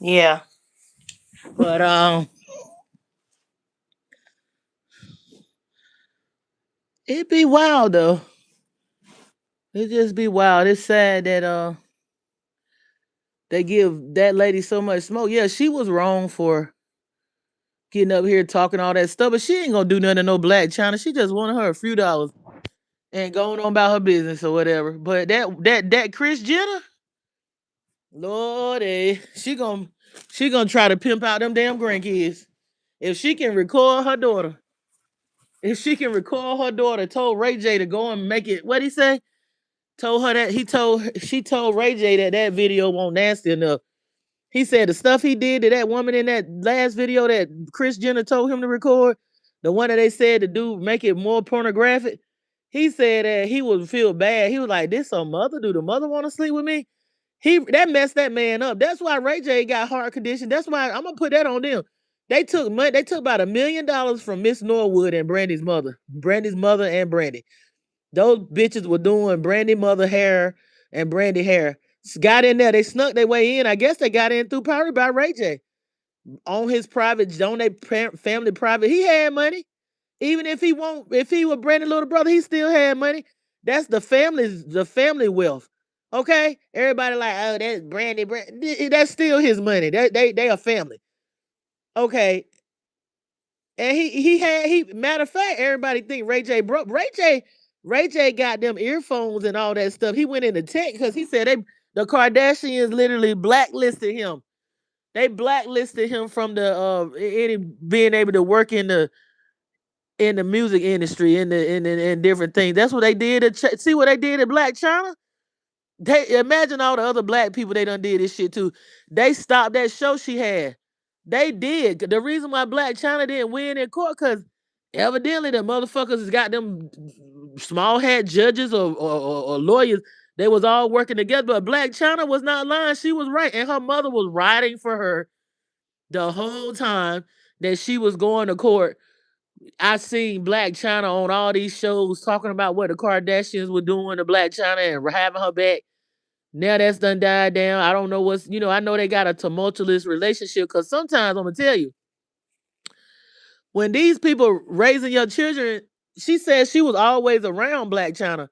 A: Yeah, but it be wild though. It just be wild. It's sad that they give that lady so much smoke. Yeah, she was wrong for getting up here talking all that stuff, but she ain't gonna do nothing to no black China. She just wanted her a few dollars and going on about her business or whatever. But that Kris Jenner, Lord, she gonna try to pimp out them damn grandkids. If she can record her daughter, if she can record her daughter, told Ray J to go and make it. What he say? Told her that she told Ray J that that video won't nasty enough. He said the stuff he did to that woman in that last video that Kris Jenner told him to record, the one that they said to do make it more pornographic. He said that he would feel bad. He was like, "This some mother? Do the mother want to sleep with me?" He that messed that man up. That's why Ray J got heart condition. That's why I'm gonna put that on them. They took money. They took about $1 million from Miss Norwood and Brandy's mother and Brandy. Those bitches were doing Brandy mother hair and Brandy hair. Got in there. They snuck their way in. I guess they got in through probably by Ray J on his private, on their family private. He had money. Even if he won't, if he was Brandy's little brother, he still had money. That's the family wealth. Okay, everybody like, oh, that's Brandy. That's still his money. They a family. Okay, and he matter of fact, everybody think Ray J broke. Ray J got them earphones and all that stuff. He went into tech because he said the Kardashians literally blacklisted him. They blacklisted him from the any being able to work in the music industry in different things. That's what they did. See what they did at Black China. They imagine all the other black people they done did this shit to. They stopped that show she had. They did. The reason why Black China didn't win in court, because evidently the motherfuckers has got them small hat judges or lawyers. They was all working together. But Black China was not lying. She was right. And her mother was riding for her the whole time that she was going to court. I seen Black China on all these shows talking about what the Kardashians were doing to Black China and having her back. Now that's done died down. I don't know I know they got a tumultuous relationship because sometimes I'm gonna tell you, when these people raising your children, she said she was always around Black China.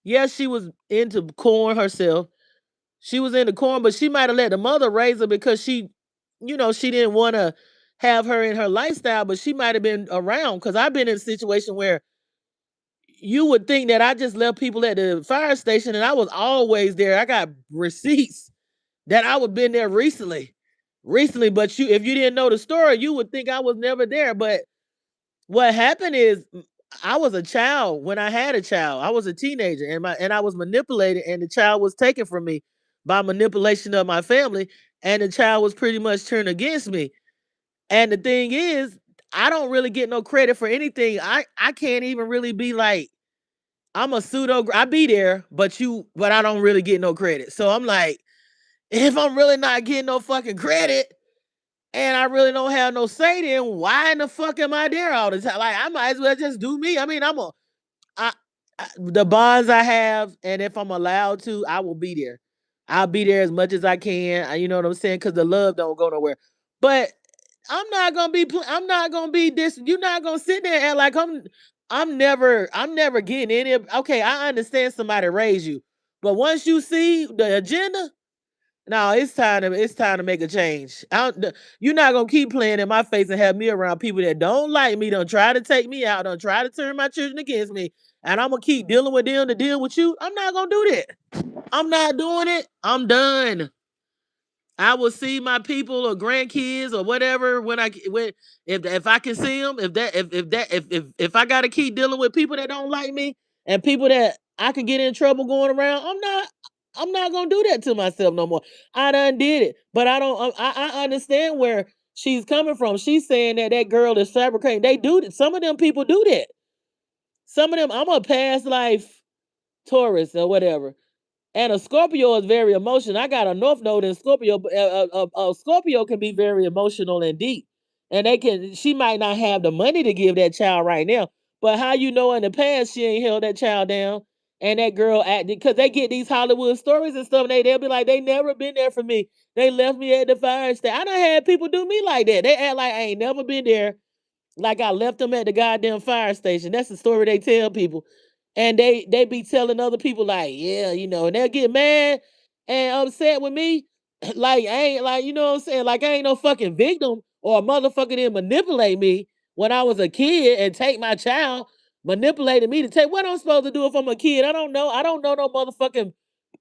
A: Yes, she was into corn herself. She was into corn, but she might have let the mother raise her because she didn't want to have her in her lifestyle, but she might have been around because I've been in a situation where you would think that I just left people at the fire station and I was always there. I got receipts that I would been there recently. But if you didn't know the story, you would think I was never there. But what happened is I was a child when I had a child. I was a teenager and I was manipulated and the child was taken from me by manipulation of my family and the child was pretty much turned against me. And the thing is, I don't really get no credit for anything. I can't even really be like I'm a pseudo I be there, but I don't really get no credit. So I'm like, if I'm really not getting no fucking credit and I really don't have no say, then why in the fuck am I there all the time? Like I might as well just do me. I mean, I, the bonds I have, and if I'm allowed to, I will be there. I'll be there as much as I can. You know what I'm saying? Because the love don't go nowhere. But I'm not gonna be this. You're not gonna sit there and act like I'm never getting any of. Okay, I understand somebody raised you, but once you see the agenda, no, it's time to make a change. You're not gonna keep playing in my face and have me around people that don't like me, don't try to take me out, don't try to turn my children against me, and I'm gonna keep dealing with them to deal with you. I'm not gonna do that. I'm not doing it. I'm done. I will see my people or grandkids or whatever when if I can see them. If I got to keep dealing with people that don't like me and people that I can get in trouble going around, I'm not gonna do that to myself no more. I done did it, but I don't. I understand where she's coming from. She's saying that that girl is fabricating. They do that. Some of them people do that. Some of them. I'm a past life Taurus or whatever. And a Scorpio is very emotional. I got a North Node in Scorpio. Scorpio can be very emotional and deep, and they can. She might not have the money to give that child right now, but how you know in the past she ain't held that child down, and that girl acted because they get these Hollywood stories and stuff. And they'll be like, they never been there for me. They left me at the fire station. I done had people do me like that. They act like I ain't never been there, like I left them at the goddamn fire station. That's the story they tell people. And they be telling other people like, yeah, and they'll get mad and upset with me. Like I ain't like, you know what I'm saying? Like I ain't no fucking victim or a motherfucker didn't manipulate me when I was a kid and take my child, manipulated me to take what I'm supposed to do if I'm a kid. I don't know. I don't know no motherfucking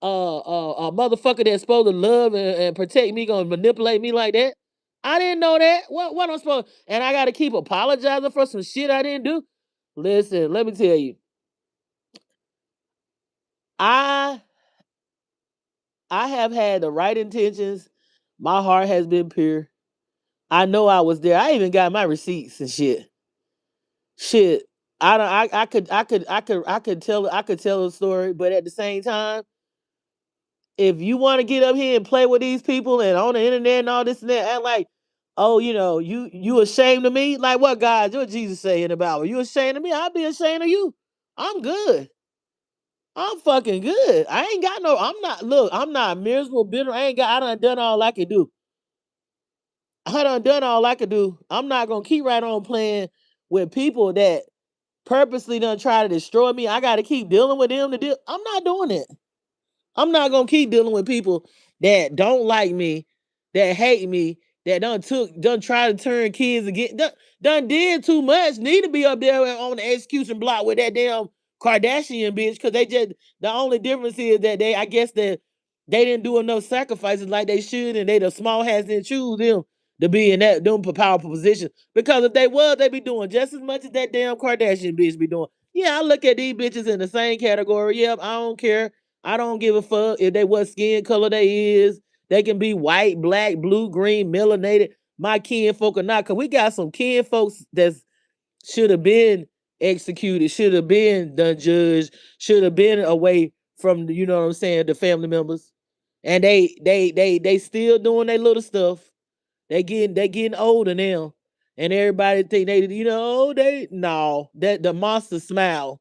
A: a motherfucker that's supposed to love and protect me gonna manipulate me like that. I didn't know that. What I'm supposed and I gotta keep apologizing for some shit I didn't do. Listen, let me tell you. I I have had the right intentions. My heart has been pure. I know I was there. I even got my receipts and shit. Shit. I don't I could tell a story, but at the same time, if you want to get up here and play with these people and on the internet and all this and that, act like, oh, you ashamed of me? Like what God, what Jesus saying about? Are you ashamed of me? I'll be ashamed of you. I'm good. I'm fucking good. I ain't got no. I'm not miserable, bitter. I done all I could do. I done all I could do. I'm not gonna keep right on playing with people that purposely done try to destroy me. I gotta keep dealing with them to deal. I'm not doing it. I'm not gonna keep dealing with people that don't like me, that hate me, that done try to turn kids again, done did too much. Need to be up there on the execution block with that damn Kardashian bitch, because the only difference is that I guess that they didn't do enough sacrifices like they should, and they the small hats didn't choose them to be in that them powerful position. Because if they was, they be doing just as much as that damn Kardashian bitch be doing. Yeah, I look at these bitches in the same category. Yep, I don't care. I don't give a fuck if they what skin color they is. They can be white, black, blue, green, melanated. My kin folk or not, cause we got some kin folks that should have been executed, should have been done judged, should have been away from you know what I'm saying, the family members, and they still doing their little stuff. They getting older now, and everybody think they they no that the monster smile,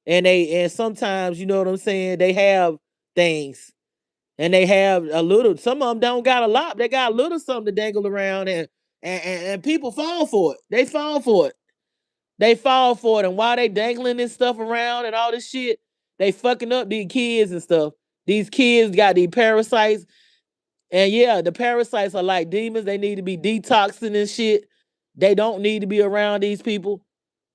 A: and sometimes you know what I'm saying, they have things. And they have a little. Some of them don't got a lot. They got a little something to dangle around, and people fall for it. They fall for it. They fall for it. And while they dangling this stuff around and all this shit, they fucking up these kids and stuff. These kids got these parasites, and yeah, the parasites are like demons. They need to be detoxing and shit. They don't need to be around these people.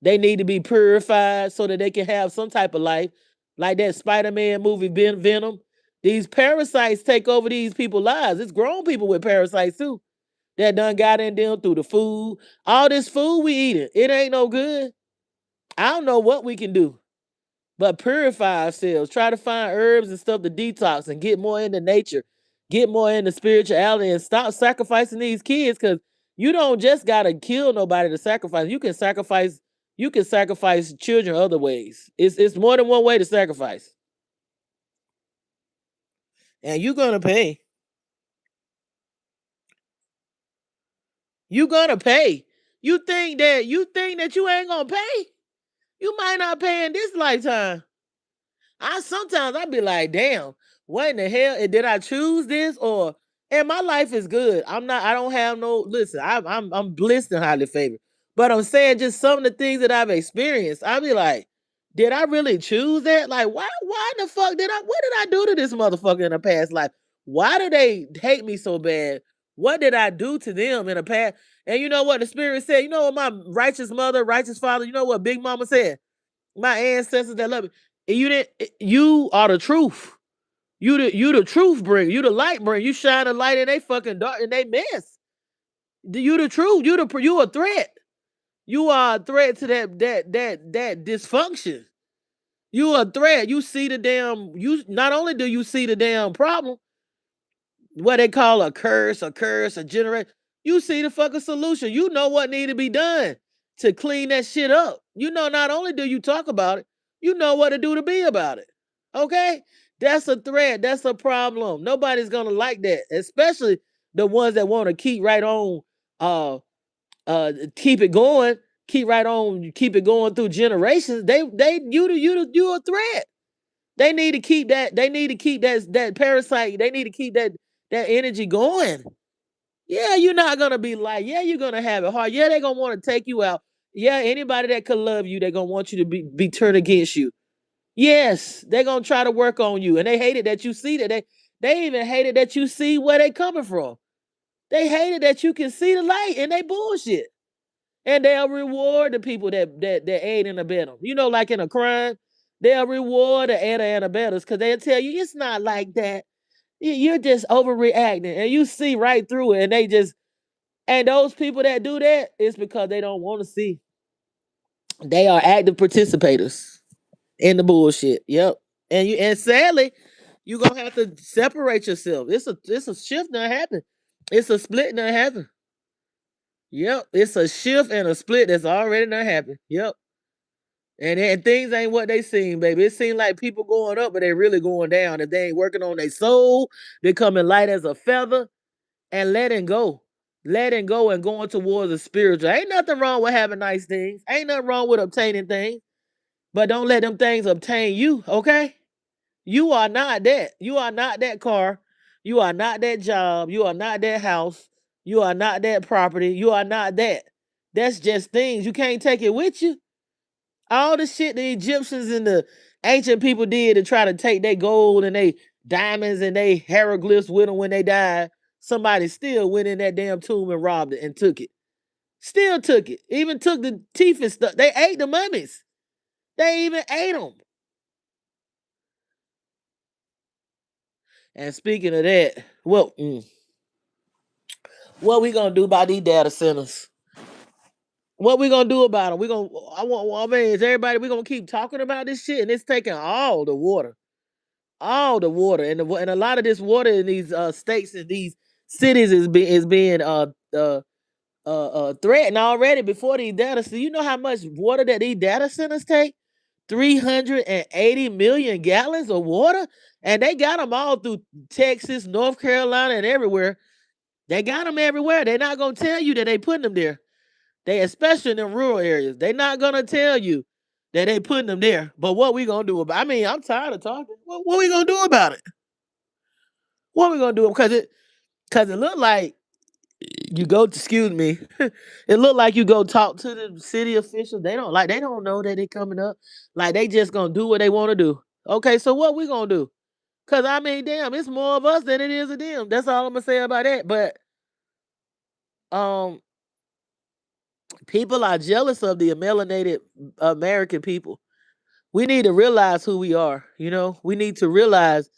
A: They need to be purified so that they can have some type of life. Like that Spider-Man movie, Venom. These parasites take over these people's lives. It's grown people with parasites too. That done got in them through the food. All this food we eating, it ain't no good. I don't know what we can do but purify ourselves. Try to find herbs and stuff to detox and get more into nature, get more into spirituality, and stop sacrificing these kids. Because you don't just gotta kill nobody to sacrifice. You can sacrifice. You can sacrifice children other ways. It's more than one way to sacrifice, and you're gonna pay. You're gonna pay. You think that you ain't gonna pay? You might not pay in this lifetime. I sometimes I be like, damn, what in the hell? Did I choose this or And my life is good. I don't have no listen, I'm blessed and highly favored. But I'm saying just some of the things that I've experienced, I be like, did I really choose that? Like, why in the fuck what did I do to this motherfucker in a past life? Why do they hate me so bad? What did I do to them in a past? And you know what the spirit said? You know what my righteous mother, righteous father, you know what Big Mama said? My ancestors that love me. You are the truth. You the truth bringer. You the light bringer. You shine a light in they fucking dark in they mess. You the truth. You a threat. You are a threat to that dysfunction. You a threat. You see the damn. You not only do you see the damn problem, what they call a curse, a generate. You see the fucking solution. You know what need to be done to clean that shit up. You know, not only do you talk about it, you know what to do to be about it. Okay? That's a threat. That's a problem. Nobody's gonna like that, especially the ones that want to keep right on keep it going, keep it going through generations. You a threat. They need to keep that parasite. They need to keep that energy going. Yeah, you're not gonna be like, yeah, you're gonna have it hard. Yeah, they're gonna want to take you out. Yeah, anybody that could love you, they're gonna want you to be turned against you. Yes, they're gonna try to work on you. And they hated that you see that they even hated that you see where they coming from. They hated that you can see the light and they bullshit. And they'll reward the people that aid and abet them. You know, like in a crime, they'll reward the aider and abettors because they'll tell you it's not like that. You're just overreacting, and you see right through it. And and those people that do that is because they don't want to see. They are active participators in the bullshit. Yep. And sadly, you're gonna have to separate yourself. It's a shift that happened. It's a split that happened. Yep. It's a shift and a split that's already not happened. Yep. And things ain't what they seem, baby. It seems like people going up, but they really going down. If they ain't working on their soul, becoming light as a feather and letting go and going towards the spiritual. Ain't nothing wrong with having nice things. Ain't nothing wrong with obtaining things, but don't let them things obtain you. Okay, you are not that. You are not that car. You are not that job. You are not that house. You are not that property. You are not that. That's just things. You can't take it with you. All the shit the Egyptians and the ancient people did to try to take their gold and they diamonds and they hieroglyphs with them when they died, somebody still went in that damn tomb and robbed it and took it. Still took it. Even took the teeth and stuff. They ate the mummies. They even ate them. And speaking of that, what we gonna do about these data centers? What we gonna do about them? I mean, is everybody we gonna keep talking about this shit and it's taking all the water and a lot of this water in these states and these cities is being threatened already before these data centers. You know how much water that these data centers take? 380 million gallons of water, and they got them all through Texas, North Carolina, and everywhere. They got them everywhere. They're not gonna tell you that they putting them there. They especially in the rural areas. They're not gonna tell you that they putting them there. But what we gonna do about? I mean, I'm tired of talking. What we gonna do about it? What we gonna do? Because it looked like you go. Excuse me. It looked like you go talk to the city officials. They don't know that they coming up. Like they just gonna do what they want to do. Okay, so what we gonna do? Cause I mean, damn, it's more of us than it is of them. That's all I'm gonna say about that. But um, people are jealous of the melanated American people. We need to realize who we are. You know, we need to realize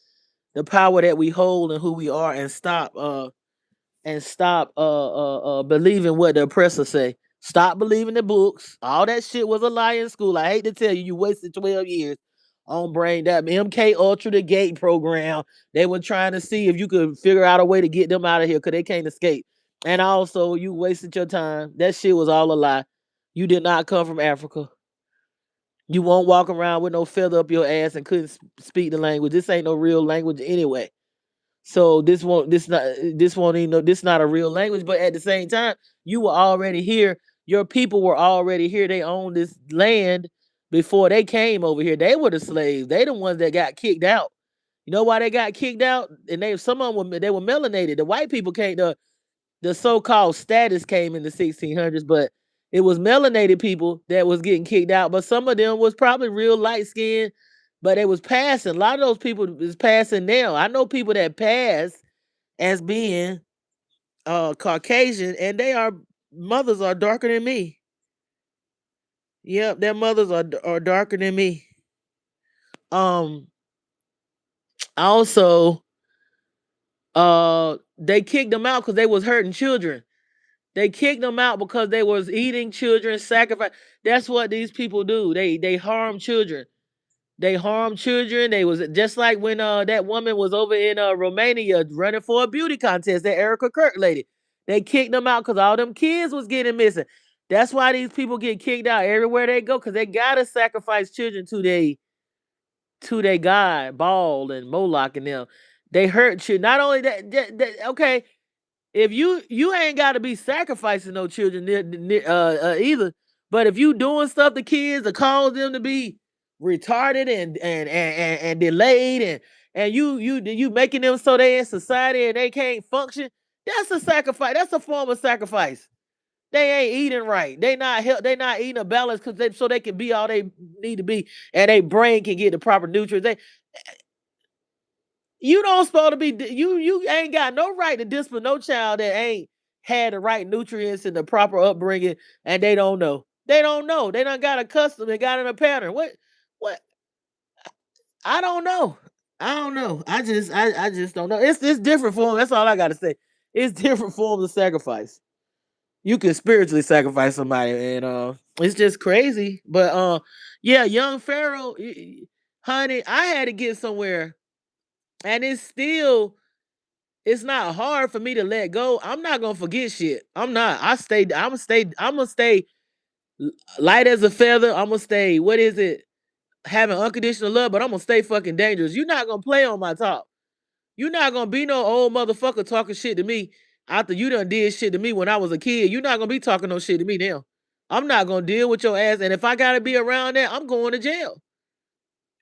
A: the power that we hold and who we are, and stop believing what the oppressor say. Stop believing the books. All that shit was a lie in school. I hate to tell you, you wasted 12 years on brain that MK Ultra the gate program. They were trying to see if you could figure out a way to get them out of here because they can't escape. And also, you wasted your time. That shit was all a lie. You did not come from Africa. You won't walk around with no feather up your ass and couldn't speak the language. This ain't no real language anyway. So this won't even know this not a real language, but at the same time, you were already here. Your people were already here. They owned this land before they came over here. They were the slaves. They the ones that got kicked out. You know why they got kicked out? And some of them they were melanated. The white people came. The so-called status came in the 1600s, but it was melanated people that was getting kicked out. But some of them was probably real light skinned, but they was passing. A lot of those people is passing now. I know people that pass as being Caucasian, and they are mothers are darker than me. Yep, their mothers are darker than me. Um, also, they kicked them out because they was hurting children. They kicked them out because they was eating children, sacrifice. That's what these people do. They harm children. They harm children. They was just like when that woman was over in Romania running for a beauty contest, that Erica Kirk lady. They kicked them out because all them kids was getting missing. That's why these people get kicked out everywhere they go, because they gotta sacrifice children to they God, Baal and Moloch and them. They hurt you. Not only okay, if you ain't got to be sacrificing no children either, but if you doing stuff to kids that cause them to be retarded and delayed and you making them so they in society and they can't function, that's a sacrifice. That's a form of sacrifice. They ain't eating right. They not eating a balance so they can be all they need to be and their brain can get the proper nutrients. You don't supposed to be you ain't got no right to discipline no child that ain't had the right nutrients and the proper upbringing, and they don't know. They don't know. They done got accustomed and got in a pattern. What I don't know. I don't know. I just don't know. It's different form. That's all I gotta say. It's different forms of sacrifice. You can spiritually sacrifice somebody, and it's just crazy. But yeah, young Pharaoh, honey, I had to get somewhere, and it's not hard for me to let go. I'm not gonna forget shit. I'm not. I'm gonna stay light as a feather. I'm gonna stay, what is it? Having unconditional love, but I'm gonna stay fucking dangerous. You're not gonna play on my top. You're not gonna be no old motherfucker talking shit to me after you done did shit to me when I was a kid. You're not gonna be talking no shit to me now. I'm not gonna deal with your ass. And if I gotta be around that, I'm going to jail.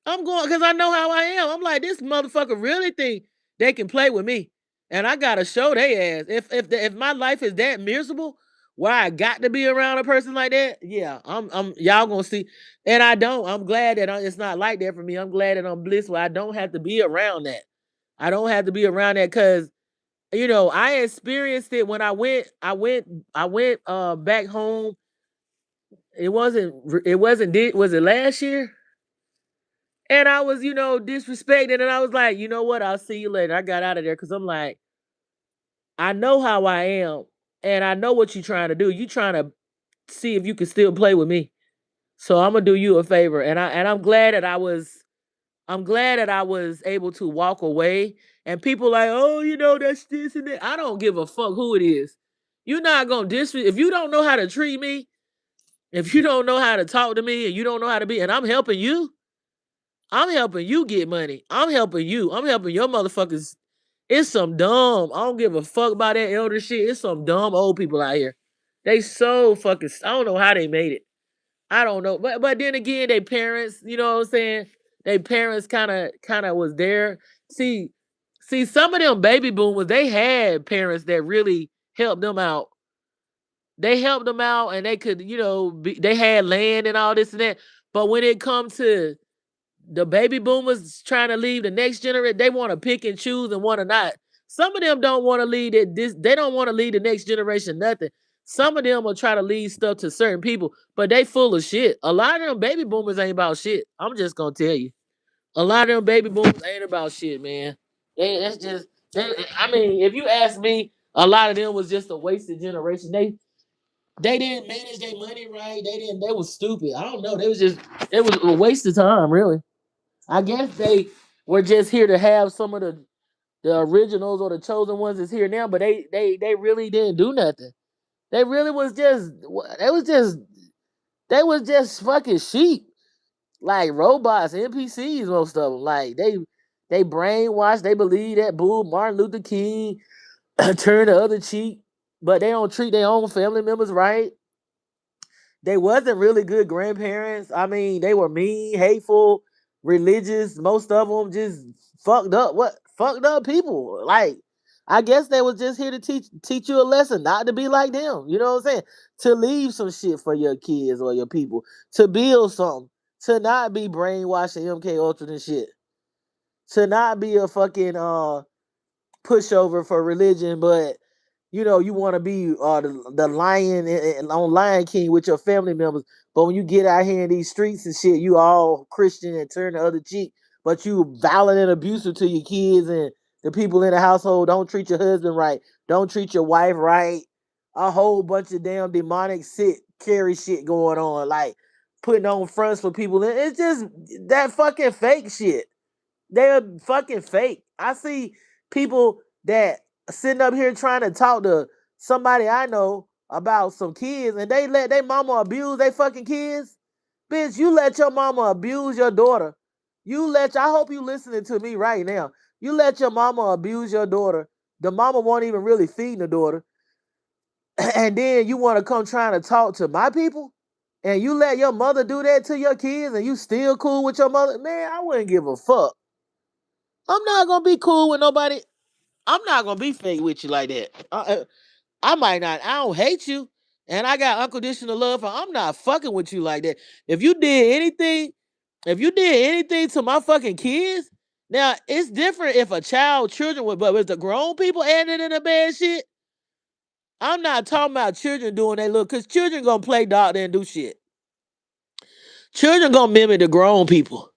A: I'm going because I know how I am. I'm like, this motherfucker really think they can play with me, and I gotta show they ass. If my life is that miserable, where I got to be around a person like that, yeah, I'm y'all gonna see. And I don't. I'm glad that it's not like that for me. I'm glad that I'm blissful. I don't have to be around that. I don't have to be around that because I experienced it when I went back home. It wasn't was it last year? And I was, disrespected. And I was like, you know what? I'll see you later. I got out of there because I'm like, I know how I am. And I know what you're trying to do. You trying to see if you can still play with me. So I'm gonna do you a favor. And I'm glad that I was able to walk away. And people like, oh, that's this and that. I don't give a fuck who it is. You're not gonna if you don't know how to treat me, if you don't know how to talk to me and you don't know how to be, and I'm helping you get money. I'm helping you. I'm helping your motherfuckers. It's some dumb. I don't give a fuck about that elder shit. It's some dumb old people out here. They so fucking. I don't know how they made it. I don't know. But then again, they parents. You know what I'm saying? They parents kind of was there. See, some of them baby boomers. They had parents that really helped them out. They helped them out, and they could, they had land and all this and that. But when it comes to the baby boomers trying to leave the next generation, they want to pick and choose and want to not. Some of them don't want to lead it. They don't want to lead the next generation nothing. Some of them will try to lead stuff to certain people, but they full of shit. A lot of them baby boomers ain't about shit. I'm just gonna tell you. A lot of them baby boomers ain't about shit, man. That's just. I mean, if you ask me, a lot of them was just a wasted generation. They didn't manage their money right. They didn't. They was stupid. I don't know. It was a waste of time, really. I guess they were just here to have some of the originals or the chosen ones is here now, but they really didn't do nothing. They really was just they was just fucking sheep, like robots, NPCs, most of them. Like they brainwashed. They believe that bull Martin Luther King turn the other cheek, but they don't treat their own family members right. They wasn't really good grandparents. I mean, they were mean, hateful, religious. Most of them just fucked up. What fucked up people? Like, I guess they was just here to teach you a lesson, not to be like them. You know what I'm saying? To leave some shit for your kids or your people, to build something, to not be brainwashing MK Ultra and shit, to not be a fucking pushover for religion, but you want to be the lion on Lion King with your family members. But when you get out here in these streets and shit, you all Christian and turn the other cheek, but you violent and abusive to your kids and the people in the household. Don't treat your husband right. Don't treat your wife right. A whole bunch of damn demonic carry shit going on, like putting on fronts for people. It's just that fucking fake shit. They're fucking fake. I see people that sitting up here trying to talk to somebody I know about some kids, and they let their mama abuse their fucking kids. Bitch, you let your mama abuse your daughter. I hope you listening to me right now. You let your mama abuse your daughter. The mama won't even really feed the daughter. And then you want to come trying to talk to my people? And you let your mother do that to your kids and you still cool with your mother? Man, I wouldn't give a fuck. I'm not gonna be cool with nobody. I'm not gonna be fake with you like that. I might not. I don't hate you, and I got unconditional love. I'm not fucking with you like that. If you did anything, if you did anything to my fucking kids, now it's different if a children would, but with the grown people adding in the bad shit, I'm not talking about children doing that look, cause children gonna play doctor and do shit. Children gonna mimic the grown people,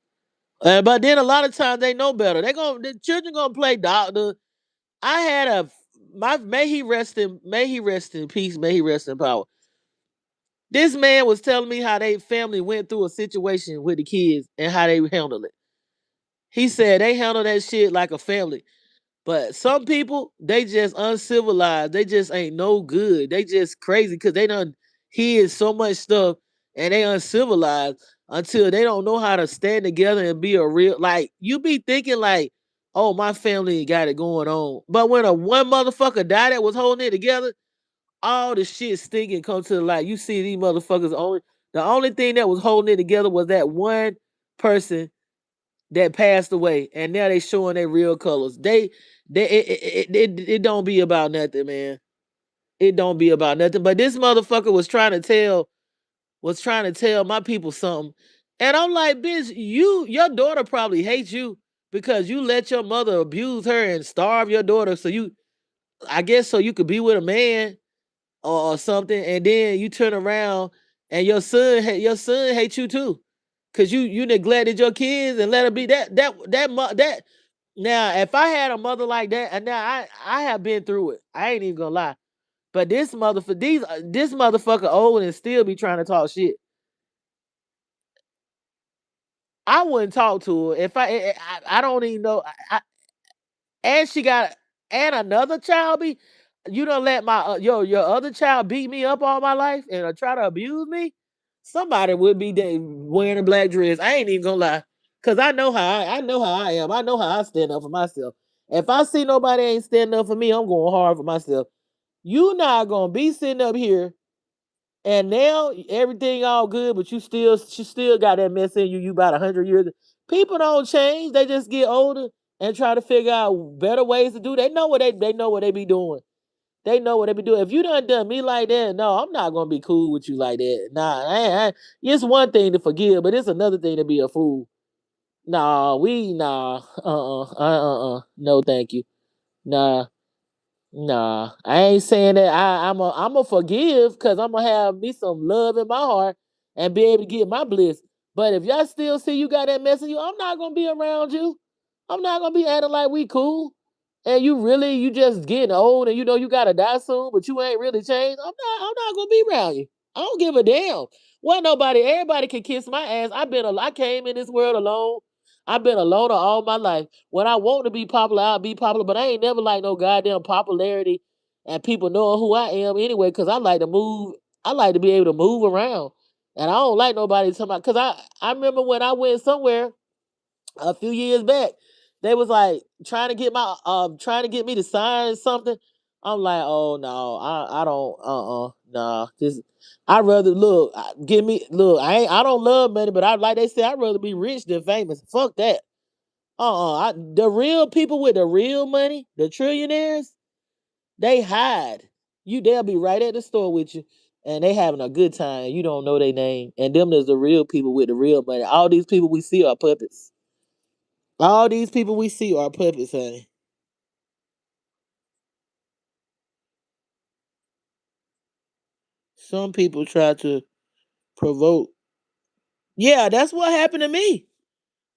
A: but then a lot of times they know better. The children gonna play doctor. I had may he rest in peace, may he rest in power. This man was telling me how they family went through a situation with the kids and how they handled it. He said they handle that shit like a family. But some people, they just uncivilized. They just ain't no good. They just crazy because they done hid so much stuff and they uncivilized until they don't know how to stand together and be a real, like, you be thinking like, oh, my family got it going on. But when a one motherfucker died that was holding it together, all the shit stinking come to the light. You see these motherfuckers the only thing that was holding it together was that one person that passed away, and now they showing their real colors. It don't be about nothing, man. It don't be about nothing. But this motherfucker was trying to tell my people something, and I'm like, bitch, your daughter probably hates you because you let your mother abuse her and starve your daughter, so I guess so you could be with a man or something, and then you turn around and your son hates you too, cause you neglected your kids and let her be that. Now, if I had a mother like that, and now I have been through it. I ain't even gonna lie, but this motherfucker old and still be trying to talk shit. I wouldn't talk to her if I don't even know. And she got and another child be. You don't let my your other child beat me up all my life and try to abuse me. Somebody would be wearing a black dress. I ain't even gonna lie, cause I know how I am. I know how I stand up for myself. If I see nobody ain't standing up for me, I'm going hard for myself. You not gonna be sitting up here and now everything all good, but she still got that mess in you. You about 100 years. People don't change. They just get older and try to figure out better ways to do. They know what they be doing. They know what they be doing. If you done me like that, no, I'm not gonna be cool with you like that. Nah, it's one thing to forgive, but it's another thing to be a fool. No, thank you. Nah, Nah, I ain't saying that I'm a forgive because I'm gonna have me some love in my heart and be able to get my bliss. But if y'all still see you got that mess in you, I'm not gonna be around you. I'm not gonna be acting like we cool. And you just getting old and you know you gotta die soon, but you ain't really changed. I'm not gonna be around you. I don't give a damn. Well, everybody can kiss my ass. I came in this world alone. I've been a loner all my life. When I want to be popular, I'll be popular, but I ain't never like no goddamn popularity and people knowing who I am anyway, because I like to move. I like to be able to move around. And I don't like nobody talking about, because I remember when I went somewhere a few years back, they was like trying to get me to sign something. I'm like, oh no, I don't nah. Just I rather give me look, I don't love money, but I like they say I'd rather be rich than famous. Fuck that. The real people with the real money, the trillionaires, they hide. They'll be right at the store with you, and they having a good time. You don't know their name, and them is the real people with the real money. All these people we see are puppets. All these people we see are puppets, honey. Some people try to provoke. Yeah, that's what happened to me.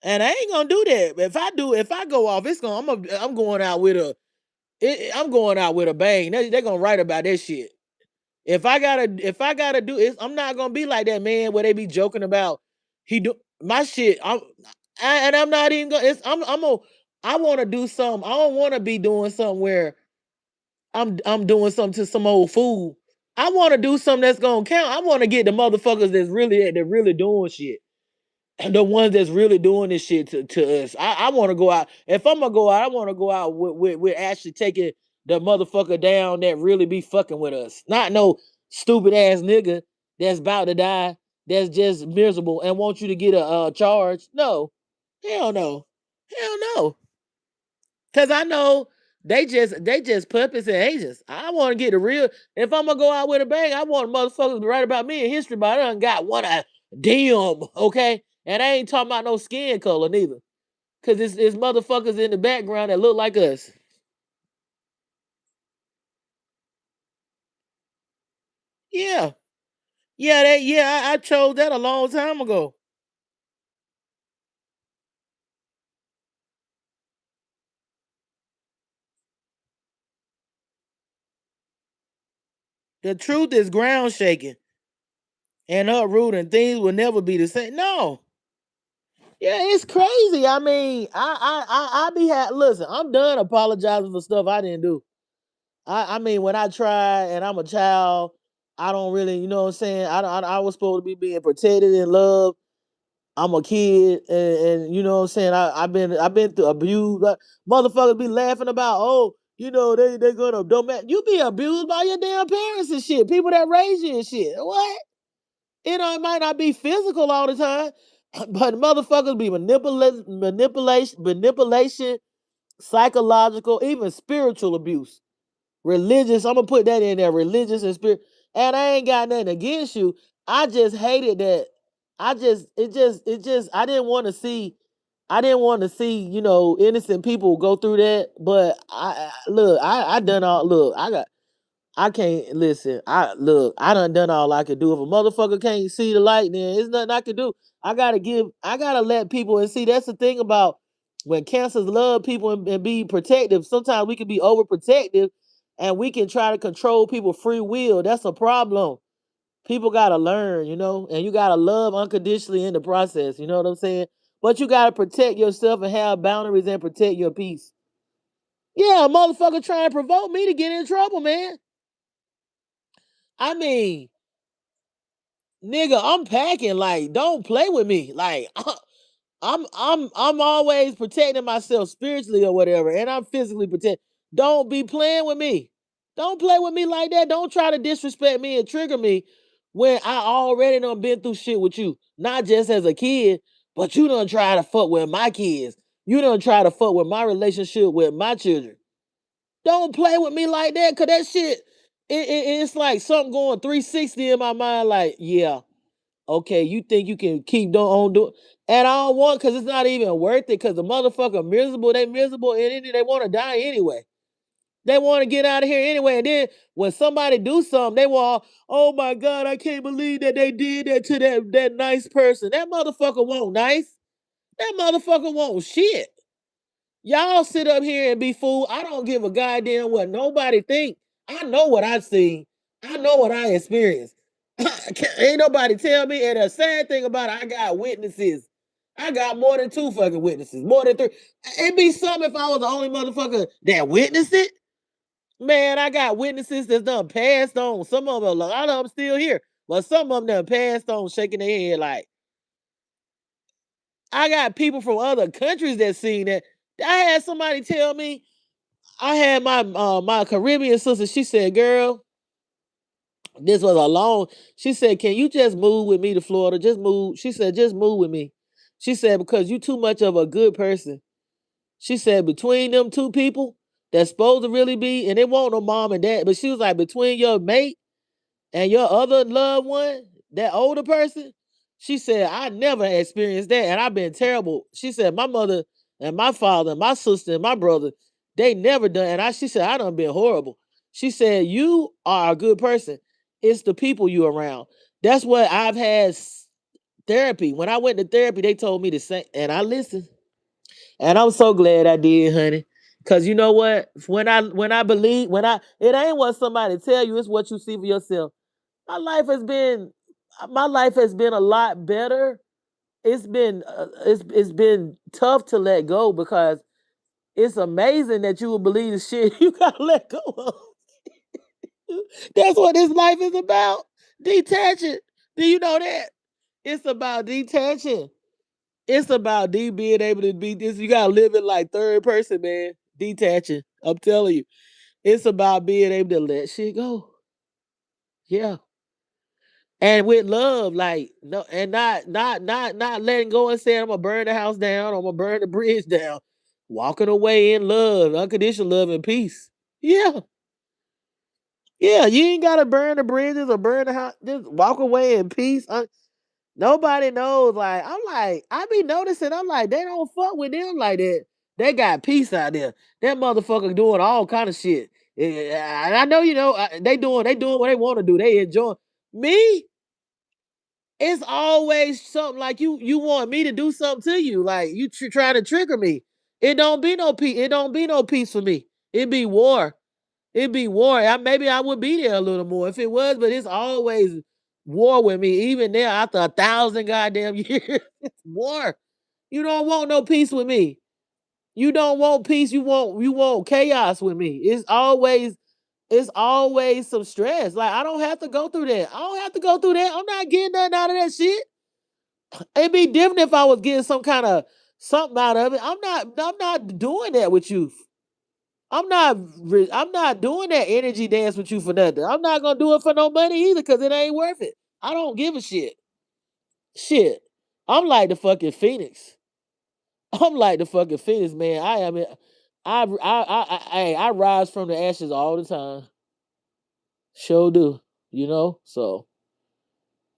A: And I ain't gonna do that. If I go off, I'm going out with I'm going out with a bang. They're gonna write about that shit. If I gotta do it, I'm not gonna be like that man where they be joking about he do my shit. And I'm not even gonna. I'm gonna. I want to do something. I don't want to be doing something where I'm doing something to some old fool. I want to do something that's gonna count. I want to get the motherfuckers that really doing shit. The ones that's really doing this shit to us. I want to go out. If I'm gonna go out, I want to go out with actually taking the motherfucker down that really be fucking with us. Not no stupid ass nigga that's about to die, that's just miserable and want you to get a charge. No, hell no, hell no. Cause I know they just puppets and agents. I want to get the real. If I'm gonna go out with a bang, I want motherfuckers to write about me in history. But I done got one of them, okay. And I ain't talking about no skin color neither. Cause it's motherfuckers in the background that look like us. Yeah, I chose that a long time ago. The truth is ground shaking and uprooting. Things will never be the same. No. Yeah, it's crazy. I mean, listen, I'm done apologizing for stuff I didn't do. I mean, when I try and I'm a child, I don't really, you know what I'm saying? I was supposed to be being protected and loved. I'm a kid, and you know what I'm saying. I've been through abuse. Motherfuckers be laughing about, oh, they gonna don't you be abused by your damn parents and shit. People that raise you and shit. What? It might not be physical all the time, but motherfuckers be manipulation, psychological, even spiritual abuse. Religious, I'm gonna put that in there. Religious and spirit. And I ain't got nothing against you. I just hated that. I didn't want to see. I didn't want to see, innocent people go through that. But look, I done all. Look, I can't listen. I done all I could do. If a motherfucker can't see the light, then there's nothing I can do. I gotta let people and see. That's the thing about when cancers love people and be protective. Sometimes we can be overprotective, and we can try to control people's free will. That's a problem. People gotta learn, and you gotta love unconditionally in the process. You know what I'm saying? But you gotta protect yourself and have boundaries and protect your peace. Yeah, a motherfucker trying to provoke me to get in trouble, man. I mean, nigga, I'm packing. Like, don't play with me. Like, I'm always protecting myself spiritually or whatever, and I'm physically protect. Don't be playing with me. Don't play with me like that. Don't try to disrespect me and trigger me when I already done been through shit with you. Not just as a kid, but you done try to fuck with my kids. You done try to fuck with my relationship with my children. Don't play with me like that, cause that shit, it's like something going 360 in my mind. Like, yeah, okay, you think you can keep on doing, and I don't want, cause it's not even worth it. Cause the motherfucker miserable, they miserable, and they want to die anyway. They want to get out of here anyway. And then when somebody do something, they want, oh my God, I can't believe that they did that to that nice person. That motherfucker won't nice. That motherfucker won't shit. Y'all sit up here and be fooled. I don't give a goddamn what nobody think. I know what I see. I know what I experienced. Ain't nobody tell me. And the sad thing about it, I got witnesses. I got more than two fucking witnesses. More than three. It'd be something if I was the only motherfucker that witnessed it. Man, I got witnesses that's done passed on. Some of them, a lot of them still here. But some of them done passed on, shaking their head like, I got people from other countries that seen that. I had somebody tell me, I had my Caribbean sister. She said, "Girl, this was a long." She said, "Can you just move with me to Florida? Just move." She said, "Just move with me." She said, "Because you too much of a good person. She said between them two people that's supposed to really be, and it won't no mom and dad, but she was like between your mate and your other loved one, that older person, she said, I never experienced that. And I've been terrible. She said, my mother and my father and my sister and my brother, they never done. And she said, I done been horrible. She said, you are a good person. It's the people you around. That's what I've had therapy. When I went to therapy, they told me the same. And I listened. And I'm so glad I did, honey. Cause you know what? When I believe, it ain't what somebody tell you, it's what you see for yourself. My life has been my life has been a lot better. It's been tough to let go because it's amazing that you will believe the shit you gotta let go of. That's what this life is about. Detaching. Do you know that? It's about detaching. It's about being able to be this. You gotta live it like third person, man. Detaching. I'm telling you. It's about being able to let shit go. Yeah. And with love, like no, and not letting go and saying I'm gonna burn the house down, I'm gonna burn the bridge down. Walking away in love, unconditional love and peace. Yeah, yeah. You ain't gotta burn the bridges or burn the house. Just walk away in peace. Nobody knows. I be noticing. I'm like, they don't fuck with them like that. They got peace out there. That motherfucker doing all kind of shit. And I know they doing what they want to do. They enjoy me. It's always something like you want me to do something to you, like you trying to trigger me. It don't be no peace. It don't be no peace for me. It be war. It be war. Maybe I would be there a little more if it was, but it's always war with me. Even there, after 1,000 goddamn years, it's war. You don't want no peace with me. You don't want peace. You want chaos with me. It's always some stress. Like I don't have to go through that. I don't have to go through that. I'm not getting nothing out of that shit. It'd be different if I was getting some kind of something out of it. I'm not doing that with you. I'm not doing that energy dance with you for nothing. I'm not gonna do it for no money either because it ain't worth it. I don't give a shit. Shit. I'm like the fucking Phoenix. I'm like the fucking Phoenix, man. I am it. I rise from the ashes all the time. Sure do. So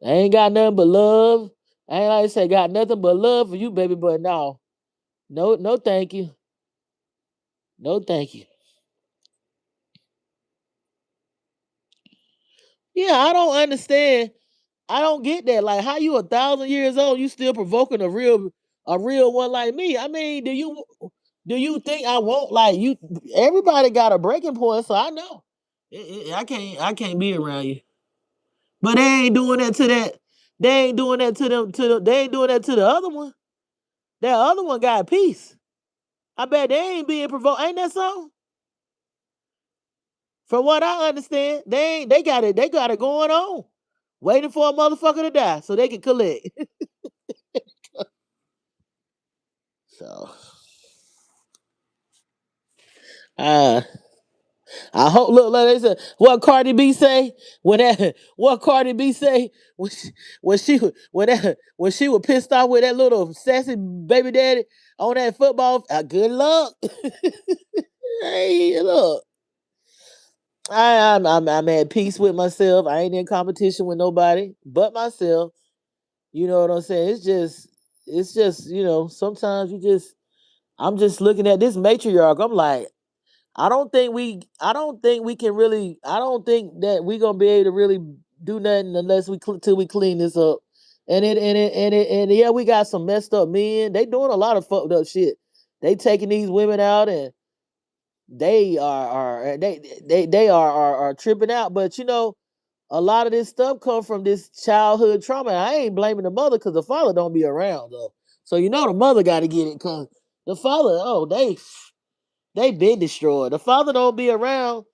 A: I ain't got nothing but love. I ain't like I say got nothing but love for you, baby, but no. No, no, thank you. No, thank you. Yeah, I don't understand. I don't get that. Like, how you 1,000 years old, you still provoking a real one like me? I mean, do you think I won't like you? Everybody got a breaking point, so I know. I can't be around you. But they ain't doing that to that. They ain't doing that to them. They ain't doing that to the other one. That other one got peace. I bet they ain't being provoked. Ain't that so? From what I understand, they got it. They got it going on, waiting for a motherfucker to die so they can collect. So, uh, I hope. Look, like they said, what Cardi B say when that? What Cardi B say when she was pissed off with that little sassy baby daddy on that football? Good luck. Hey, look, I'm at peace with myself. I ain't in competition with nobody but myself. You know what I'm saying? It's just sometimes I'm just looking at this matriarch. I'm like, I don't think we can really. I don't think that we gonna be able to really do nothing unless till we clean this up. And yeah, we got some messed up men. They doing a lot of fucked up shit. They taking these women out and they are tripping out. But a lot of this stuff come from this childhood trauma. I ain't blaming the mother because the father don't be around though. So the mother got to get it because the father, oh, they been destroyed. The father don't be around.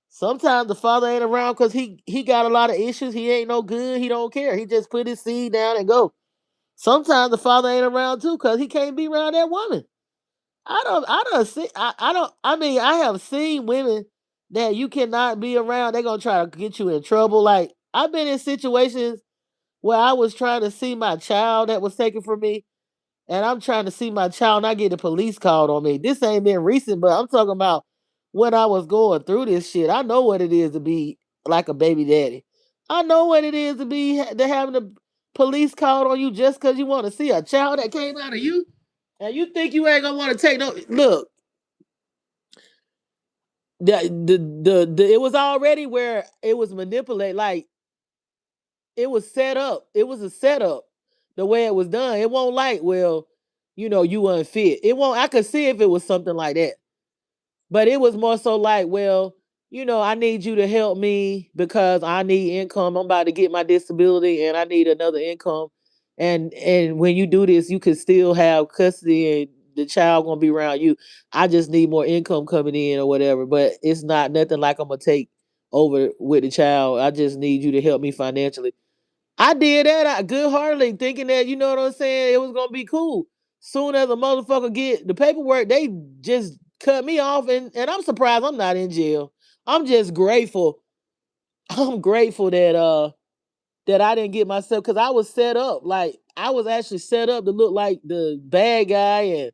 A: Sometimes the father ain't around because he got a lot of issues. He ain't no good. He don't care. He just put his seed down and go. Sometimes the father ain't around too because he can't be around that woman. I don't see. I don't. I mean, I have seen women that you cannot be around. They're gonna try to get you in trouble. Like I've been in situations where I was trying to see my child that was taken from me, and I'm trying to see my child and I get the police called on me. This ain't been recent, but I'm talking about when I was going through this shit. I know what it is to be like a baby daddy. I know what it is to be to having the police called on you just because you want to see a child that came out of you. And you think you ain't gonna want to take no look. The it was already where it was manipulated. Like it was set up. It was a setup. The way it was done, it won't like well, you unfit. It won't. I could see if it was something like that. But it was more so like, well, I need you to help me because I need income. I'm about to get my disability and I need another income. And when you do this, you can still have custody and the child gonna be around you. I just need more income coming in or whatever. But it's not nothing like I'm gonna take over with the child. I just need you to help me financially. I did that good heartedly, thinking that you know what I'm saying. It was gonna be cool. Soon as a motherfucker get the paperwork, they just cut me off, and I'm surprised I'm not in jail. I'm just grateful. I'm grateful that I didn't get myself because I was set up. Like I was actually set up to look like the bad guy, and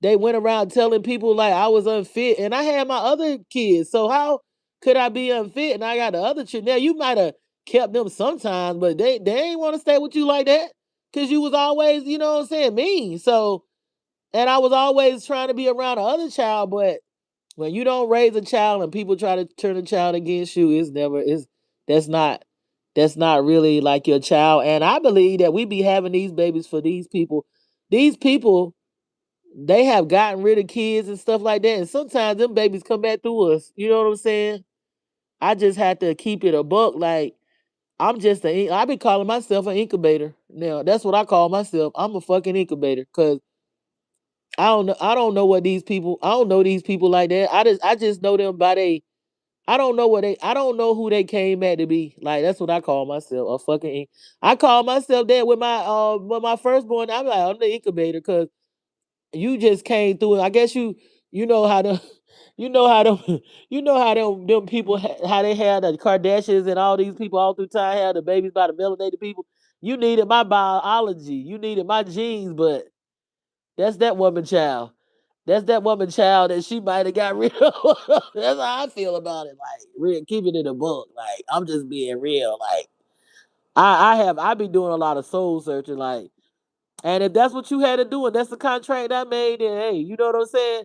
A: they went around telling people like I was unfit, and I had my other kids. So how could I be unfit? And I got the other children. Now you might have kept them sometimes, but they ain't want to stay with you like that because you was always, what I'm saying, mean. So, and I was always trying to be around the other child, but when you don't raise a child and people try to turn a child against you, that's not that's not really like your child. And I believe that we be having these babies for these people. These people they have gotten rid of kids and stuff like that. And sometimes them babies come back through us. You know what I'm saying? I just had to keep it a buck. Like I be calling myself an incubator. Now that's what I call myself. I'm a fucking incubator because I don't know what these people. I don't know these people like that. I just know them by they. I don't know who they came at to be. Like that's what I call myself. A fucking. I call myself that with my firstborn. I'm the incubator because you just came through. I guess you know how to you know how them them people how they had the Kardashians and all these people all through time had the babies by the melanated people. You needed my biology. You needed my genes, but that's that woman child. That's that woman child that she might have got rid of. That's how I feel about it. Like real, keep it in the book. Like I'm just being real. Like I be doing a lot of soul searching. Like and if that's what you had to do, and that's the contract I made, then hey, you know what I'm saying?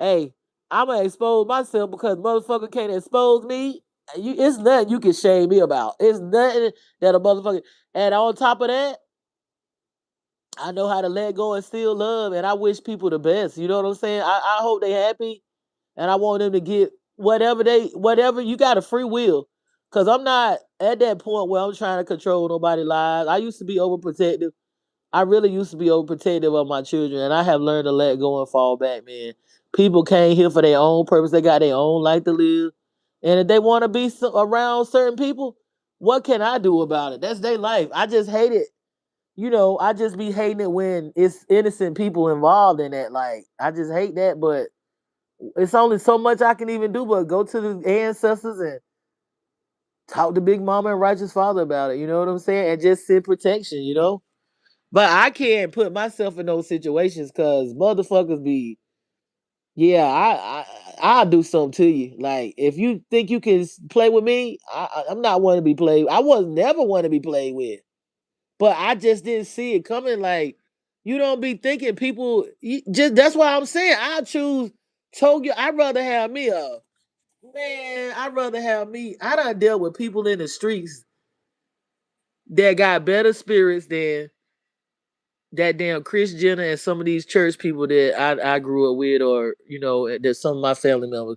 A: Hey, I'm gonna expose myself because motherfucker can't expose me. It's nothing you can shame me about. It's nothing that a motherfucker. And on top of that, I know how to let go and still love, and I wish people the best. You know what I'm saying? I hope they happy, and I want them to get whatever you got a free will. Cause I'm not at that point where I'm trying to control nobody's lives. I used to be overprotective. I really used to be overprotective of my children, and I have learned to let go and fall back, man. People came here for their own purpose. They got their own life to live. And if they want to be around certain people, what can I do about it? That's their life. I just hate it. I just be hating it when it's innocent people involved in that. Like, I just hate that, but it's only so much I can even do but go to the ancestors and talk to Big Mama and Righteous Father about it. You know what I'm saying? And just send protection. But I can't put myself in those situations because motherfuckers be, yeah, I'll do something to you. Like if you think you can play with me, I'm not one to be played. I was never one to be played with, but I just didn't see it coming. Like you don't be thinking people just that's why I'm saying I choose Tokyo. I'd rather have me a man. I'd rather have me. I done dealt with people in the streets that got better spirits than that damn Kris Jenner and some of these church people that I grew up with, or that some of my family members,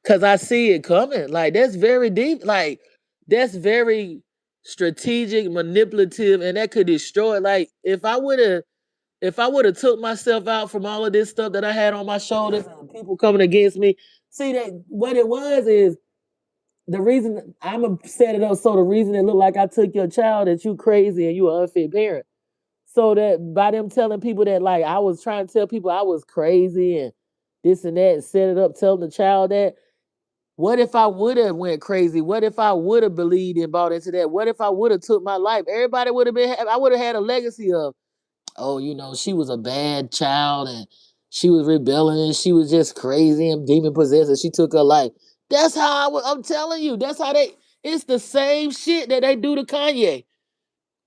A: because I see it coming. Like that's very deep. Like that's very strategic, manipulative, and that could destroy. Like if I would have took myself out from all of this stuff that I had on my shoulders and people coming against me, see that what it was is the reason I'm gonna set it up. So the reason it looked like I took your child that you crazy and you an unfit parent. So that by them telling people that like I was trying to tell people I was crazy and this and that and set it up telling the child that what if I would have went crazy? What if I would have believed and bought into that? What if I would have took my life? Everybody would have been I would have had a legacy of oh, she was a bad child and she was rebelling and she was just crazy and demon possessed and she took her life. That's how I'm telling you. That's how it's the same shit that they do to Kanye.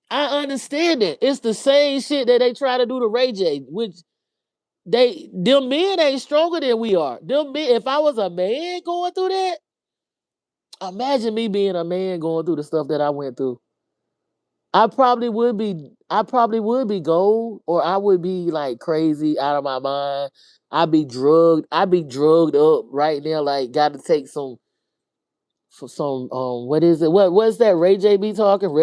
A: I understand it. It's the same shit that they try to do to Ray J, which them men ain't stronger than we are. Them men, if I was a man going through that, imagine me being a man going through the stuff that I went through. I probably would be gold or I would be like crazy out of my mind. I'd be drugged up right now, like gotta take some for some what is it? What's that Ray J be talking?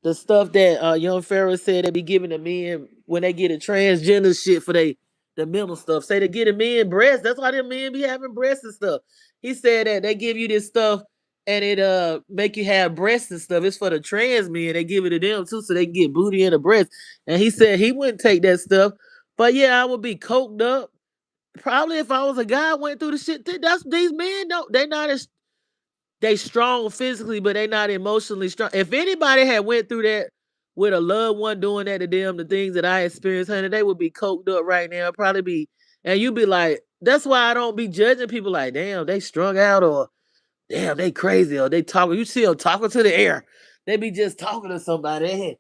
A: The stuff that Young Pharoah said they be giving the men when they get a transgender shit for the mental stuff. Say they get a men breasts. That's why them men be having breasts and stuff. He said that they give you this stuff and it make you have breasts and stuff. It's for the trans men. They give it to them too, so they can get booty and a breast. And he said he wouldn't take that stuff. But yeah, I would be coked up. Probably if I was a guy, I went through the shit. That's these men don't. They not as they strong physically, but they not emotionally strong. If anybody had went through that with a loved one doing that to them, the things that I experienced, honey, they would be coked up right now. Probably be, and you be like, that's why I don't be judging people like, damn, they strung out or damn, they crazy or they talking. You see them talking to the air. They be just talking to somebody.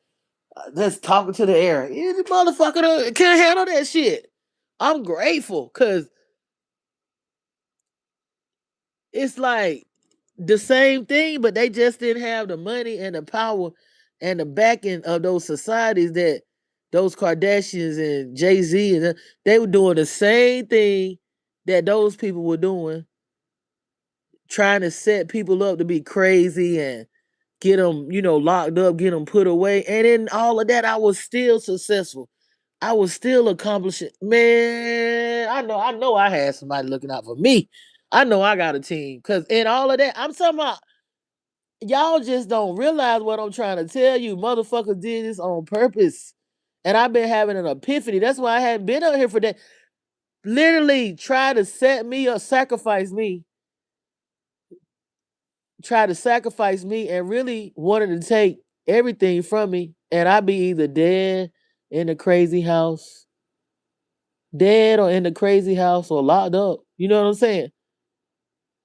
A: Just talking to the air. Yeah, the motherfucker can't handle that shit. I'm grateful because it's like the same thing, but they just didn't have the money and the power and the backing of those societies that those Kardashians and Jay-Z and they were doing the same thing that those people were doing, trying to set people up to be crazy and get them, locked up, get them put away. And in all of that, I was still successful. I was still accomplishing. Man, I know I had somebody looking out for me. I know I got a team. Cause in all of that, I'm talking about y'all just don't realize what I'm trying to tell you. Motherfuckers did this on purpose. And I've been having an epiphany. That's why I hadn't been out here for that. Literally try to set me up, try to sacrifice me, and really wanted to take everything from me. And I'd be either dead in the crazy house, dead or in the crazy house or locked up. You know what I'm saying?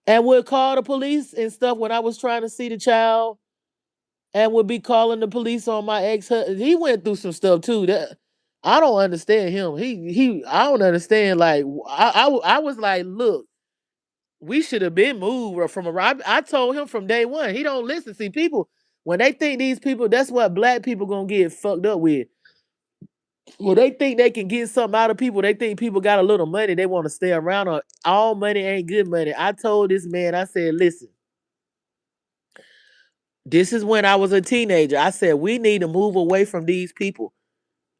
A: And would call the police and stuff when I was trying to see the child and would be calling the police on my ex. He went through some stuff too. That I don't understand him. I don't understand. Like I was like, look, we should have been moved from around. I told him from day one. He don't listen. See, people when they think these people, that's what black people gonna get fucked up with. Well, they think they can get something out of people. They think people got a little money. They want to stay around. Or all money ain't good money. I told this man. I said, listen. This is when I was a teenager. I said, we need to move away from these people.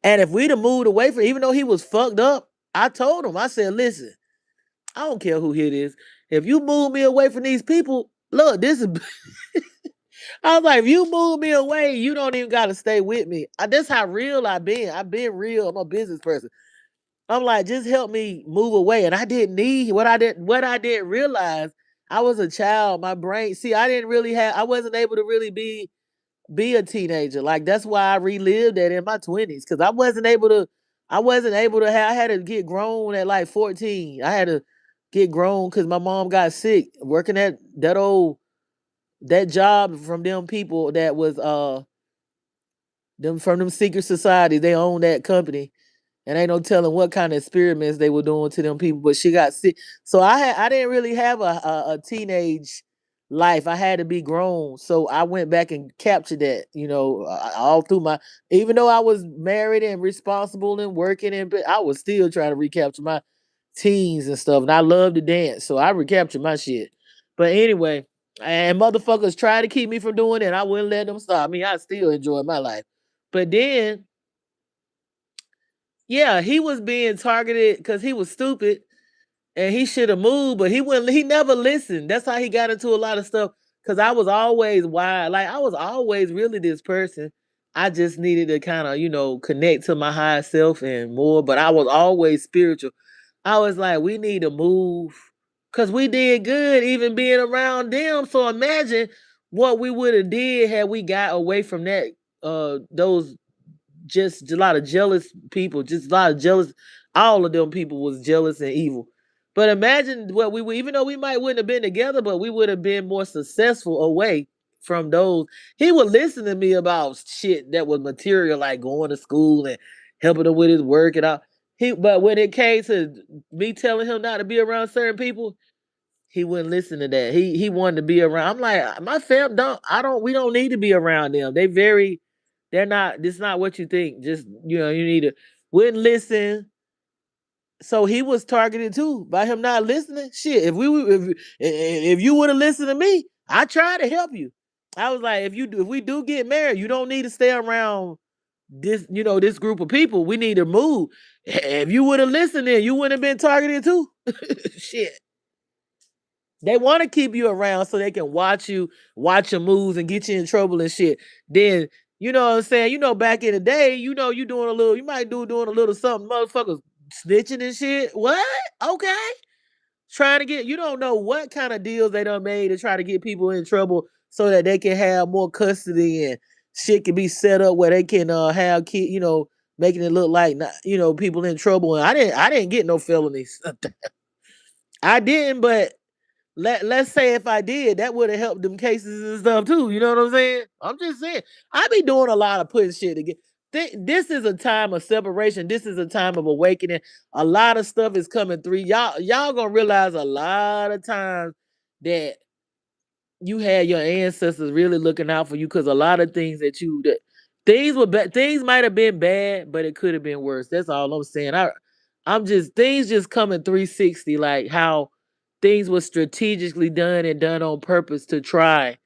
A: And if we'd have moved away from, even though he was fucked up, I told him, I said, listen, I don't care who hit is. If you move me away from these people, look, this is, I was like, if you move me away, you don't even got to stay with me. That's how real I've been. I've been real. I'm a business person. I'm like, just help me move away. And I didn't need what I didn't realize. I was a child. My brain, see, I wasn't able to really be a teenager. Like that's why I relived that in my 20s because I wasn't able to have I had to get grown at like 14. I had to get grown because my mom got sick working at that job from them people that was them from them secret societies. They own that company and ain't no telling what kind of experiments they were doing to them people. But she got sick, so I didn't really have a teenage life. I had to be grown, so I went back and captured that. All through my, even though I was married and responsible and working, but I was still trying to recapture my teens and stuff. And I love to dance, so I recaptured my shit. But anyway, and motherfuckers try to keep me from doing it. I wouldn't let them stop me. I still enjoy my life. But then yeah, he was being targeted because he was stupid and he should have moved, but he wouldn't. He never listened. That's how he got into a lot of stuff. Because I was always wild. Like I was always really this person. I just needed to kind of, connect to my higher self and more. But I was always spiritual. I was like, we need to move because we did good even being around them. So imagine what we would have did had we got away from those just a lot of jealous people, just a lot of jealous. All of them people was jealous and evil. But imagine what we would, even though we might wouldn't have been together, but we would have been more successful away from those. He would listen to me about shit that was material, like going to school and helping him with his work and all. But when it came to me telling him not to be around certain people, he wouldn't listen to that. He wanted to be around. I'm like, my fam don't. I don't. We don't need to be around them. They're not. This is not what you think. Just you need to wouldn't listen. So he was targeted too by him not listening. Shit, if you would have listened to me, I tried to help you. I was like, if we do get married, you don't need to stay around this group of people. We need to move. If you would have listened, then you wouldn't have been targeted too. Shit. They want to keep you around so they can watch your moves and get you in trouble and shit. Then you know what I'm saying? Back in the day, you doing a little, you might doing a little something, motherfuckers snitching and shit. What? Okay. Trying to get, you don't know what kind of deals they done made to try to get people in trouble so that they can have more custody and shit can be set up where they can have kid, making it look like not, people in trouble. And I didn't get no felonies. I didn't, but let's say if I did, that would have helped them cases and stuff too. You know what I'm saying? I'm just saying. I be doing a lot of putting shit together. This is a time of separation. This is a time of awakening. A lot of stuff is coming through. Y'all gonna realize a lot of times that you had your ancestors really looking out for you because a lot of things that things might have been bad, but it could have been worse. That's all I'm saying. I'm just things just coming 360, like how things were strategically done and done on purpose to try,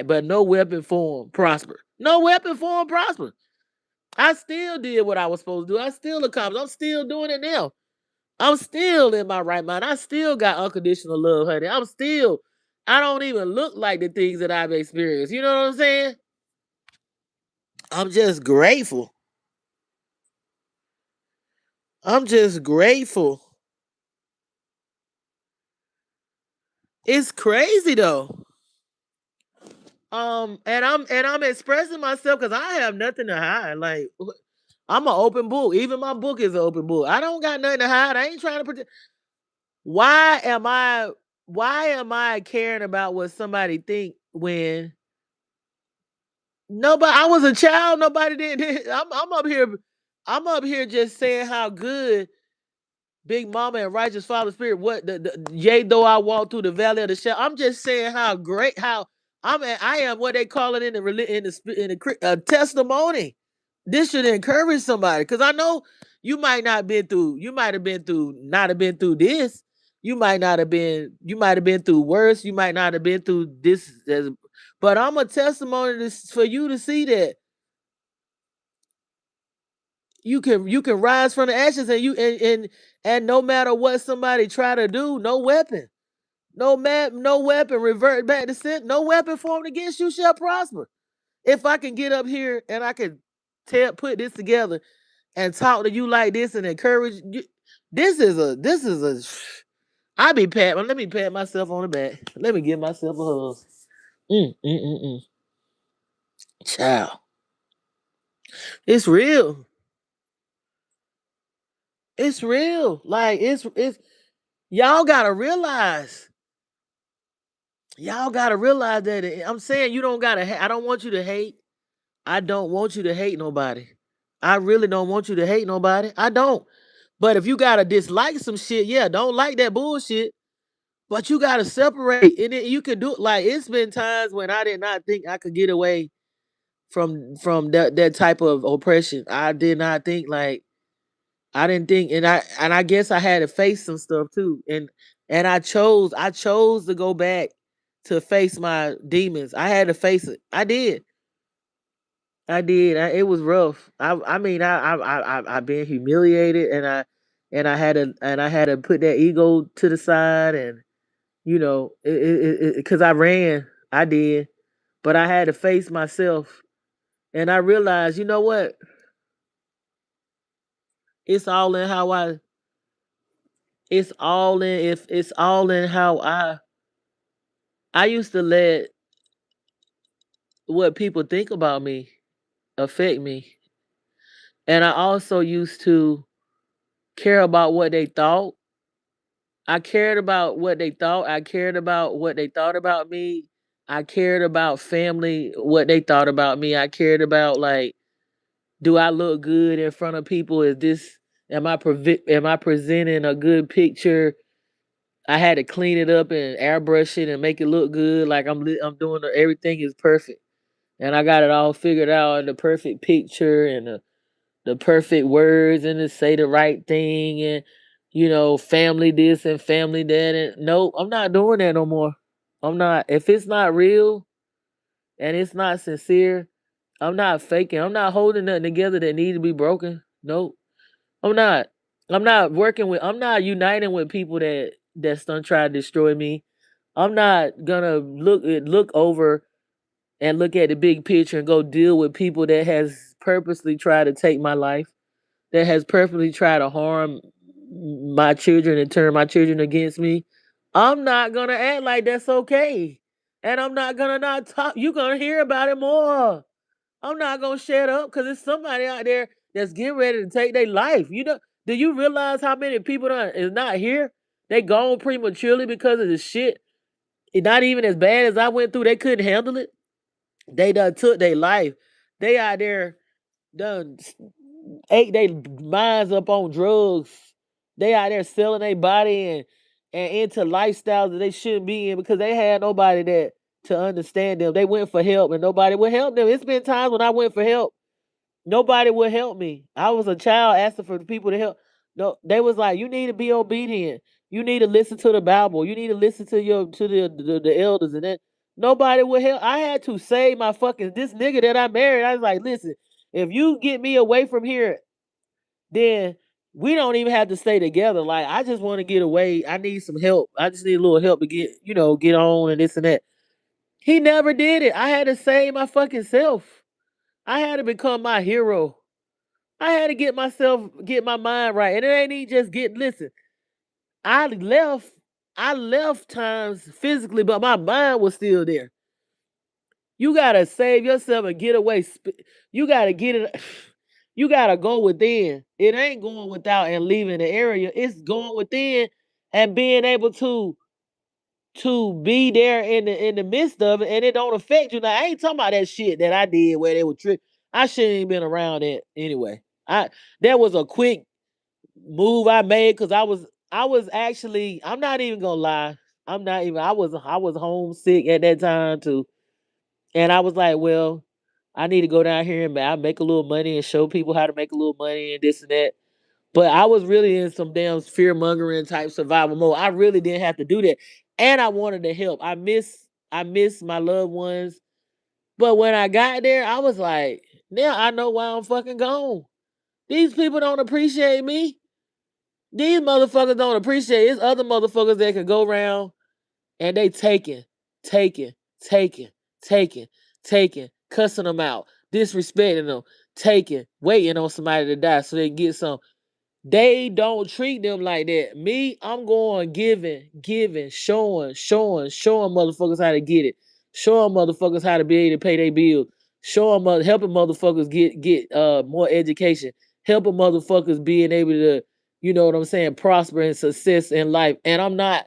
A: but no weapon form prosper. No weapon form prosper. I still did what I was supposed to do. I still accomplished. I'm still doing it now. I'm still in my right mind. I still got unconditional love, honey. I don't even look like the things that I've experienced. You know what I'm saying? I'm just grateful. I'm just grateful. It's crazy though. And I'm expressing myself because I have nothing to hide. Like I'm an open book. Even my book is an open book. I don't got nothing to hide. I ain't trying to pretend. Why am I why am I caring about what somebody think when nobody I was a child, nobody did I'm up here just saying how good Big Mama and Righteous Father Spirit, what the yea though I walk through the valley of the shadow. I'm just saying how great how I am what they call it in the testimony. This should encourage somebody because I know you might have been through not have been through this. You might have been through worse. You might not have been through but I'm a testimony for you to see that you can rise from the ashes and and no matter what somebody try to do, no weapon revert back to sin, no weapon formed against you shall prosper. If I can get up here and I can put this together and talk to you like this and encourage you, this is a let me pat myself on the back. Let me give myself a hug. Mm. Child. It's real. It's real. Like it's y'all gotta realize. Y'all gotta realize that I'm saying you don't gotta. I don't want you to hate. I don't want you to hate nobody. I really don't want you to hate nobody. I don't. But if you gotta dislike some shit, yeah, don't like that bullshit. But you gotta separate, and then you can do it. Like it's been times when I did not think I could get away from that type of oppression. I did not think like I didn't think, and I guess I had to face some stuff too, and I chose to go back to face my demons. I had to face it. I did. I did. It was rough. I mean I've been humiliated, and I had to put that ego to the side, and because I ran. I did, but I had to face myself, and I realized, you know what? It's all in how I. It's all in how I used to let what people think about me affect me. And I also used to care about what they thought. I cared about what they thought. I cared about what they thought about me. I cared about family, what they thought about me. I cared about, like, do I look good in front of people? Is this am I presenting a good picture? I had to clean it up and airbrush it and make it look good. Like I'm doing everything is perfect, and I got it all figured out in the perfect picture and the perfect words and to say the right thing and family this and family that. And no, I'm not doing that no more. I'm not. If it's not real and it's not sincere, I'm not faking. I'm not holding nothing together that needs to be broken. Nope. I'm not. I'm not uniting with people that's done try to destroy me. I'm not gonna look over and look at the big picture and go deal with people that has purposely tried to take my life, that has purposely tried to harm my children and turn my children against me. I'm not gonna act like that's okay. And I'm not gonna not talk. You're gonna hear about it more. I'm not gonna shut up because there's somebody out there that's getting ready to take their life. Do you realize how many people is not here? They gone prematurely because of the shit. It's not even as bad as I went through. They couldn't handle it. They done took their life. They out there done ate their minds up on drugs. They out there selling their body and into lifestyles that they shouldn't be in because they had nobody that to understand them. They went for help and nobody would help them. It's been times when I went for help, nobody would help me. I was a child asking for the people to help. No, they was like, you need to be obedient. You need to listen to the Bible. You need to listen to the elders and then nobody would help. I had to save my fucking this nigga that I married. I was like, listen, if you get me away from here, then we don't even have to stay together. Like, I just want to get away. I need some help. I just need a little help to get on and this and that. He never did it. I had to save my fucking self. I had to become my hero. I had to get my mind right. And it ain't even just listen, I left, I left times physically, but my mind was still there. You gotta save yourself and get away. You gotta get it. You gotta go within. It ain't going without and leaving the area. It's going within and being able to be there in the midst of it, and it don't affect you. Now, I ain't talking about that shit that I did where they were trick. I shouldn't even been around it anyway. I That was a quick move I made because I was actually, I'm not even gonna lie. I'm not even I was homesick at that time too. And I was like, well, I need to go down here and I make a little money and show people how to make a little money and this and that. But I was really in some damn fear mongering type survival mode. I really didn't have to do that. And I wanted to help. I miss my loved ones. But when I got there, I was like, now I know why I'm fucking gone. These people don't appreciate me. These motherfuckers don't appreciate it. It's other motherfuckers that can go around and they taking, taking, taking, taking, cussing them out, disrespecting them, taking, waiting on somebody to die so they can get some. They don't treat them like that. Me, I'm going giving, giving, showing motherfuckers how to get it. Showing motherfuckers how to be able to pay their bills. Helping motherfuckers get more education. Helping motherfuckers being able to, you know what I'm saying, prosper and success in life. And I'm not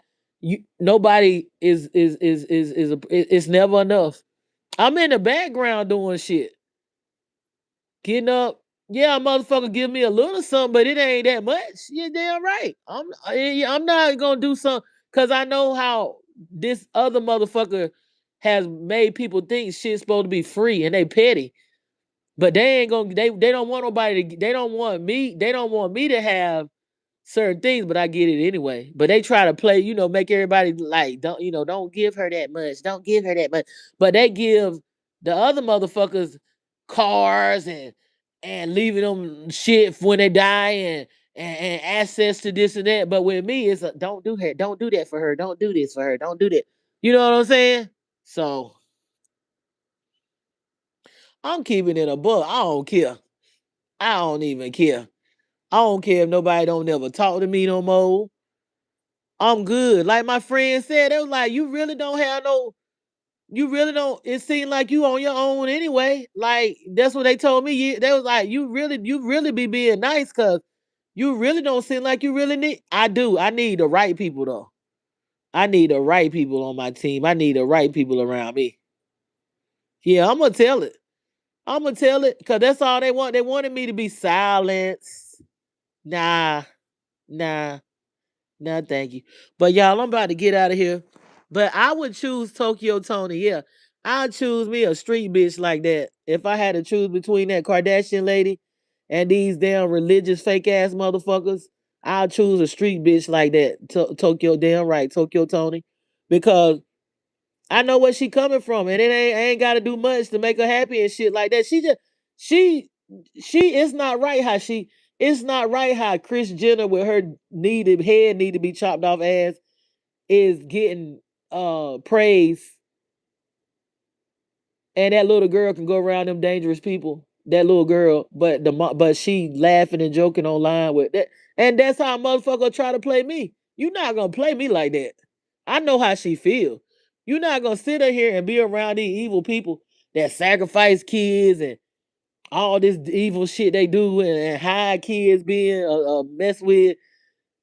A: nobody it's never enough. I'm in the background doing shit. Getting up. Yeah, a motherfucker give me a little something, but it ain't that much. You're damn right. I'm not gonna do something because I know how this other motherfucker has made people think shit's supposed to be free and they petty. But they ain't gonna they don't want nobody to they don't want me to have certain things, but I get it anyway. But they try to play, make everybody like, don't give her that much. Don't give her that much. But they give the other motherfuckers cars and leaving them shit when they die and access to this and that. But with me, it's don't do that. Don't do that for her. Don't do this for her. Don't do that. You know what I'm saying? So I'm keeping it a buck. I don't care. I don't even care. I don't care if nobody don't never talk to me no more. I'm good. Like my friend said, they was like, you really don't have no. You really don't. It seemed like you on your own anyway. Like that's what they told me. They was like, you really be being nice because you really don't seem like you really need. I do. I need the right people though. I need the right people on my team. I need the right people around me. Yeah, I'm gonna tell it. I'm gonna tell it because that's all they want. They wanted me to be silenced. Nah, nah. No, thank you. But y'all, I'm about to get out of here. But I would choose Tokyo Toni. Yeah. I'd choose me a street bitch like that. If I had to choose between that Kardashian lady and these damn religious fake ass motherfuckers, I'll choose a street bitch like that. Tokyo, damn right, Tokyo Toni. Because I know where she coming from, and I ain't gotta do much to make her happy and shit like that. She she it's not right how it's not right how Kris Jenner with her needed head need to be chopped off ass is getting praise, and that little girl can go around them dangerous people. That little girl, but she laughing and joking online with that, and that's how a motherfucker try to play me. You not gonna play me like that. I know how she feel. You're not gonna sit in here and be around these evil people that sacrifice kids and all this evil shit they do and hide kids being mess with,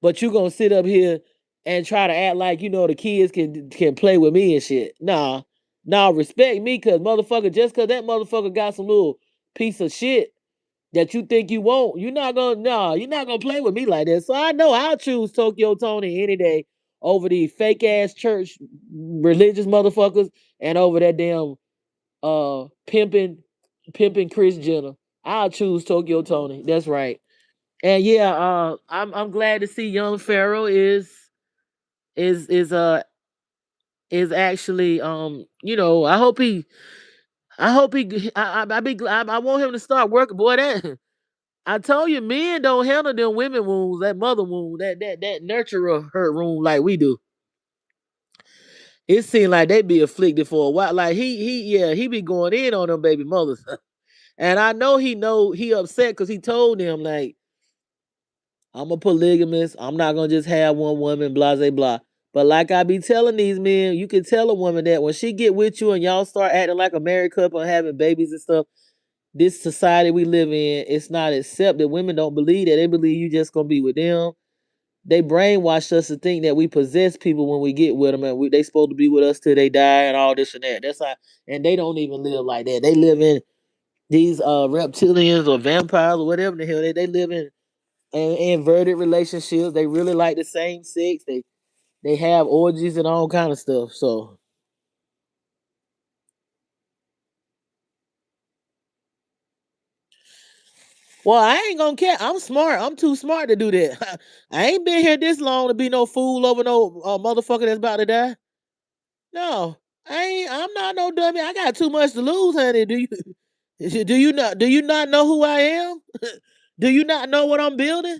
A: but you gonna sit up here and try to act like you know the kids can play with me and shit. Nah, respect me, cause motherfucker, just cause that motherfucker got some little piece of shit that you think you won't, you're not gonna play with me like that. So I know I'll choose Tokyo Toni any day over these fake ass church religious motherfuckers and over that damn pimping Kris Jenner. I'll choose Tokyo Toni. That's right. And yeah, I'm glad to see Young Pharoah is is uh is actually I hope he I be glad I want him to start working, boy. That I told you, men don't handle them women wounds, that mother wound, that nurturer hurt wound like we do. It seemed like they be afflicted for a while. Like he be going in on them baby mothers. And I know he upset because he told them like I'm a polygamist. I'm not gonna just have one woman, blah blah blah. But like I be telling these men, you can tell a woman that when she get with you and y'all start acting like a married couple and having babies and stuff, this society we live in, it's not accepted. Women don't believe that. They believe you just gonna be with them. They brainwash us to think that we possess people when we get with them, and they supposed to be with us till they die and all this and that. That's how, and they don't even live like that. They live in these reptilians or vampires or whatever the hell they live in inverted relationships. They really like the same sex. They have orgies and all kind of stuff. So, well, I ain't gonna care. I'm smart. I'm too smart to do that. I ain't been here this long to be no fool over no motherfucker that's about to die. No, I ain't. I'm not no dummy. I got too much to lose, honey. Do you? Do you not? Do you not know who I am? Do you not know what I'm building?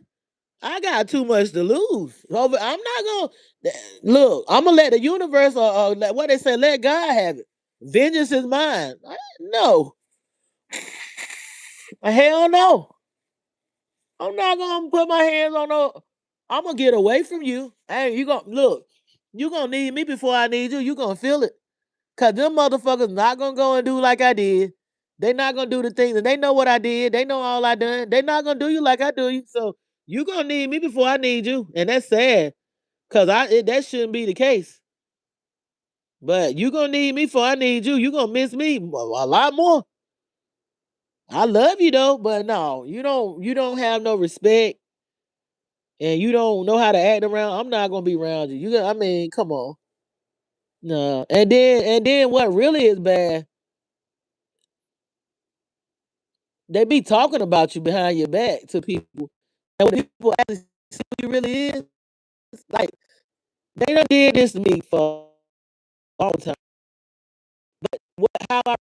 A: I got too much to lose. I'm not gonna look. I'm gonna let the universe, what they say, let God have it. Vengeance is mine. No, hell no. I'm not gonna put my hands on no. I'm gonna get away from you. Hey, you gonna look. You gonna need me before I need you. You gonna feel it. Cause them motherfuckers not gonna go and do like I did. They not gonna do the things, and they know what I did. They know all I done. They not gonna do you like I do you. So you gonna need me before I need you, and that's sad. Cause that shouldn't be the case. But you gonna need me before I need you. You gonna miss me a lot more. I love you though, but no, you don't have no respect, and you don't know how to act around. I'm not gonna be around you. I mean, come on. No. And then what really is bad, they be talking about you behind your back to people. And when people actually see who you really is, like they done did this to me for a long time. But how I